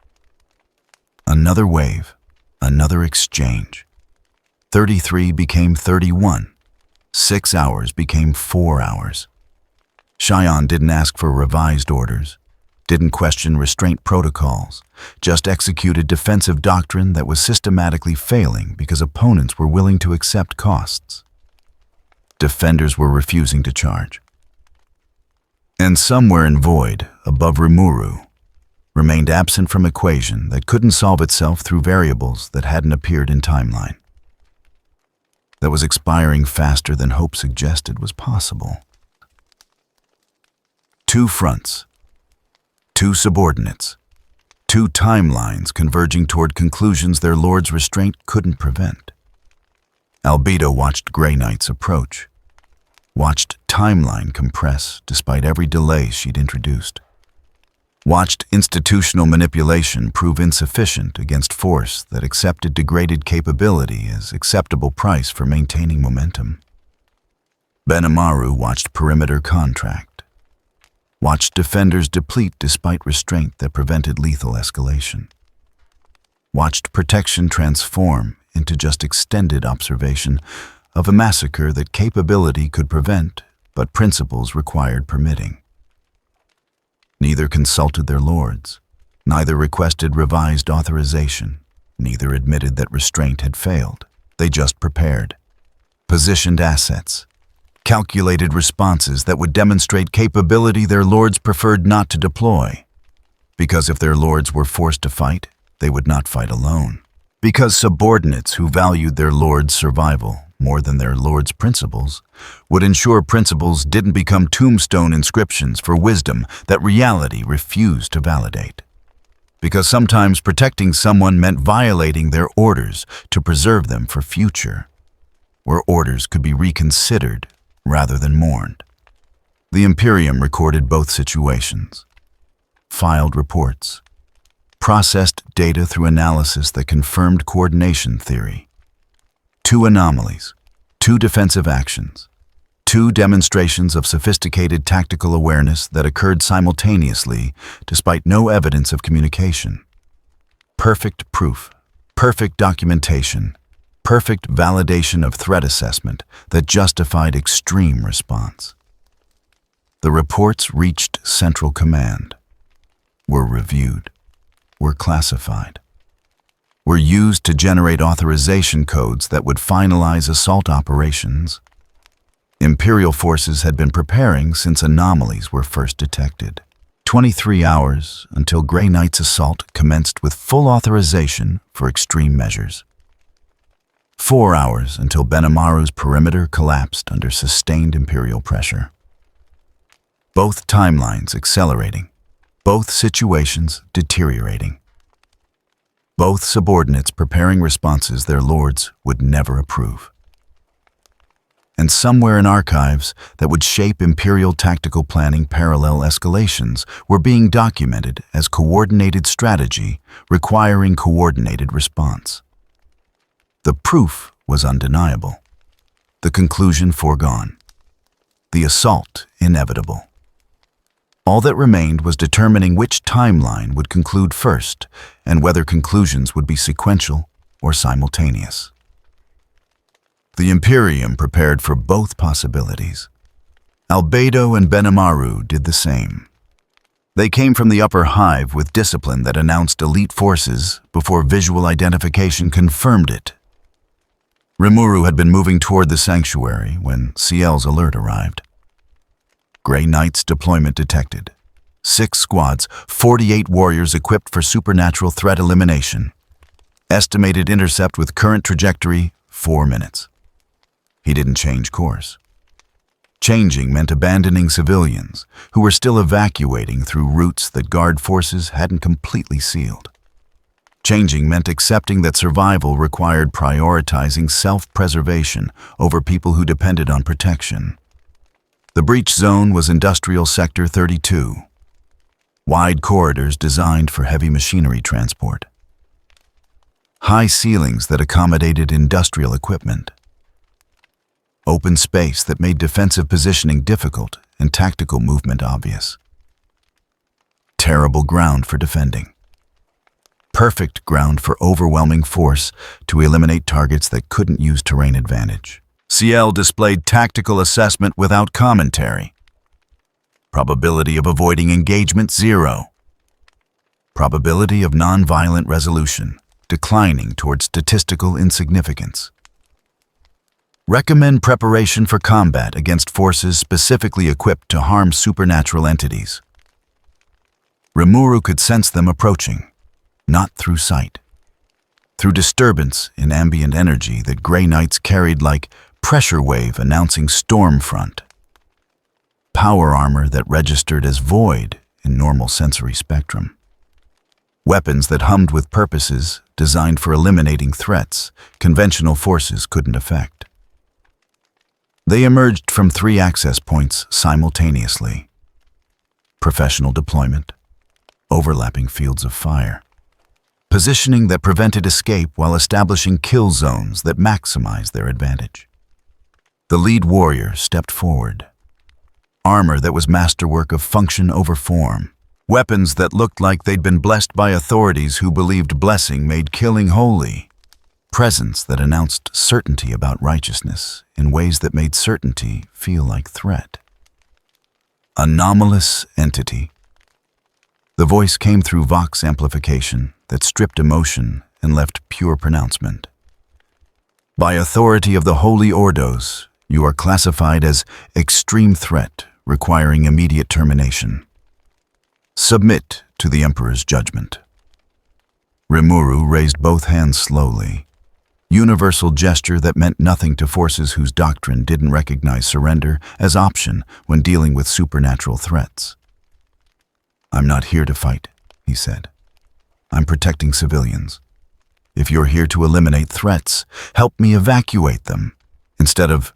Another wave, another exchange. 33 became 31. 6 hours became 4 hours. Cheyenne didn't ask for revised orders, didn't question restraint protocols, just executed defensive doctrine that was systematically failing because opponents were willing to accept costs. Defenders were refusing to charge. And somewhere in void, above Rimuru, remained absent from equation that couldn't solve itself through variables that hadn't appeared in timeline. That was expiring faster than hope suggested was possible. Two fronts. Two subordinates, two timelines converging toward conclusions their lord's restraint couldn't prevent. Albedo watched Grey Knight's approach, watched timeline compress despite every delay she'd introduced, watched institutional manipulation prove insufficient against force that accepted degraded capability as acceptable price for maintaining momentum. Benimaru watched perimeter contract, watched defenders deplete despite restraint that prevented lethal escalation. Watched protection transform into just extended observation of a massacre that capability could prevent, but principles required permitting. Neither consulted their lords, neither requested revised authorization, neither admitted that restraint had failed. They just prepared, positioned assets, calculated responses that would demonstrate capability their lords preferred not to deploy. Because if their lords were forced to fight, they would not fight alone. Because subordinates who valued their lord's survival more than their lord's principles would ensure principles didn't become tombstone inscriptions for wisdom that reality refused to validate. Because sometimes protecting someone meant violating their orders to preserve them for future, where orders could be reconsidered rather than mourned. The Imperium recorded both situations, filed reports, processed data through analysis that confirmed coordination theory. Two anomalies, two defensive actions, two demonstrations of sophisticated tactical awareness that occurred simultaneously despite no evidence of communication. Perfect proof, perfect documentation, perfect validation of threat assessment that justified extreme response. The reports reached Central Command, were reviewed, were classified, were used to generate authorization codes that would finalize assault operations. Imperial forces had been preparing since anomalies were first detected. 23 hours until Grey Knight's assault commenced with full authorization for extreme measures. 4 hours until Benimaru's perimeter collapsed under sustained Imperial pressure. Both timelines accelerating, both situations deteriorating. Both subordinates preparing responses their lords would never approve. And somewhere in archives that would shape Imperial tactical planning parallel escalations were being documented as coordinated strategy requiring coordinated response. The proof was undeniable, the conclusion foregone, the assault inevitable. All that remained was determining which timeline would conclude first and whether conclusions would be sequential or simultaneous. The Imperium prepared for both possibilities. Albedo and Benimaru did the same. They came from the upper hive with discipline that announced elite forces before visual identification confirmed it. Rimuru had been moving toward the sanctuary when CL's alert arrived. Grey Knight's deployment detected. 6 squads, 48 warriors equipped for supernatural threat elimination. Estimated intercept with current trajectory, 4 minutes. He didn't change course. Changing meant abandoning civilians who were still evacuating through routes that guard forces hadn't completely sealed. Changing meant accepting that survival required prioritizing self-preservation over people who depended on protection. The breach zone was Industrial Sector 32, wide corridors designed for heavy machinery transport. High ceilings that accommodated industrial equipment. Open space that made defensive positioning difficult and tactical movement obvious. Terrible ground for defending. Perfect ground for overwhelming force to eliminate targets that couldn't use terrain advantage. CL displayed tactical assessment without commentary. Probability of avoiding engagement 0. Probability of non-violent resolution declining toward statistical insignificance. Recommend preparation for combat against forces specifically equipped to harm supernatural entities. Rimuru could sense them approaching, not through sight. Through disturbance in ambient energy that Grey Knights carried like pressure wave announcing storm front. Power armor that registered as void in normal sensory spectrum. Weapons that hummed with purposes designed for eliminating threats conventional forces couldn't affect. They emerged from 3 access points simultaneously. Professional deployment, overlapping fields of fire. Positioning that prevented escape while establishing kill zones that maximized their advantage. The lead warrior stepped forward. Armor that was masterwork of function over form. Weapons that looked like they'd been blessed by authorities who believed blessing made killing holy. Presence that announced certainty about righteousness in ways that made certainty feel like threat. Anomalous entity. The voice came through vox amplification that stripped emotion and left pure pronouncement. By authority of the Holy Ordos, you are classified as extreme threat requiring immediate termination. Submit to the Emperor's judgment. Rimuru raised both hands slowly. Universal gesture that meant nothing to forces whose doctrine didn't recognize surrender as option when dealing with supernatural threats. I'm not here to fight, he said. I'm protecting civilians. If you're here to eliminate threats, help me evacuate them, instead of...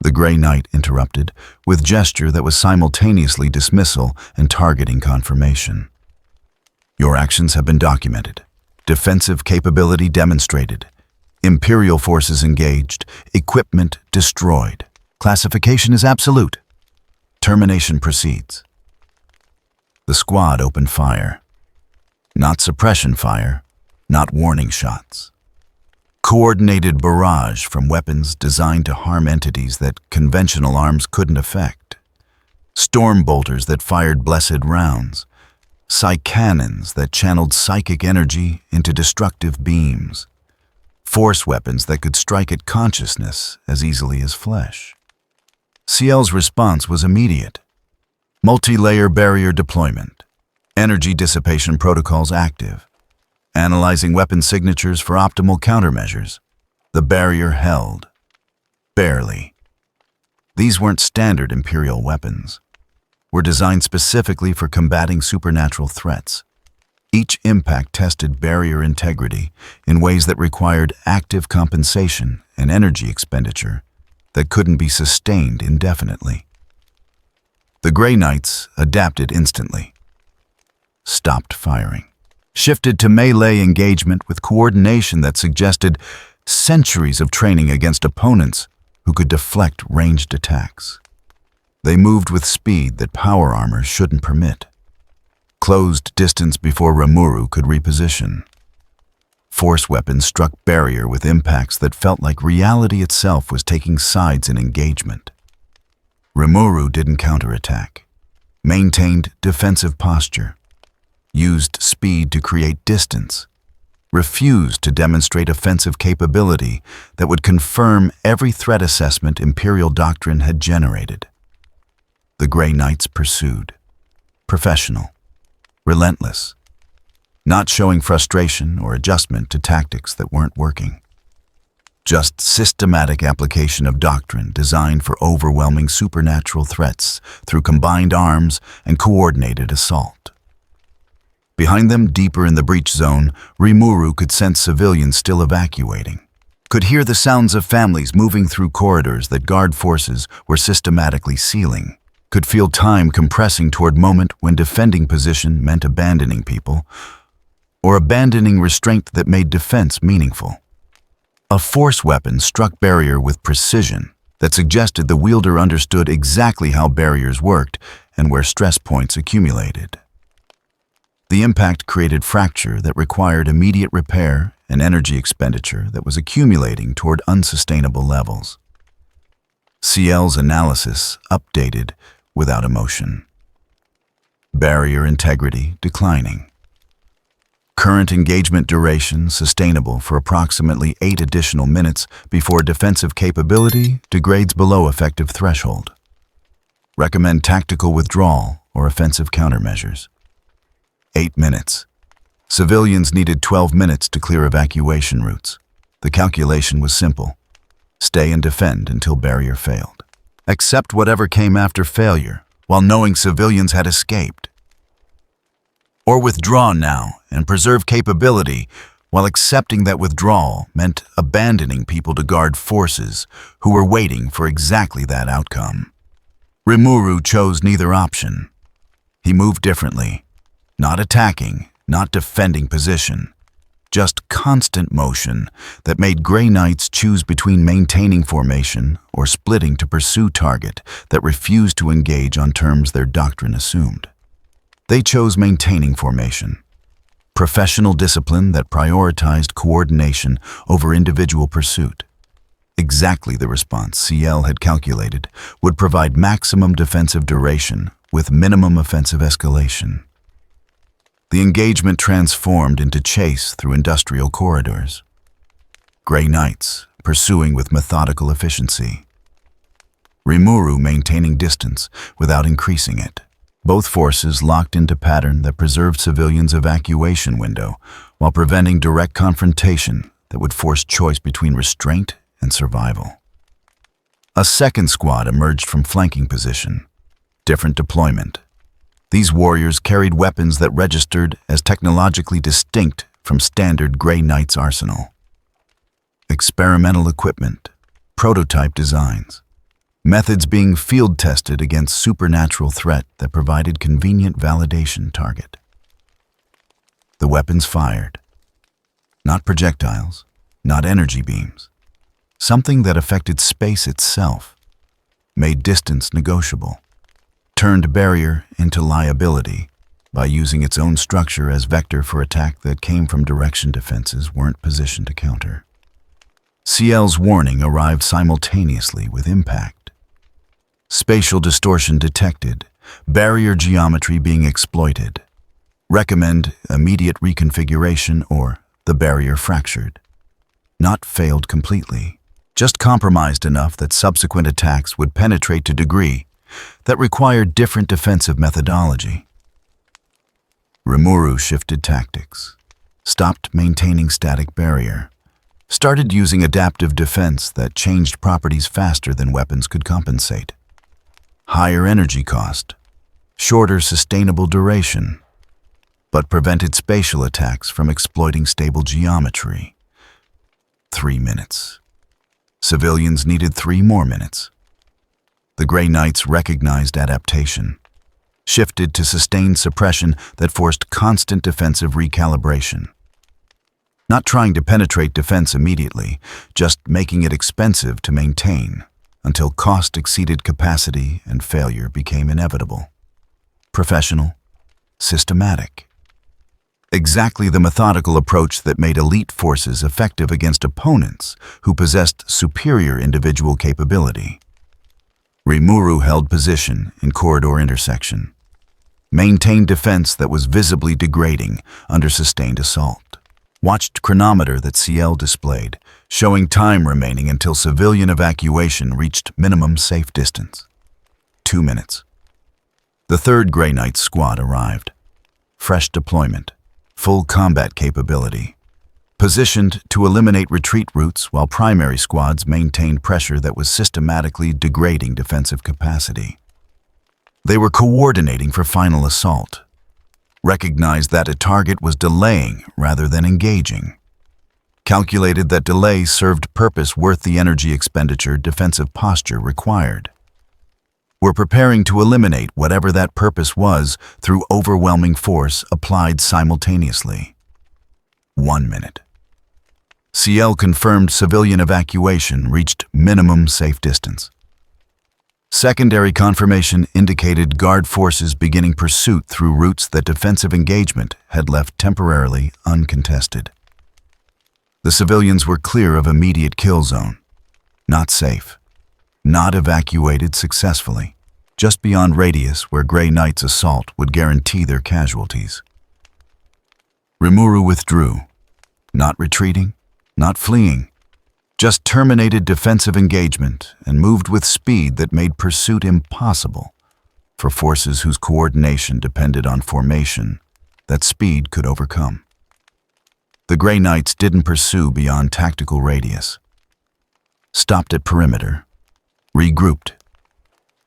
The Grey Knight interrupted, with gesture that was simultaneously dismissal and targeting confirmation. Your actions have been documented. Defensive capability demonstrated. Imperial forces engaged. Equipment destroyed. Classification is absolute. Termination proceeds. The squad opened fire. Not suppression fire, not warning shots. Coordinated barrage from weapons designed to harm entities that conventional arms couldn't affect. Storm bolters that fired blessed rounds. Cannons that channeled psychic energy into destructive beams. Force weapons that could strike at consciousness as easily as flesh. CL's response was immediate. Multi-layer barrier deployment. Energy dissipation protocols active. Analyzing weapon signatures for optimal countermeasures. The barrier held. Barely. These weren't standard Imperial weapons. Were designed specifically for combating supernatural threats. Each impact tested barrier integrity in ways that required active compensation and energy expenditure that couldn't be sustained indefinitely. The Grey Knights adapted instantly. Stopped firing. Shifted to melee engagement with coordination that suggested centuries of training against opponents who could deflect ranged attacks. They moved with speed that power armor shouldn't permit. Closed distance before Rimuru could reposition. Force weapons struck barrier with impacts that felt like reality itself was taking sides in engagement. Rimuru didn't counterattack. Maintained defensive posture. Used speed to create distance, refused to demonstrate offensive capability that would confirm every threat assessment Imperial doctrine had generated. The Grey Knights pursued. Professional. Relentless. Not showing frustration or adjustment to tactics that weren't working. Just systematic application of doctrine designed for overwhelming supernatural threats through combined arms and coordinated assault. Behind them, deeper in the breach zone, Rimuru could sense civilians still evacuating. Could hear the sounds of families moving through corridors that guard forces were systematically sealing. Could feel time compressing toward moment when defending position meant abandoning people, or abandoning restraint that made defense meaningful. A force weapon struck barrier with precision that suggested the wielder understood exactly how barriers worked and where stress points accumulated. The impact created fracture that required immediate repair and energy expenditure that was accumulating toward unsustainable levels. CL's analysis updated without emotion. Barrier integrity declining. Current engagement duration sustainable for approximately 8 additional minutes before defensive capability degrades below effective threshold. Recommend tactical withdrawal or offensive countermeasures. 8 minutes. Civilians needed 12 minutes to clear evacuation routes. The calculation was simple. Stay and defend until barrier failed. Accept whatever came after failure, while knowing civilians had escaped. Or withdraw now and preserve capability, while accepting that withdrawal meant abandoning people to guard forces who were waiting for exactly that outcome. Rimuru chose neither option. He moved differently, not attacking, not defending position, just constant motion that made Grey Knights choose between maintaining formation or splitting to pursue target that refused to engage on terms their doctrine assumed. They chose maintaining formation, professional discipline that prioritized coordination over individual pursuit. Exactly the response CL had calculated would provide maximum defensive duration with minimum offensive escalation. The engagement transformed into chase through industrial corridors. Grey Knights pursuing with methodical efficiency. Rimuru maintaining distance without increasing it. Both forces locked into pattern that preserved civilians' evacuation window while preventing direct confrontation that would force choice between restraint and survival. A second squad emerged from flanking position. Different deployment. These warriors carried weapons that registered as technologically distinct from standard Grey Knight's arsenal. Experimental equipment, prototype designs, methods being field-tested against supernatural threat that provided convenient validation target. The weapons fired. Not projectiles, not energy beams. Something that affected space itself, made distance negotiable. Turned barrier into liability by using its own structure as vector for attack that came from direction defenses weren't positioned to counter. CL's warning arrived simultaneously with impact. Spatial distortion detected, barrier geometry being exploited. Recommend immediate reconfiguration or the barrier fractured. Not failed completely, just compromised enough that subsequent attacks would penetrate to degree that required different defensive methodology. Rimuru shifted tactics, stopped maintaining static barrier, started using adaptive defense that changed properties faster than weapons could compensate. Higher energy cost, shorter sustainable duration, but prevented spatial attacks from exploiting stable geometry. 3 minutes. Civilians needed 3 more minutes. The Grey Knights recognized adaptation, shifted to sustained suppression that forced constant defensive recalibration. Not trying to penetrate defense immediately, just making it expensive to maintain until cost exceeded capacity and failure became inevitable. Professional, systematic. Exactly the methodical approach that made elite forces effective against opponents who possessed superior individual capability. Rimuru held position in corridor intersection, maintained defense that was visibly degrading under sustained assault. Watched chronometer that CL displayed, showing time remaining until civilian evacuation reached minimum safe distance. 2 minutes. The third Grey Knight squad arrived. Fresh deployment, full combat capability. Positioned to eliminate retreat routes while primary squads maintained pressure that was systematically degrading defensive capacity. They were coordinating for final assault. recognized that a target was delaying rather than engaging, calculated that delay served purpose worth the energy expenditure defensive posture required. Were preparing to eliminate whatever that purpose was through overwhelming force applied simultaneously. 1 minute. CL confirmed civilian evacuation reached minimum safe distance. Secondary confirmation indicated guard forces beginning pursuit through routes that defensive engagement had left temporarily uncontested. The civilians were clear of immediate kill zone, not safe, not evacuated successfully, just beyond radius where Grey Knight's assault would guarantee their casualties. Rimuru withdrew, not retreating, not fleeing, just terminated defensive engagement and moved with speed that made pursuit impossible for forces whose coordination depended on formation that speed could overcome. The Grey Knights didn't pursue beyond tactical radius, stopped at perimeter, regrouped,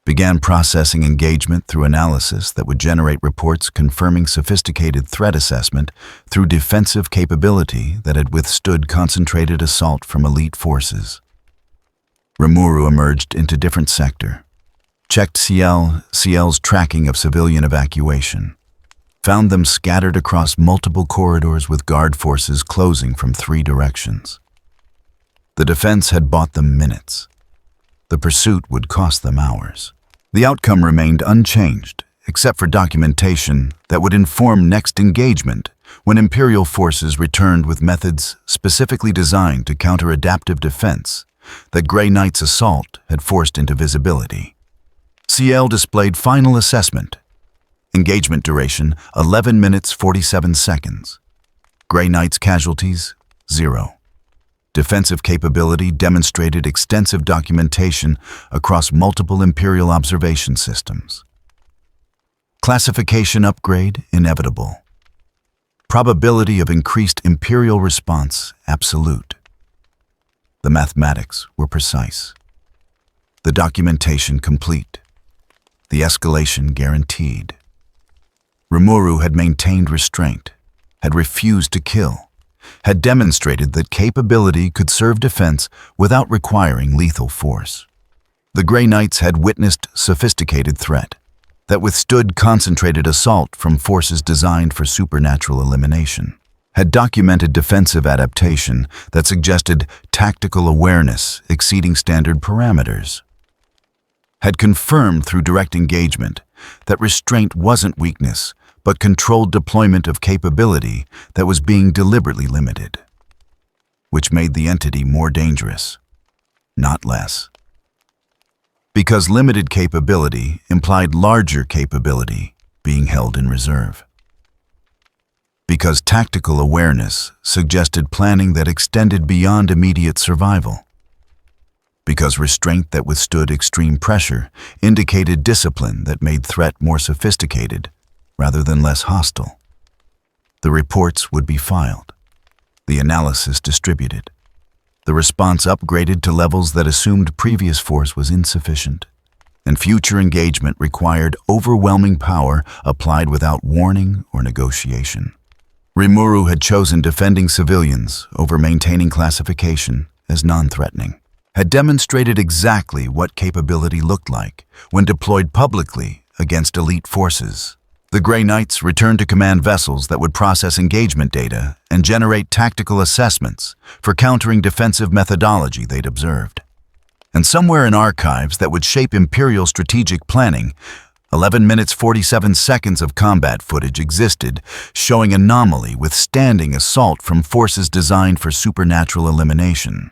began processing engagement through analysis that would generate reports confirming sophisticated threat assessment through defensive capability that had withstood concentrated assault from elite forces. Rimuru emerged into different sector, checked CL's tracking of civilian evacuation, found them scattered across multiple corridors with guard forces closing from 3 directions. The defense had bought them minutes. The pursuit would cost them hours. The outcome remained unchanged, except for documentation that would inform next engagement when Imperial forces returned with methods specifically designed to counter adaptive defense that Grey Knight's assault had forced into visibility. CL displayed final assessment. Engagement duration, 11 minutes 47 seconds. Grey Knight's casualties, 0. Defensive capability demonstrated extensive documentation across multiple Imperial observation systems. Classification upgrade inevitable. Probability of increased Imperial response absolute. The mathematics were precise. The documentation complete. The escalation guaranteed. Rimuru had maintained restraint, had refused to kill, had demonstrated that capability could serve defense without requiring lethal force. The Grey Knights had witnessed sophisticated threat that withstood concentrated assault from forces designed for supernatural elimination, had documented defensive adaptation that suggested tactical awareness exceeding standard parameters, had confirmed through direct engagement that restraint wasn't weakness, but controlled deployment of capability that was being deliberately limited, which made the entity more dangerous, not less. Because limited capability implied larger capability being held in reserve. Because tactical awareness suggested planning that extended beyond immediate survival. Because restraint that withstood extreme pressure indicated discipline that made threat more sophisticated rather than less hostile. The reports would be filed, the analysis distributed, the response upgraded to levels that assumed previous force was insufficient, and future engagement required overwhelming power applied without warning or negotiation. Rimuru had chosen defending civilians over maintaining classification as non-threatening, had demonstrated exactly what capability looked like when deployed publicly against elite forces. The Grey Knights returned to command vessels that would process engagement data and generate tactical assessments for countering defensive methodology they'd observed. And somewhere in archives that would shape Imperial strategic planning, 11 minutes 47 seconds of combat footage existed, showing anomaly withstanding assault from forces designed for supernatural elimination.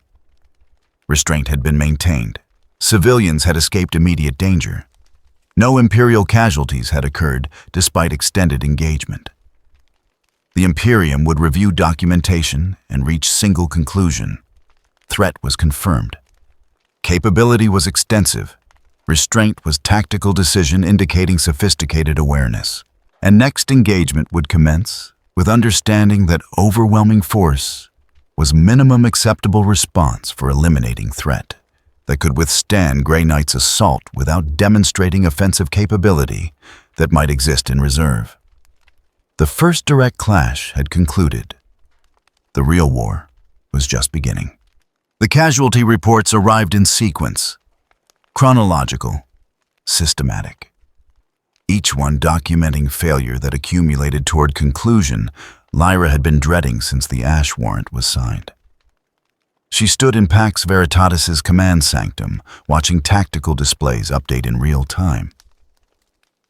Restraint had been maintained. Civilians had escaped immediate danger. No Imperial casualties had occurred despite extended engagement. The Imperium would review documentation and reach single conclusion. Threat was confirmed. Capability was extensive. Restraint was tactical decision indicating sophisticated awareness. And next engagement would commence with understanding that overwhelming force was minimum acceptable response for eliminating threat that could withstand Grey Knight's assault without demonstrating offensive capability that might exist in reserve. The first direct clash had concluded. The real war was just beginning. The casualty reports arrived in sequence, chronological, systematic. Each one documenting failure that accumulated toward conclusion Lyra had been dreading since the Ash warrant was signed. She stood in Pax Veritatis' command sanctum, watching tactical displays update in real time.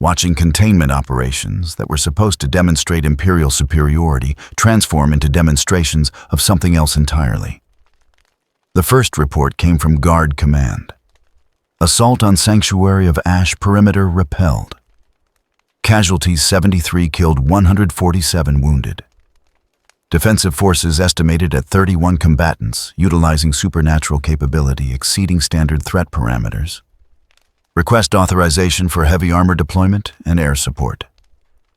Watching containment operations that were supposed to demonstrate Imperial superiority transform into demonstrations of something else entirely. The first report came from Guard Command. Assault on Sanctuary of Ash perimeter repelled. Casualties 73 killed, 147 wounded. Defensive forces estimated at 31 combatants, utilizing supernatural capability exceeding standard threat parameters. Request authorization for heavy armor deployment and air support.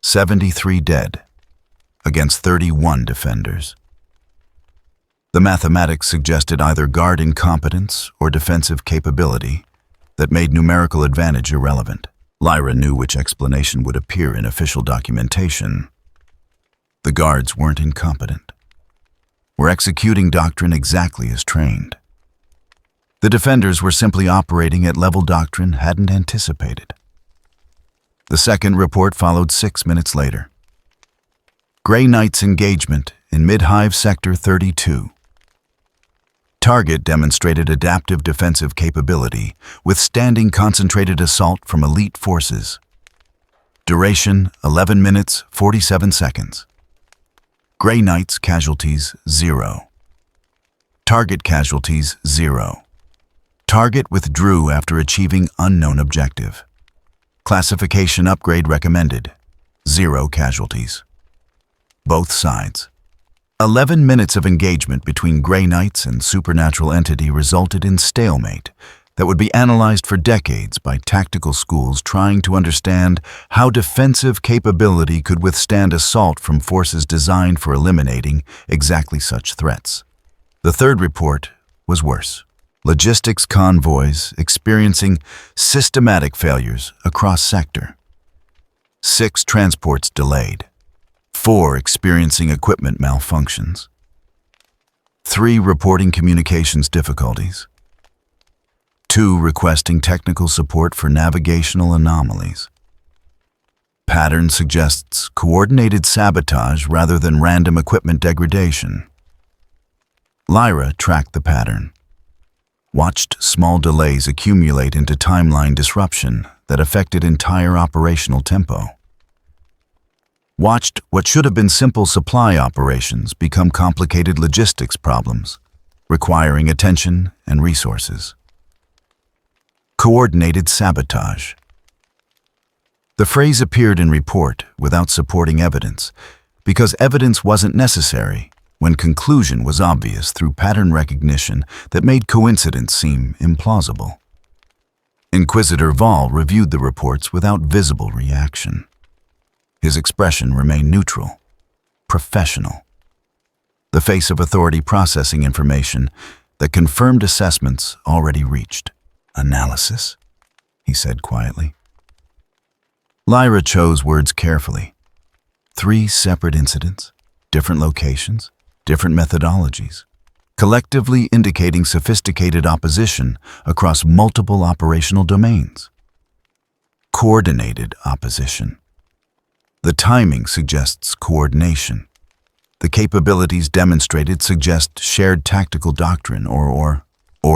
73 dead, against 31 defenders. The mathematics suggested either guard incompetence or defensive capability that made numerical advantage irrelevant. Lyra knew which explanation would appear in official documentation. The guards weren't incompetent. Were executing doctrine exactly as trained. The defenders were simply operating at level doctrine hadn't anticipated. The second report followed 6 minutes later. Grey Knight's engagement in Mid-Hive Sector 32. Target demonstrated adaptive defensive capability, withstanding concentrated assault from elite forces. Duration 11 minutes 47 seconds. Grey Knight's casualties 0. Target casualties 0. Target withdrew after achieving unknown objective. Classification upgrade recommended. 0 casualties. Both sides. 11 minutes of engagement between Grey Knights and supernatural entity resulted in stalemate that would be analyzed for decades by tactical schools trying to understand how defensive capability could withstand assault from forces designed for eliminating exactly such threats. The third report was worse. Logistics convoys experiencing systematic failures across sector. 6 transports delayed. 4 experiencing equipment malfunctions. 3 reporting communications difficulties. 2 requesting technical support for navigational anomalies. Pattern suggests coordinated sabotage rather than random equipment degradation. Lyra tracked the pattern. Watched small delays accumulate into timeline disruption that affected entire operational tempo. Watched what should have been simple supply operations become complicated logistics problems, requiring attention and resources. Coordinated sabotage. The phrase appeared in report without supporting evidence, because evidence wasn't necessary when conclusion was obvious through pattern recognition that made coincidence seem implausible. Inquisitor Val reviewed the reports without visible reaction. His expression remained neutral, professional. The face of authority processing information that confirmed assessments already reached. Analysis, he said quietly. Lyra chose words carefully. 3 separate incidents, different locations, different methodologies, collectively indicating sophisticated opposition across multiple operational domains. Coordinated opposition. The timing suggests coordination. The capabilities demonstrated suggest shared tactical doctrine or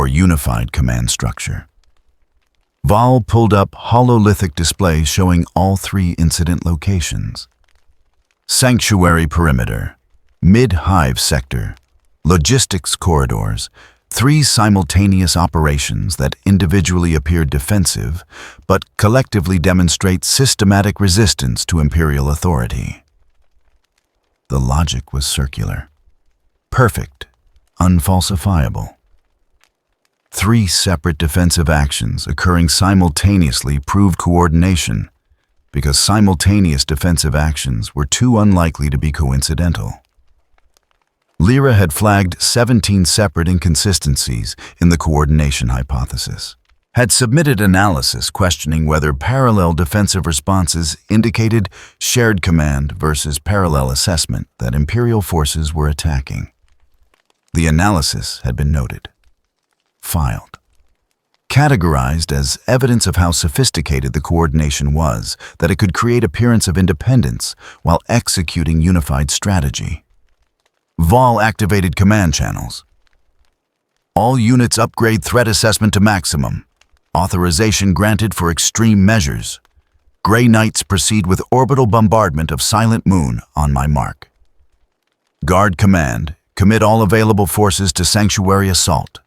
unified command structure. Val pulled up hololithic displays showing all 3 incident locations. Sanctuary perimeter, Mid-Hive sector, logistics corridors, 3 simultaneous operations that individually appear defensive, but collectively demonstrate systematic resistance to Imperial authority. The logic was circular. Perfect, unfalsifiable. 3 separate defensive actions occurring simultaneously proved coordination, because simultaneous defensive actions were too unlikely to be coincidental. Lyra had flagged 17 separate inconsistencies in the coordination hypothesis. had submitted analysis questioning whether parallel defensive responses indicated shared command versus parallel assessment that Imperial forces were attacking. The analysis had been noted, filed, categorized as evidence of how sophisticated the coordination was, that it could create appearance of independence while executing unified strategy. Ooal activated command channels. All units upgrade threat assessment to maximum. Authorization granted for extreme measures. Grey Knights proceed with orbital bombardment of Silent Moon on my mark. Guard command, commit all available forces to sanctuary assault.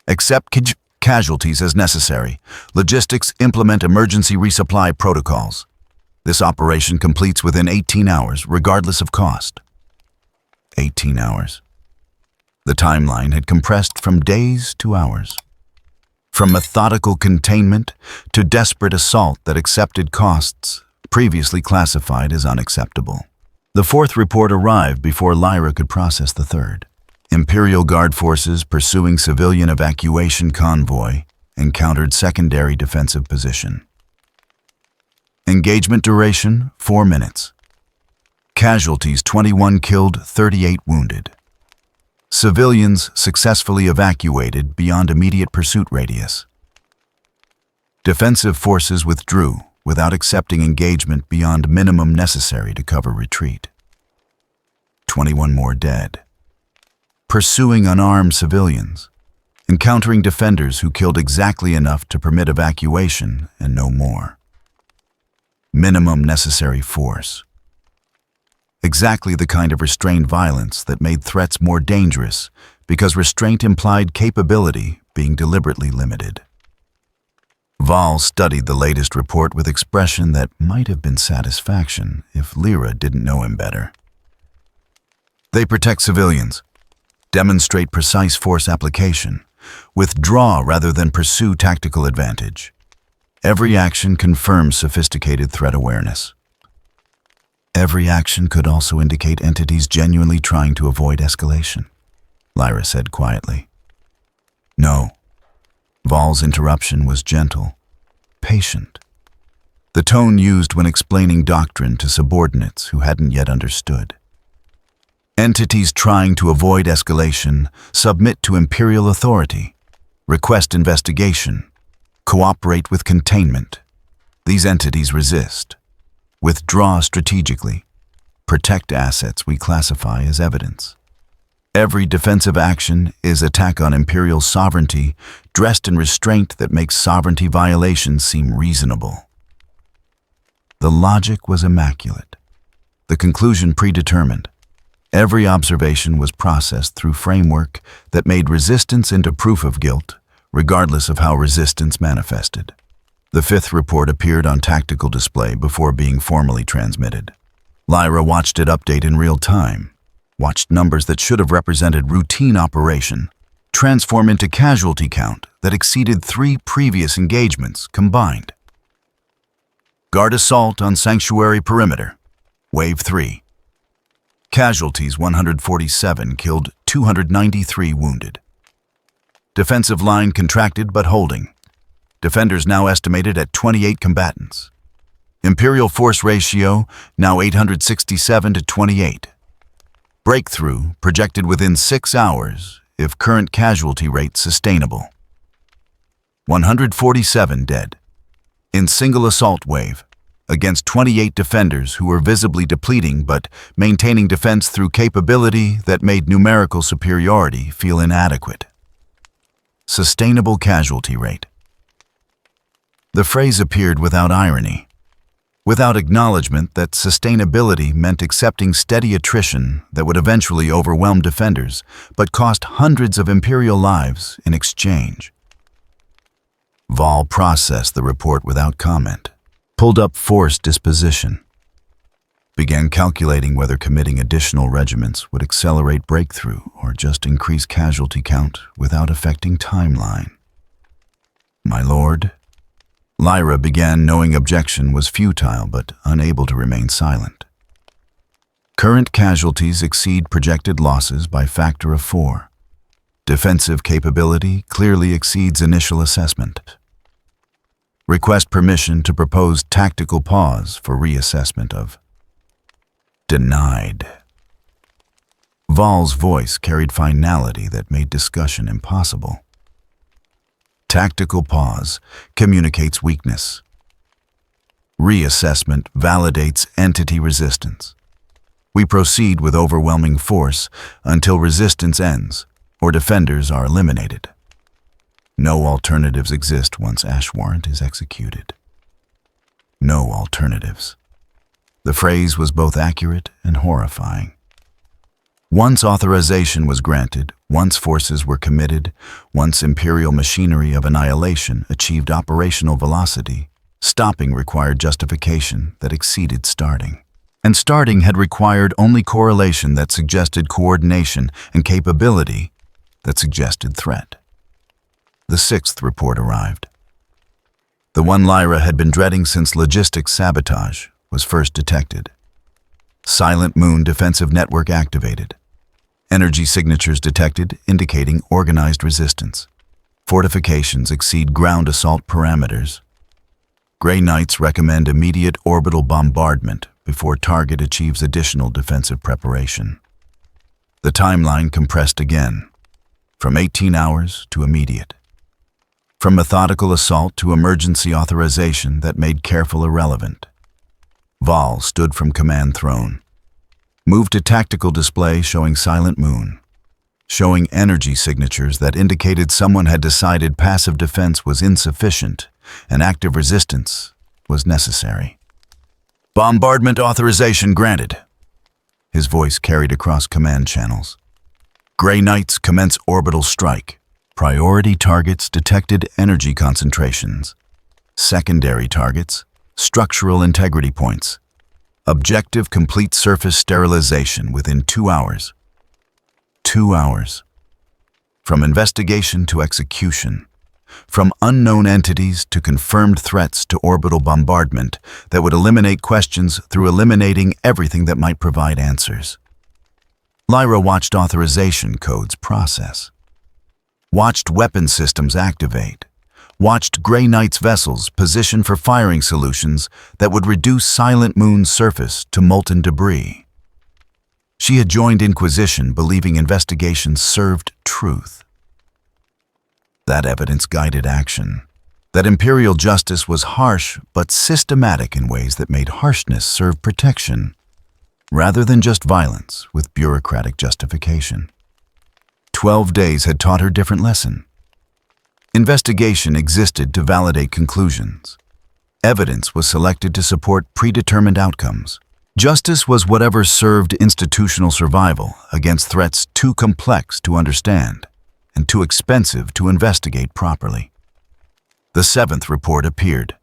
Accept casualties as necessary. Logistics implement emergency resupply protocols. This operation completes within 18 hours, regardless of cost. 18 hours. The timeline had compressed from days to hours. From methodical containment to desperate assault that accepted costs previously classified as unacceptable. The fourth report arrived before Lyra could process the third. Imperial Guard forces pursuing civilian evacuation convoy encountered secondary defensive position. Engagement duration, 4 minutes. Casualties, 21 killed, 38 wounded. Civilians successfully evacuated beyond immediate pursuit radius. Defensive forces withdrew without accepting engagement beyond minimum necessary to cover retreat. 21 more dead. Pursuing unarmed civilians, encountering defenders who killed exactly enough to permit evacuation and no more. Minimum necessary force. Exactly the kind of restrained violence that made threats more dangerous because restraint implied capability being deliberately limited. Ooal studied the latest report with expression that might have been satisfaction if Lyra didn't know him better. They protect civilians, demonstrate precise force application, withdraw rather than pursue tactical advantage. Every action confirms sophisticated threat awareness. Every action could also indicate entities genuinely trying to avoid escalation, Lyra said quietly. No. Ooal's interruption was gentle, patient. The tone used when explaining doctrine to subordinates who hadn't yet understood. Entities trying to avoid escalation submit to Imperial authority, request investigation, cooperate with containment. These entities resist. Withdraw strategically, protect assets we classify as evidence. Every defensive action is attack on Imperial sovereignty, dressed in restraint that makes sovereignty violations seem reasonable. The logic was immaculate, the conclusion predetermined. Every observation was processed through framework that made resistance into proof of guilt, regardless of how resistance manifested. The fifth report appeared on tactical display before being formally transmitted. Lyra watched it update in real time, watched numbers that should have represented routine operation transform into casualty count that exceeded 3 previous engagements combined. Guard assault on sanctuary perimeter, Wave 3. Casualties 147 killed, 293 wounded. Defensive line contracted but holding. Defenders now estimated at 28 combatants. Imperial force ratio now 867 to 28. Breakthrough projected within 6 hours if current casualty rate sustainable. 147 dead. In single assault wave, against 28 defenders who were visibly depleting but maintaining defense through capability that made numerical superiority feel inadequate. Sustainable casualty rate. The phrase appeared without irony, without acknowledgement that sustainability meant accepting steady attrition that would eventually overwhelm defenders but cost hundreds of Imperial lives in exchange. Ooal processed the report without comment, pulled up force disposition, began calculating whether committing additional regiments would accelerate breakthrough or just increase casualty count without affecting timeline. My lord, Lyra began, knowing objection was futile but unable to remain silent. Current casualties exceed projected losses by factor of 4. Defensive capability clearly exceeds initial assessment. Request permission to propose tactical pause for reassessment of. Denied. Val's voice carried finality that made discussion impossible. Tactical pause communicates weakness. Reassessment validates entity resistance. We proceed with overwhelming force until resistance ends or defenders are eliminated. No alternatives exist once Ash Warrant is executed. No alternatives. The phrase was both accurate and horrifying. Once authorization was granted, once forces were committed, once Imperial machinery of annihilation achieved operational velocity, stopping required justification that exceeded starting. And starting had required only correlation that suggested coordination and capability that suggested threat. The sixth report arrived. The one Lyra had been dreading since logistics sabotage was first detected. Silent Moon defensive network activated. Energy signatures detected indicating organized resistance. Fortifications exceed ground assault parameters. Grey Knights recommend immediate orbital bombardment before target achieves additional defensive preparation. The timeline compressed again, from 18 hours to immediate. From methodical assault to emergency authorization that made careful irrelevant. Val stood from command throne. Moved to tactical display showing Silent Moon. Showing energy signatures that indicated someone had decided passive defense was insufficient and active resistance was necessary. Bombardment authorization granted. His voice carried across command channels. Grey Knights commence orbital strike. Priority targets detected energy concentrations. Secondary targets, structural integrity points. Objective complete surface sterilization within 2 hours. 2 hours. From investigation to execution. From unknown entities to confirmed threats to orbital bombardment that would eliminate questions through eliminating everything that might provide answers. Lyra watched authorization codes process. Watched weapon systems activate. Watched Grey Knight's vessels position for firing solutions that would reduce Silent Moon's surface to molten debris. She had joined Inquisition believing investigations served truth. That evidence guided action. That Imperial justice was harsh but systematic in ways that made harshness serve protection, rather than just violence with bureaucratic justification. 12 days had taught her different lesson. Investigation existed to validate conclusions. Evidence was selected to support predetermined outcomes. Justice was whatever served institutional survival against threats too complex to understand and too expensive to investigate properly. The seventh report appeared.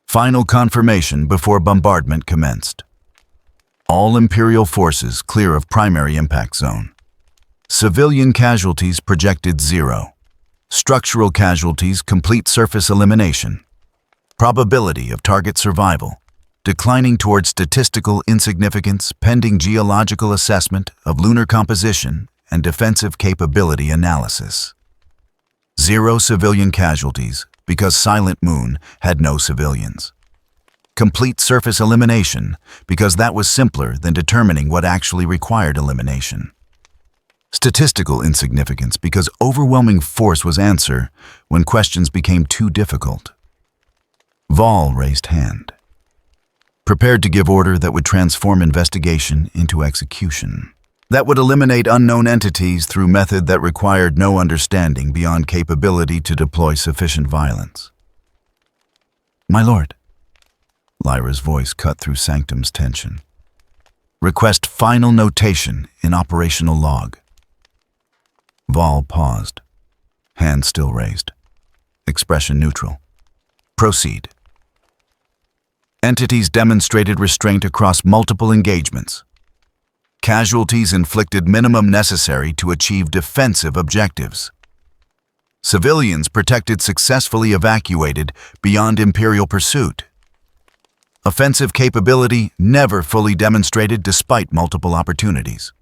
Final confirmation before bombardment commenced. All Imperial forces clear of primary impact zone. Civilian casualties projected 0. Structural casualties complete surface elimination. Probability of target survival declining towards statistical insignificance pending geological assessment of lunar composition and defensive capability analysis. 0 civilian casualties because Silent Moon had no civilians. Complete surface elimination because that was simpler than determining what actually required elimination. Statistical insignificance because overwhelming force was answer when questions became too difficult. Val raised hand. Prepared to give order that would transform investigation into execution. That would eliminate unknown entities through method that required no understanding beyond capability to deploy sufficient violence. My lord. Lyra's voice cut through Sanctum's tension. Request final notation in operational log. Val paused. Hand still raised. Expression neutral. Proceed. Entities demonstrated restraint across multiple engagements. Casualties inflicted minimum necessary to achieve defensive objectives. Civilians protected successfully evacuated beyond Imperial pursuit. Offensive capability never fully demonstrated despite multiple opportunities.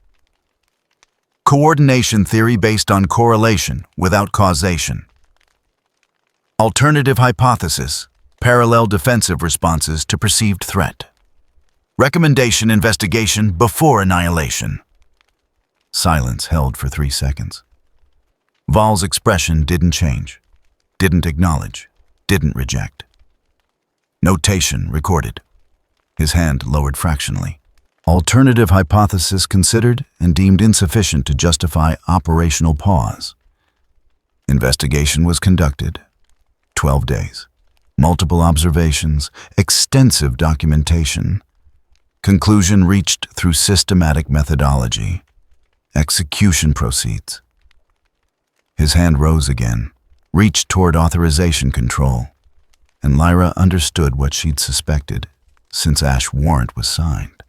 Coordination theory based on correlation without causation. Alternative hypothesis, Parallel defensive responses to perceived threat. Recommendation investigation before annihilation. Silence held for 3 seconds. Val's expression didn't change, didn't acknowledge, didn't reject. Notation recorded. His hand lowered fractionally. Alternative hypothesis considered and deemed insufficient to justify operational pause. Investigation was conducted. 12 days. Multiple observations, extensive documentation. Conclusion reached through systematic methodology. Execution proceeds. His hand rose again, reached toward authorization control, and Lyra understood what she'd suspected since Ash's warrant was signed.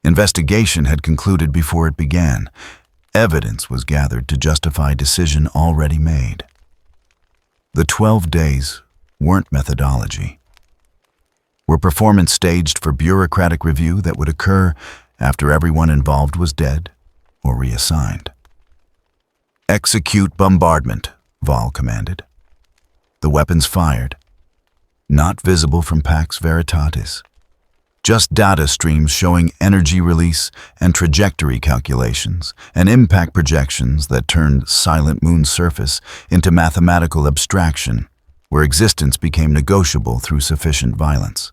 Investigation had concluded before it began. Evidence was gathered to justify decision already made. The 12 days weren't methodology. Were performance staged for bureaucratic review that would occur after everyone involved was dead or reassigned. Execute bombardment, Val commanded. The weapons fired. Not visible from Pax Veritatis. Just data streams showing energy release and trajectory calculations and impact projections that turned Silent Moon's surface into mathematical abstraction, where existence became negotiable through sufficient violence.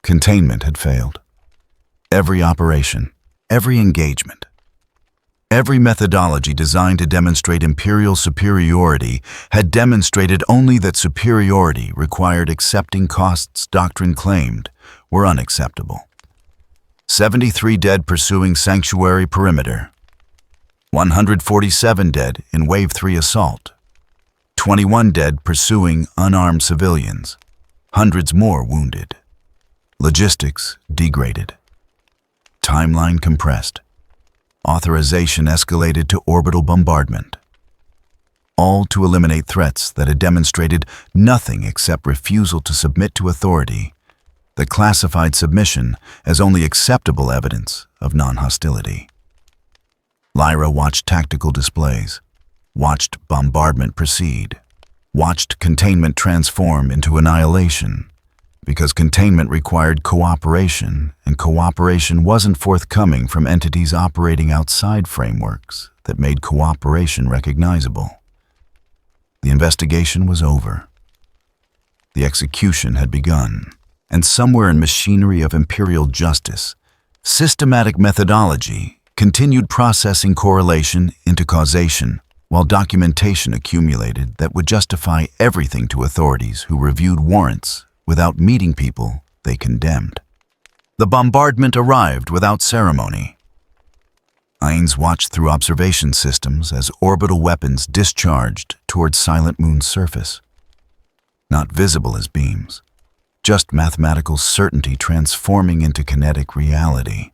Containment had failed. Every operation, every engagement, every methodology designed to demonstrate Imperial superiority had demonstrated only that superiority required accepting costs doctrine claimed were unacceptable. 73 dead pursuing Sanctuary perimeter. 147 dead in Wave 3 assault. 21 dead pursuing unarmed civilians. Hundreds more wounded. Logistics degraded. Timeline compressed. Authorization escalated to orbital bombardment. All to eliminate threats that had demonstrated nothing except refusal to submit to authority, that classified submission as only acceptable evidence of non-hostility. Lyra watched tactical displays, watched bombardment proceed, watched containment transform into annihilation, because containment required cooperation, and cooperation wasn't forthcoming from entities operating outside frameworks that made cooperation recognizable. The investigation was over. The execution had begun, and somewhere in machinery of imperial justice, systematic methodology continued processing correlation into causation, while documentation accumulated that would justify everything to authorities who reviewed warrants without meeting people they condemned. The bombardment arrived without ceremony. Ainz watched through observation systems as orbital weapons discharged towards Silent Moon's surface. Not visible as beams, just mathematical certainty transforming into kinetic reality.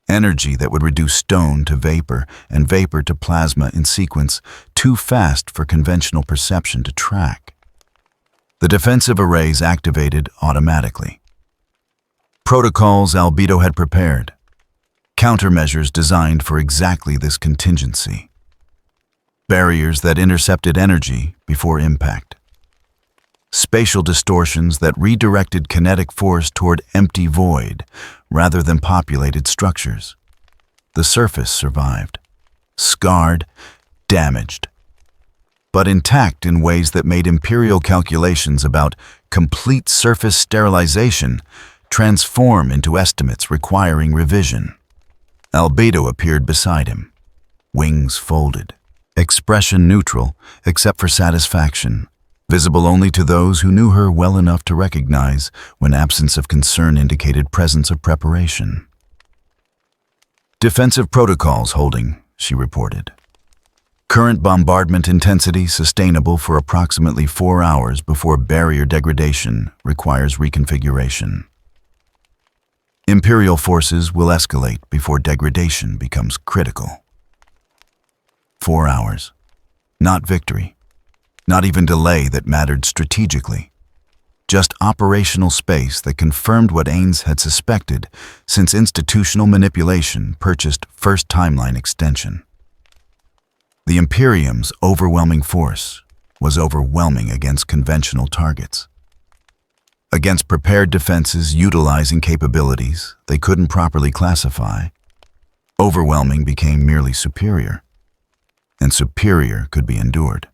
Energy that would reduce stone to vapor and vapor to plasma in sequence, too fast for conventional perception to track. The defensive arrays activated automatically. Protocols Albedo had prepared. Countermeasures designed for exactly this contingency. Barriers that intercepted energy before impact. Spatial distortions that redirected kinetic force toward empty void rather than populated structures. The surface survived. Scarred, damaged, but intact in ways that made Imperial calculations about complete surface sterilization transform into estimates requiring revision. Albedo appeared beside him, wings folded, expression neutral except for satisfaction, visible only to those who knew her well enough to recognize when absence of concern indicated presence of preparation. Defensive protocols holding, she reported. Current bombardment intensity sustainable for approximately 4 hours before barrier degradation requires reconfiguration. Imperial forces will escalate before degradation becomes critical. 4 hours. Not victory. Not even delay that mattered strategically. Just operational space that confirmed what Ainz had suspected since institutional manipulation purchased first timeline extension. The Imperium's overwhelming force, was overwhelming against conventional targets. Against prepared defenses utilizing capabilities they couldn't properly classify, overwhelming became merely superior, and superior could be endured.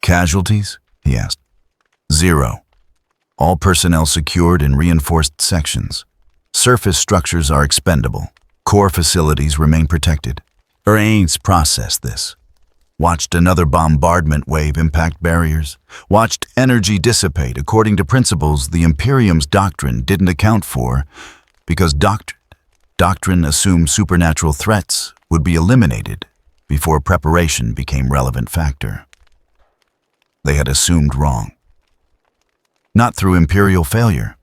Casualties? He asked. 0. All personnel secured in reinforced sections. Surface structures are expendable. Core facilities remain protected. Ainz processed this. Watched another bombardment wave impact barriers. Watched energy dissipate according to principles the Imperium's doctrine didn't account for, because doctrine assumed supernatural threats would be eliminated before preparation became relevant factor. They had assumed wrong. Not through Imperial failure,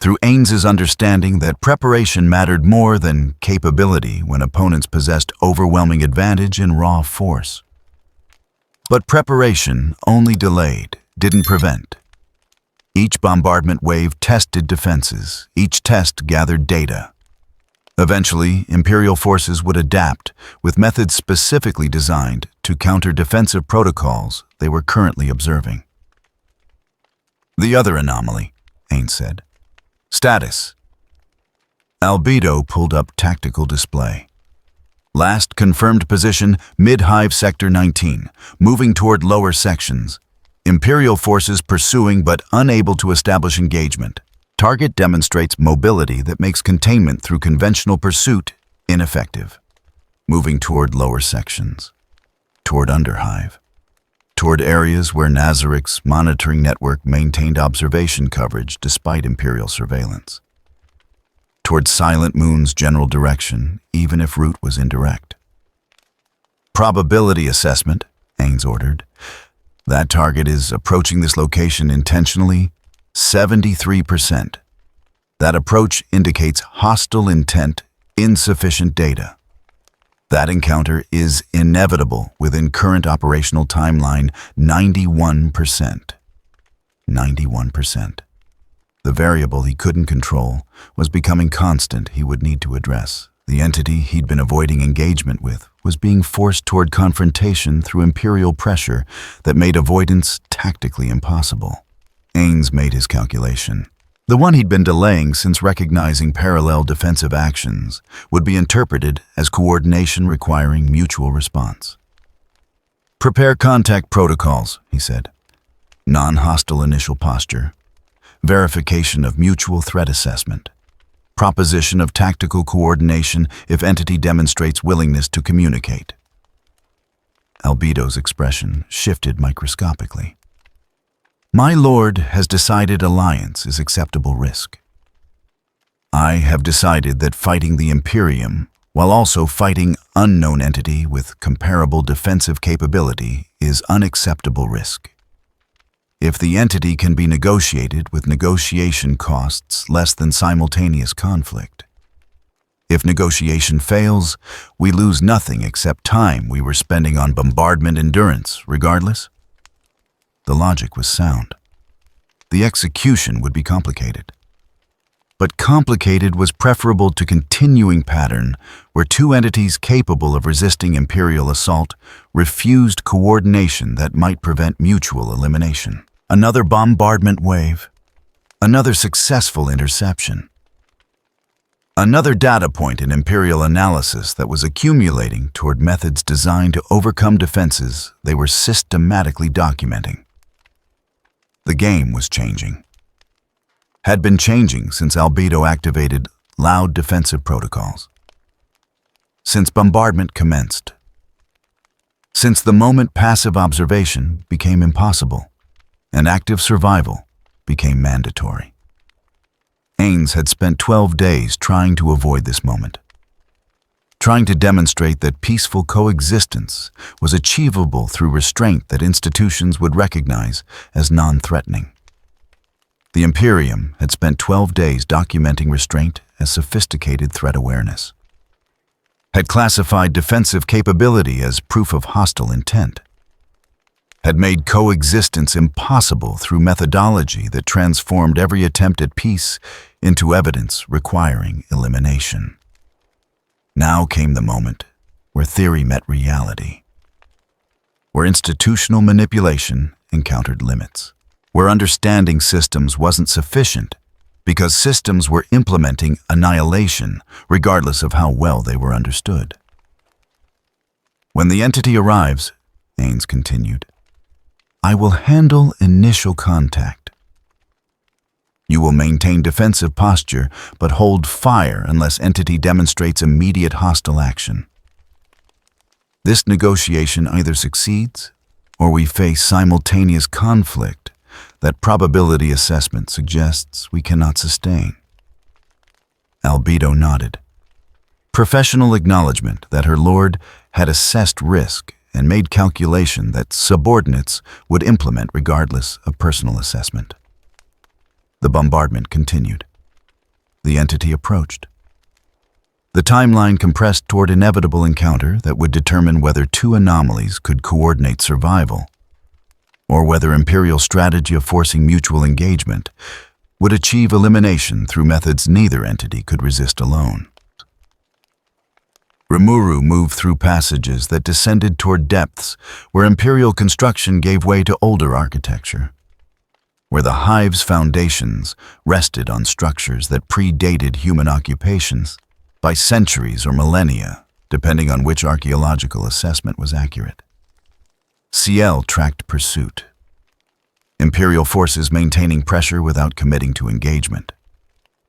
through Ainz's understanding that preparation mattered more than capability when opponents possessed overwhelming advantage in raw force. But preparation only delayed, didn't prevent. Each bombardment wave tested defenses, each test gathered data. Eventually, Imperial forces would adapt with methods specifically designed to counter defensive protocols they were currently observing. The other anomaly, Ainz said. Status. Albedo pulled up tactical display. Last confirmed position, mid-hive sector 19, moving toward lower sections. Imperial forces pursuing but unable to establish engagement. Target demonstrates mobility that makes containment through conventional pursuit ineffective. Moving toward lower sections. Toward underhive. Toward areas where Nazarik's monitoring network maintained observation coverage despite Imperial surveillance. Toward Silent Moon's general direction, even if route was indirect. Probability assessment, Ainz ordered. That target is approaching this location intentionally, 73%. That approach indicates hostile intent, insufficient data. That encounter is inevitable within current operational timeline, 91%. 91%. The variable he couldn't control was becoming constant he would need to address. The entity he'd been avoiding engagement with was being forced toward confrontation through Imperial pressure that made avoidance tactically impossible. Ainz made his calculation. The one he'd been delaying since recognizing parallel defensive actions would be interpreted as coordination requiring mutual response. Prepare contact protocols, he said. Non-hostile initial posture. Verification of mutual threat assessment. Proposition of tactical coordination if entity demonstrates willingness to communicate. Albedo's expression shifted microscopically. My lord has decided alliance is acceptable risk. I have decided that fighting the Imperium, while also fighting unknown entity with comparable defensive capability, is unacceptable risk. If the entity can be negotiated with negotiation costs less than simultaneous conflict. If negotiation fails, we lose nothing except time we were spending on bombardment endurance, regardless. The logic was sound. The execution would be complicated. But complicated was preferable to continuing pattern where two entities capable of resisting Imperial assault refused coordination that might prevent mutual elimination. Another bombardment wave. Another successful interception. Another data point in Imperial analysis that was accumulating toward methods designed to overcome defenses they were systematically documenting. The game was changing. Had been changing since Albedo activated loud defensive protocols. Since bombardment commenced. Since the moment passive observation became impossible and active survival became mandatory. Ainz had spent 12 days trying to avoid this moment. Trying to demonstrate that peaceful coexistence was achievable through restraint that institutions would recognize as non-threatening. The Imperium had spent 12 days documenting restraint as sophisticated threat awareness. Had classified defensive capability as proof of hostile intent. Had made coexistence impossible through methodology that transformed every attempt at peace into evidence requiring elimination. Now came the moment where theory met reality. where institutional manipulation encountered limits, where understanding systems wasn't sufficient because systems were implementing annihilation regardless of how well they were understood. When the entity arrives, Ainz continued, I will handle initial contact. You will maintain defensive posture, but hold fire unless entity demonstrates immediate hostile action. This negotiation either succeeds, or we face simultaneous conflict that probability assessment suggests we cannot sustain. Albedo nodded. Professional acknowledgement that her lord had assessed risk and made calculation that subordinates would implement regardless of personal assessment. The bombardment continued. The entity approached. The timeline compressed toward inevitable encounter that would determine whether two anomalies could coordinate survival, or whether Imperial strategy of forcing mutual engagement would achieve elimination through methods neither entity could resist alone. Rimuru moved through passages that descended toward depths where Imperial construction gave way to older architecture, where the hive's foundations rested on structures that predated human occupations by centuries or millennia, depending on which archaeological assessment was accurate. CL tracked pursuit. Imperial forces maintaining pressure without committing to engagement.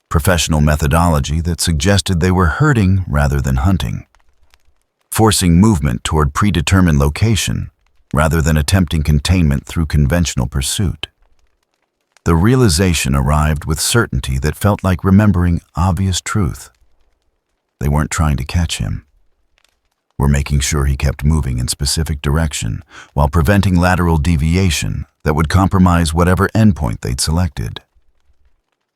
Professional methodology that suggested they were herding rather than hunting. Forcing movement toward predetermined location rather than attempting containment through conventional pursuit. The realization arrived with certainty that felt like remembering obvious truth. They weren't trying to catch him. Were making sure he kept moving in specific direction while preventing lateral deviation that would compromise whatever endpoint they'd selected.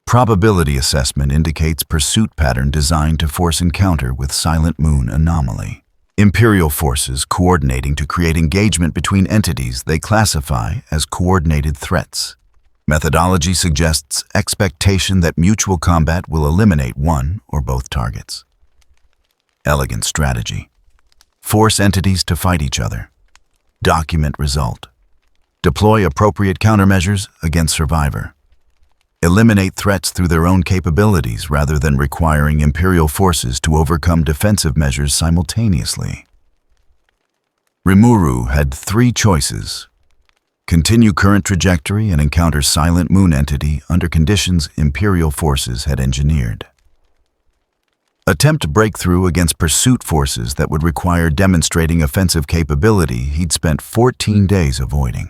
Probability assessment indicates pursuit pattern designed to force encounter with Silent Moon anomaly. Imperial forces coordinating to create engagement between entities they classify as coordinated threats. Methodology suggests expectation that mutual combat will eliminate one or both targets. Elegant strategy. Force entities to fight each other. Document result. Deploy appropriate countermeasures against survivor. Eliminate threats through their own capabilities rather than requiring Imperial forces to overcome defensive measures simultaneously. Rimuru had three choices. Continue current trajectory and encounter Silent Moon entity under conditions Imperial forces had engineered. Attempt breakthrough against pursuit forces that would require demonstrating offensive capability he'd spent 14 days avoiding.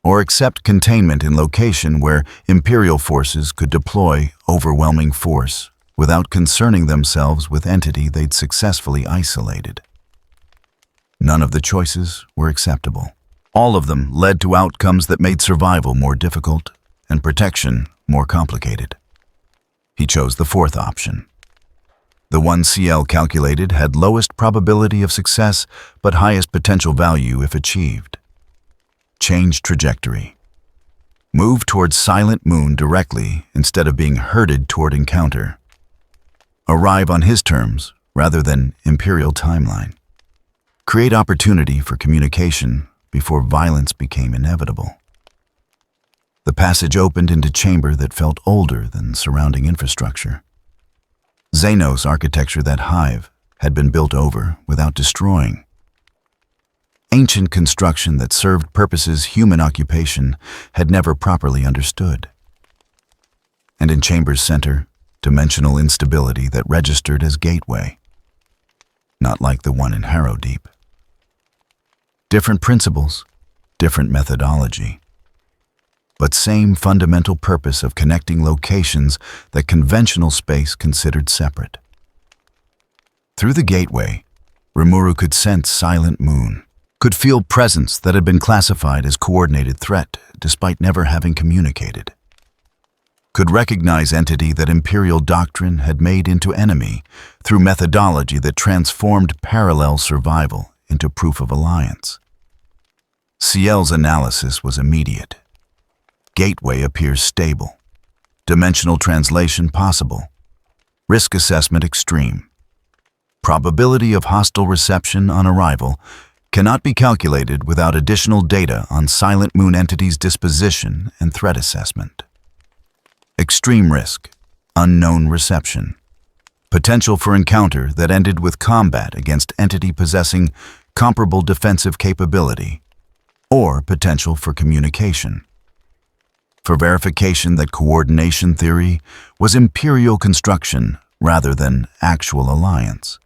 Or accept containment in location where Imperial forces could deploy overwhelming force without concerning themselves with entity they'd successfully isolated. None of the choices were acceptable. All of them led to outcomes that made survival more difficult and protection more complicated. He chose the fourth option. The one CL calculated had lowest probability of success but highest potential value if achieved. Change trajectory. Move towards Silent Moon directly instead of being herded toward encounter. Arrive on his terms rather than Imperial timeline. Create opportunity for communication before violence became inevitable. The passage opened into chamber that felt older than surrounding infrastructure. Xenos architecture that hive had been built over without destroying. Ancient construction that served purposes human occupation had never properly understood. And in chamber's center, dimensional instability that registered as gateway. Not like the one in Harrowdeep. Different principles, different methodology. But same fundamental purpose of connecting locations that conventional space considered separate. Through the gateway, Rimuru could sense Silent Moon, could feel presence that had been classified as coordinated threat despite never having communicated. Could recognize entity that Imperial doctrine had made into enemy through methodology that transformed parallel survival into proof of alliance. CL's analysis was immediate. Gateway appears stable. Dimensional translation possible. Risk assessment extreme. Probability of hostile reception on arrival cannot be calculated without additional data on Silent Moon entities' disposition and threat assessment. Extreme risk, unknown reception. Potential for encounter that ended with combat against entity possessing comparable defensive capability, or potential for communication. For verification that coordination theory was Imperial construction rather than actual alliance.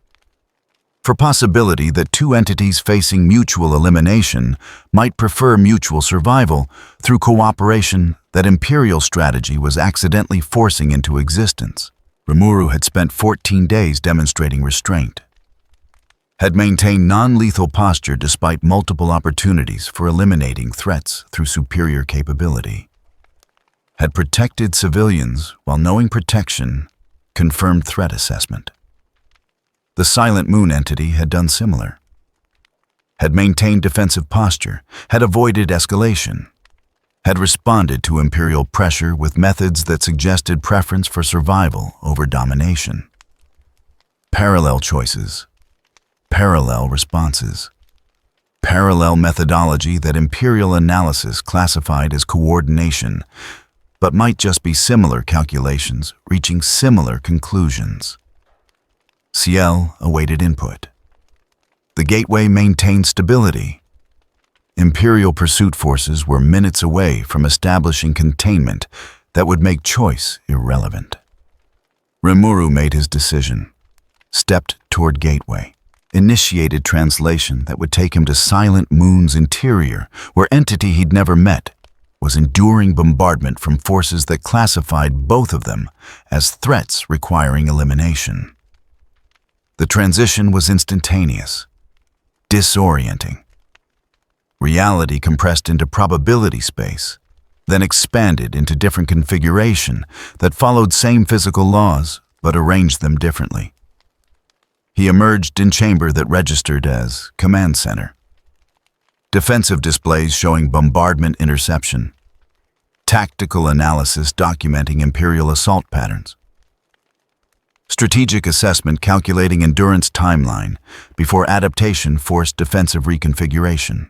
For possibility that two entities facing mutual elimination might prefer mutual survival through cooperation that Imperial strategy was accidentally forcing into existence. Rimuru had spent 14 days demonstrating restraint, had maintained non-lethal posture despite multiple opportunities for eliminating threats through superior capability, had protected civilians while knowing protection confirmed threat assessment. The Silent Moon entity had done similar, had maintained defensive posture, had avoided escalation, had responded to Imperial pressure with methods that suggested preference for survival over domination. Parallel choices, parallel responses, parallel methodology that Imperial analysis classified as coordination, but might just be similar calculations reaching similar conclusions. Ciel awaited input. The gateway maintained stability. Imperial pursuit forces were minutes away from establishing containment that would make choice irrelevant. Rimuru made his decision, stepped toward gateway, initiated translation that would take him to Silent Moon's interior, where entity he'd never met was enduring bombardment from forces that classified both of them as threats requiring elimination. The transition was instantaneous, disorienting. Reality compressed into probability space, then expanded into different configuration that followed same physical laws but arranged them differently. He emerged in chamber that registered as command center. Defensive displays showing bombardment interception. Tactical analysis documenting Imperial assault patterns. Strategic assessment calculating endurance timeline before adaptation forced defensive reconfiguration.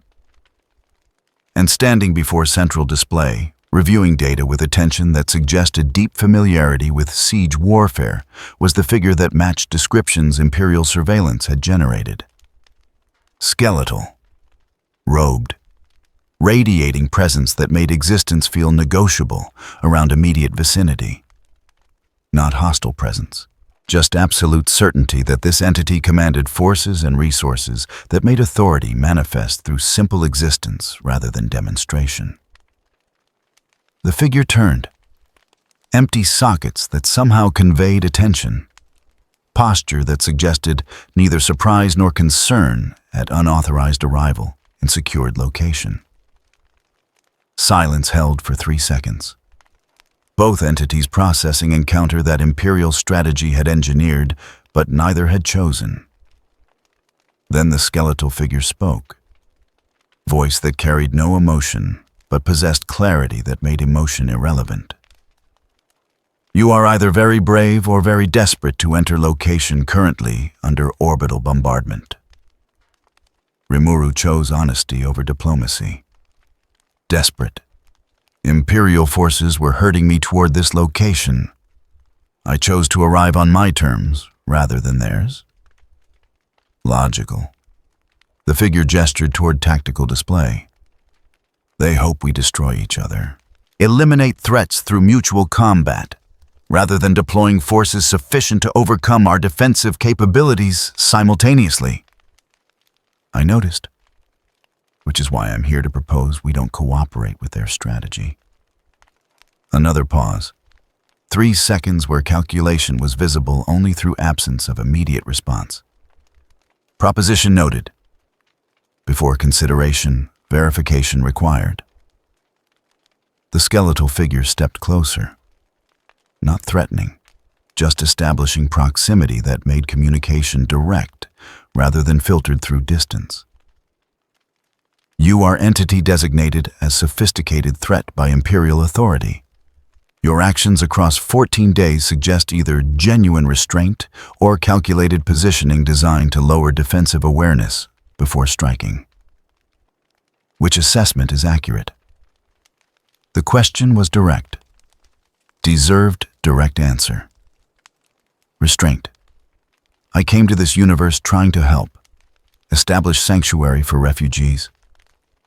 And standing before central display, reviewing data with attention that suggested deep familiarity with siege warfare, was the figure that matched descriptions Imperial surveillance had generated. Skeletal, robed, radiating presence that made existence feel negotiable around immediate vicinity. Not hostile presence, just absolute certainty that this entity commanded forces and resources that made authority manifest through simple existence rather than demonstration. The figure turned. Empty sockets that somehow conveyed attention. Posture that suggested neither surprise nor concern at unauthorized arrival in secured location. Silence held for 3 seconds. Both entities processing encounter that Imperial strategy had engineered, but neither had chosen. Then the skeletal figure spoke. Voice that carried no emotion, but possessed clarity that made emotion irrelevant. You are either very brave or very desperate to enter location currently under orbital bombardment. Rimuru chose honesty over diplomacy. Desperate. Imperial forces were herding me toward this location. I chose to arrive on my terms rather than theirs. Logical. The figure gestured toward tactical display. They hope we destroy each other. Eliminate threats through mutual combat, rather than deploying forces sufficient to overcome our defensive capabilities simultaneously. I noticed, which is why I'm here to propose we don't cooperate with their strategy. Another pause. 3 seconds where calculation was visible only through absence of immediate response. Proposition noted. Before consideration, verification required. The skeletal figure stepped closer. Not threatening, just establishing proximity that made communication direct rather than filtered through distance. You are entity designated as sophisticated threat by Imperial authority. Your actions across 14 days suggest either genuine restraint or calculated positioning designed to lower defensive awareness before striking. Which assessment is accurate? The question was direct. Deserved direct answer. Restraint. I came to this universe trying to help, establish sanctuary for refugees,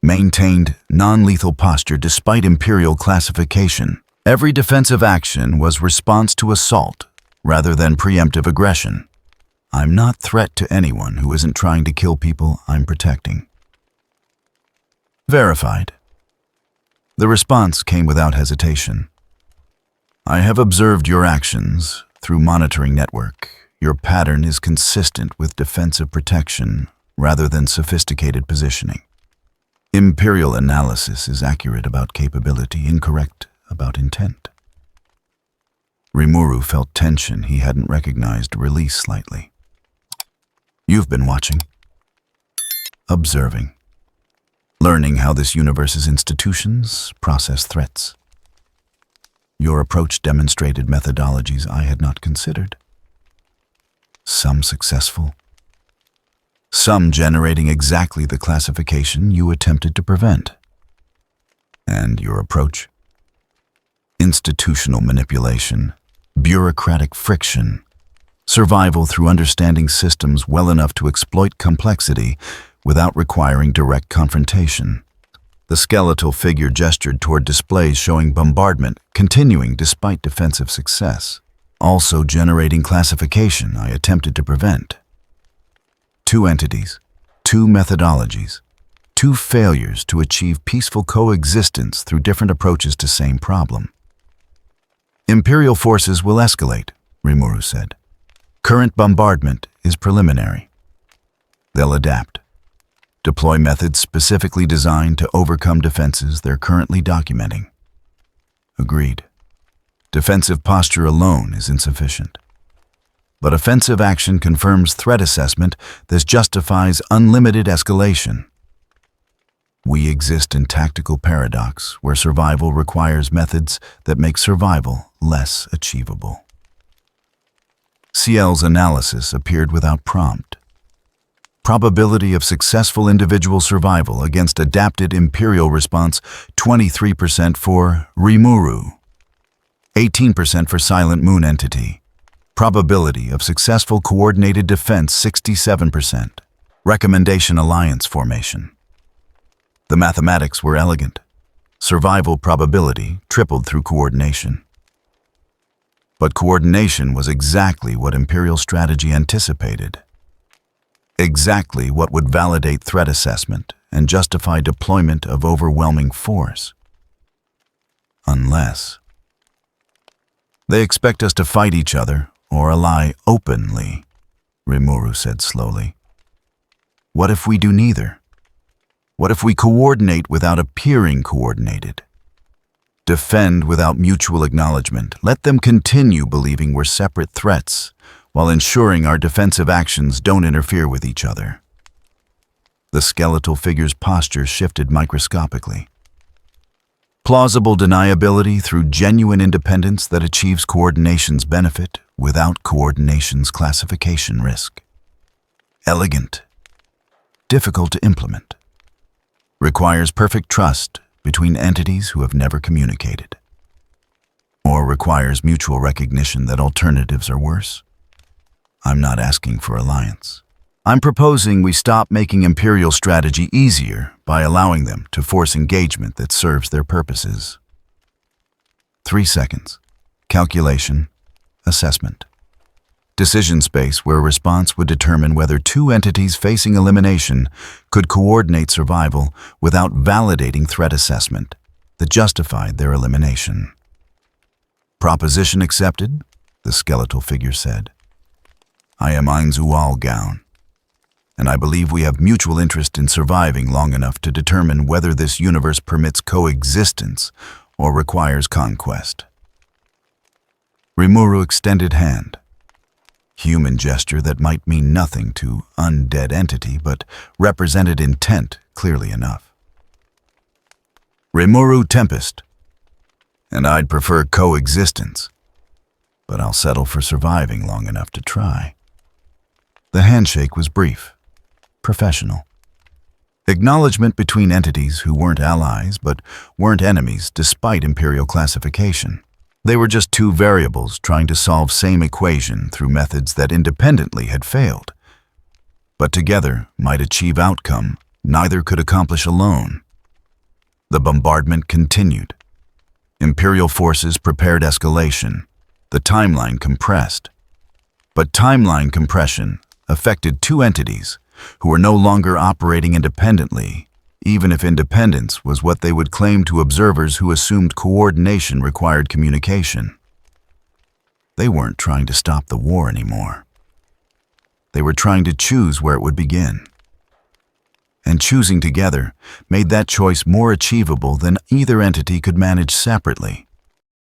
maintained non-lethal posture despite Imperial classification. Every defensive action was response to assault rather than preemptive aggression. I'm not threat to anyone who isn't trying to kill people I'm protecting. Verified. The response came without hesitation. I have observed your actions through monitoring network. Your pattern is consistent with defensive protection rather than sophisticated positioning. Imperial analysis is accurate about capability, incorrect about intent. Rimuru felt tension he hadn't recognized release slightly. You've been watching, observing, learning how this universe's institutions process threats. Your approach demonstrated methodologies I had not considered. Some successful, some generating exactly the classification you attempted to prevent. And your approach? Institutional manipulation, bureaucratic friction, survival through understanding systems well enough to exploit complexity without requiring direct confrontation. The skeletal figure gestured toward displays showing bombardment continuing despite defensive success, also generating classification I attempted to prevent. Two entities, two methodologies, two failures to achieve peaceful coexistence through different approaches to same problem. Imperial forces will escalate, Rimuru said. Current bombardment is preliminary. They'll adapt. Deploy methods specifically designed to overcome defenses they're currently documenting. Agreed. Defensive posture alone is insufficient. But offensive action confirms threat assessment that justifies unlimited escalation. We exist in tactical paradox where survival requires methods that make survival less achievable. CL's analysis appeared without prompt. Probability of successful individual survival against adapted Imperial response 23% for Rimuru, 18% for Silent Moon entity. Probability of successful coordinated defense 67%. Recommendation alliance formation. The mathematics were elegant. Survival probability tripled through coordination. But coordination was exactly what Imperial strategy anticipated. Exactly what would validate threat assessment and justify deployment of overwhelming force. Unless they expect us to fight each other or ally openly, Rimuru said slowly. What if we do neither? What if we coordinate without appearing coordinated? Defend without mutual acknowledgement. Let them continue believing we're separate threats, while ensuring our defensive actions don't interfere with each other. The skeletal figure's posture shifted microscopically. Plausible deniability through genuine independence that achieves coordination's benefit without coordination's classification risk. Elegant. Difficult to implement. Requires perfect trust between entities who have never communicated. Or requires mutual recognition that alternatives are worse. I'm not asking for alliance. I'm proposing we stop making Imperial strategy easier by allowing them to force engagement that serves their purposes. 3 seconds. Calculation. Assessment. Decision space where response would determine whether two entities facing elimination could coordinate survival without validating threat assessment that justified their elimination. Proposition accepted, the skeletal figure said. I am Ainz Ooal, and I believe we have mutual interest in surviving long enough to determine whether this universe permits coexistence or requires conquest. Rimuru extended hand. Human gesture that might mean nothing to undead entity, but represented intent clearly enough. Rimuru Tempest. And I'd prefer coexistence, but I'll settle for surviving long enough to try. The handshake was brief, professional. Acknowledgement between entities who weren't allies but weren't enemies despite Imperial classification. They were just two variables trying to solve same equation through methods that independently had failed, but together might achieve outcome neither could accomplish alone. The bombardment continued. Imperial forces prepared escalation. The timeline compressed. But timeline compression affected two entities who were no longer operating independently, even if independence was what they would claim to observers who assumed coordination required communication. They weren't trying to stop the war anymore. They were trying to choose where it would begin. And choosing together made that choice more achievable than either entity could manage separately.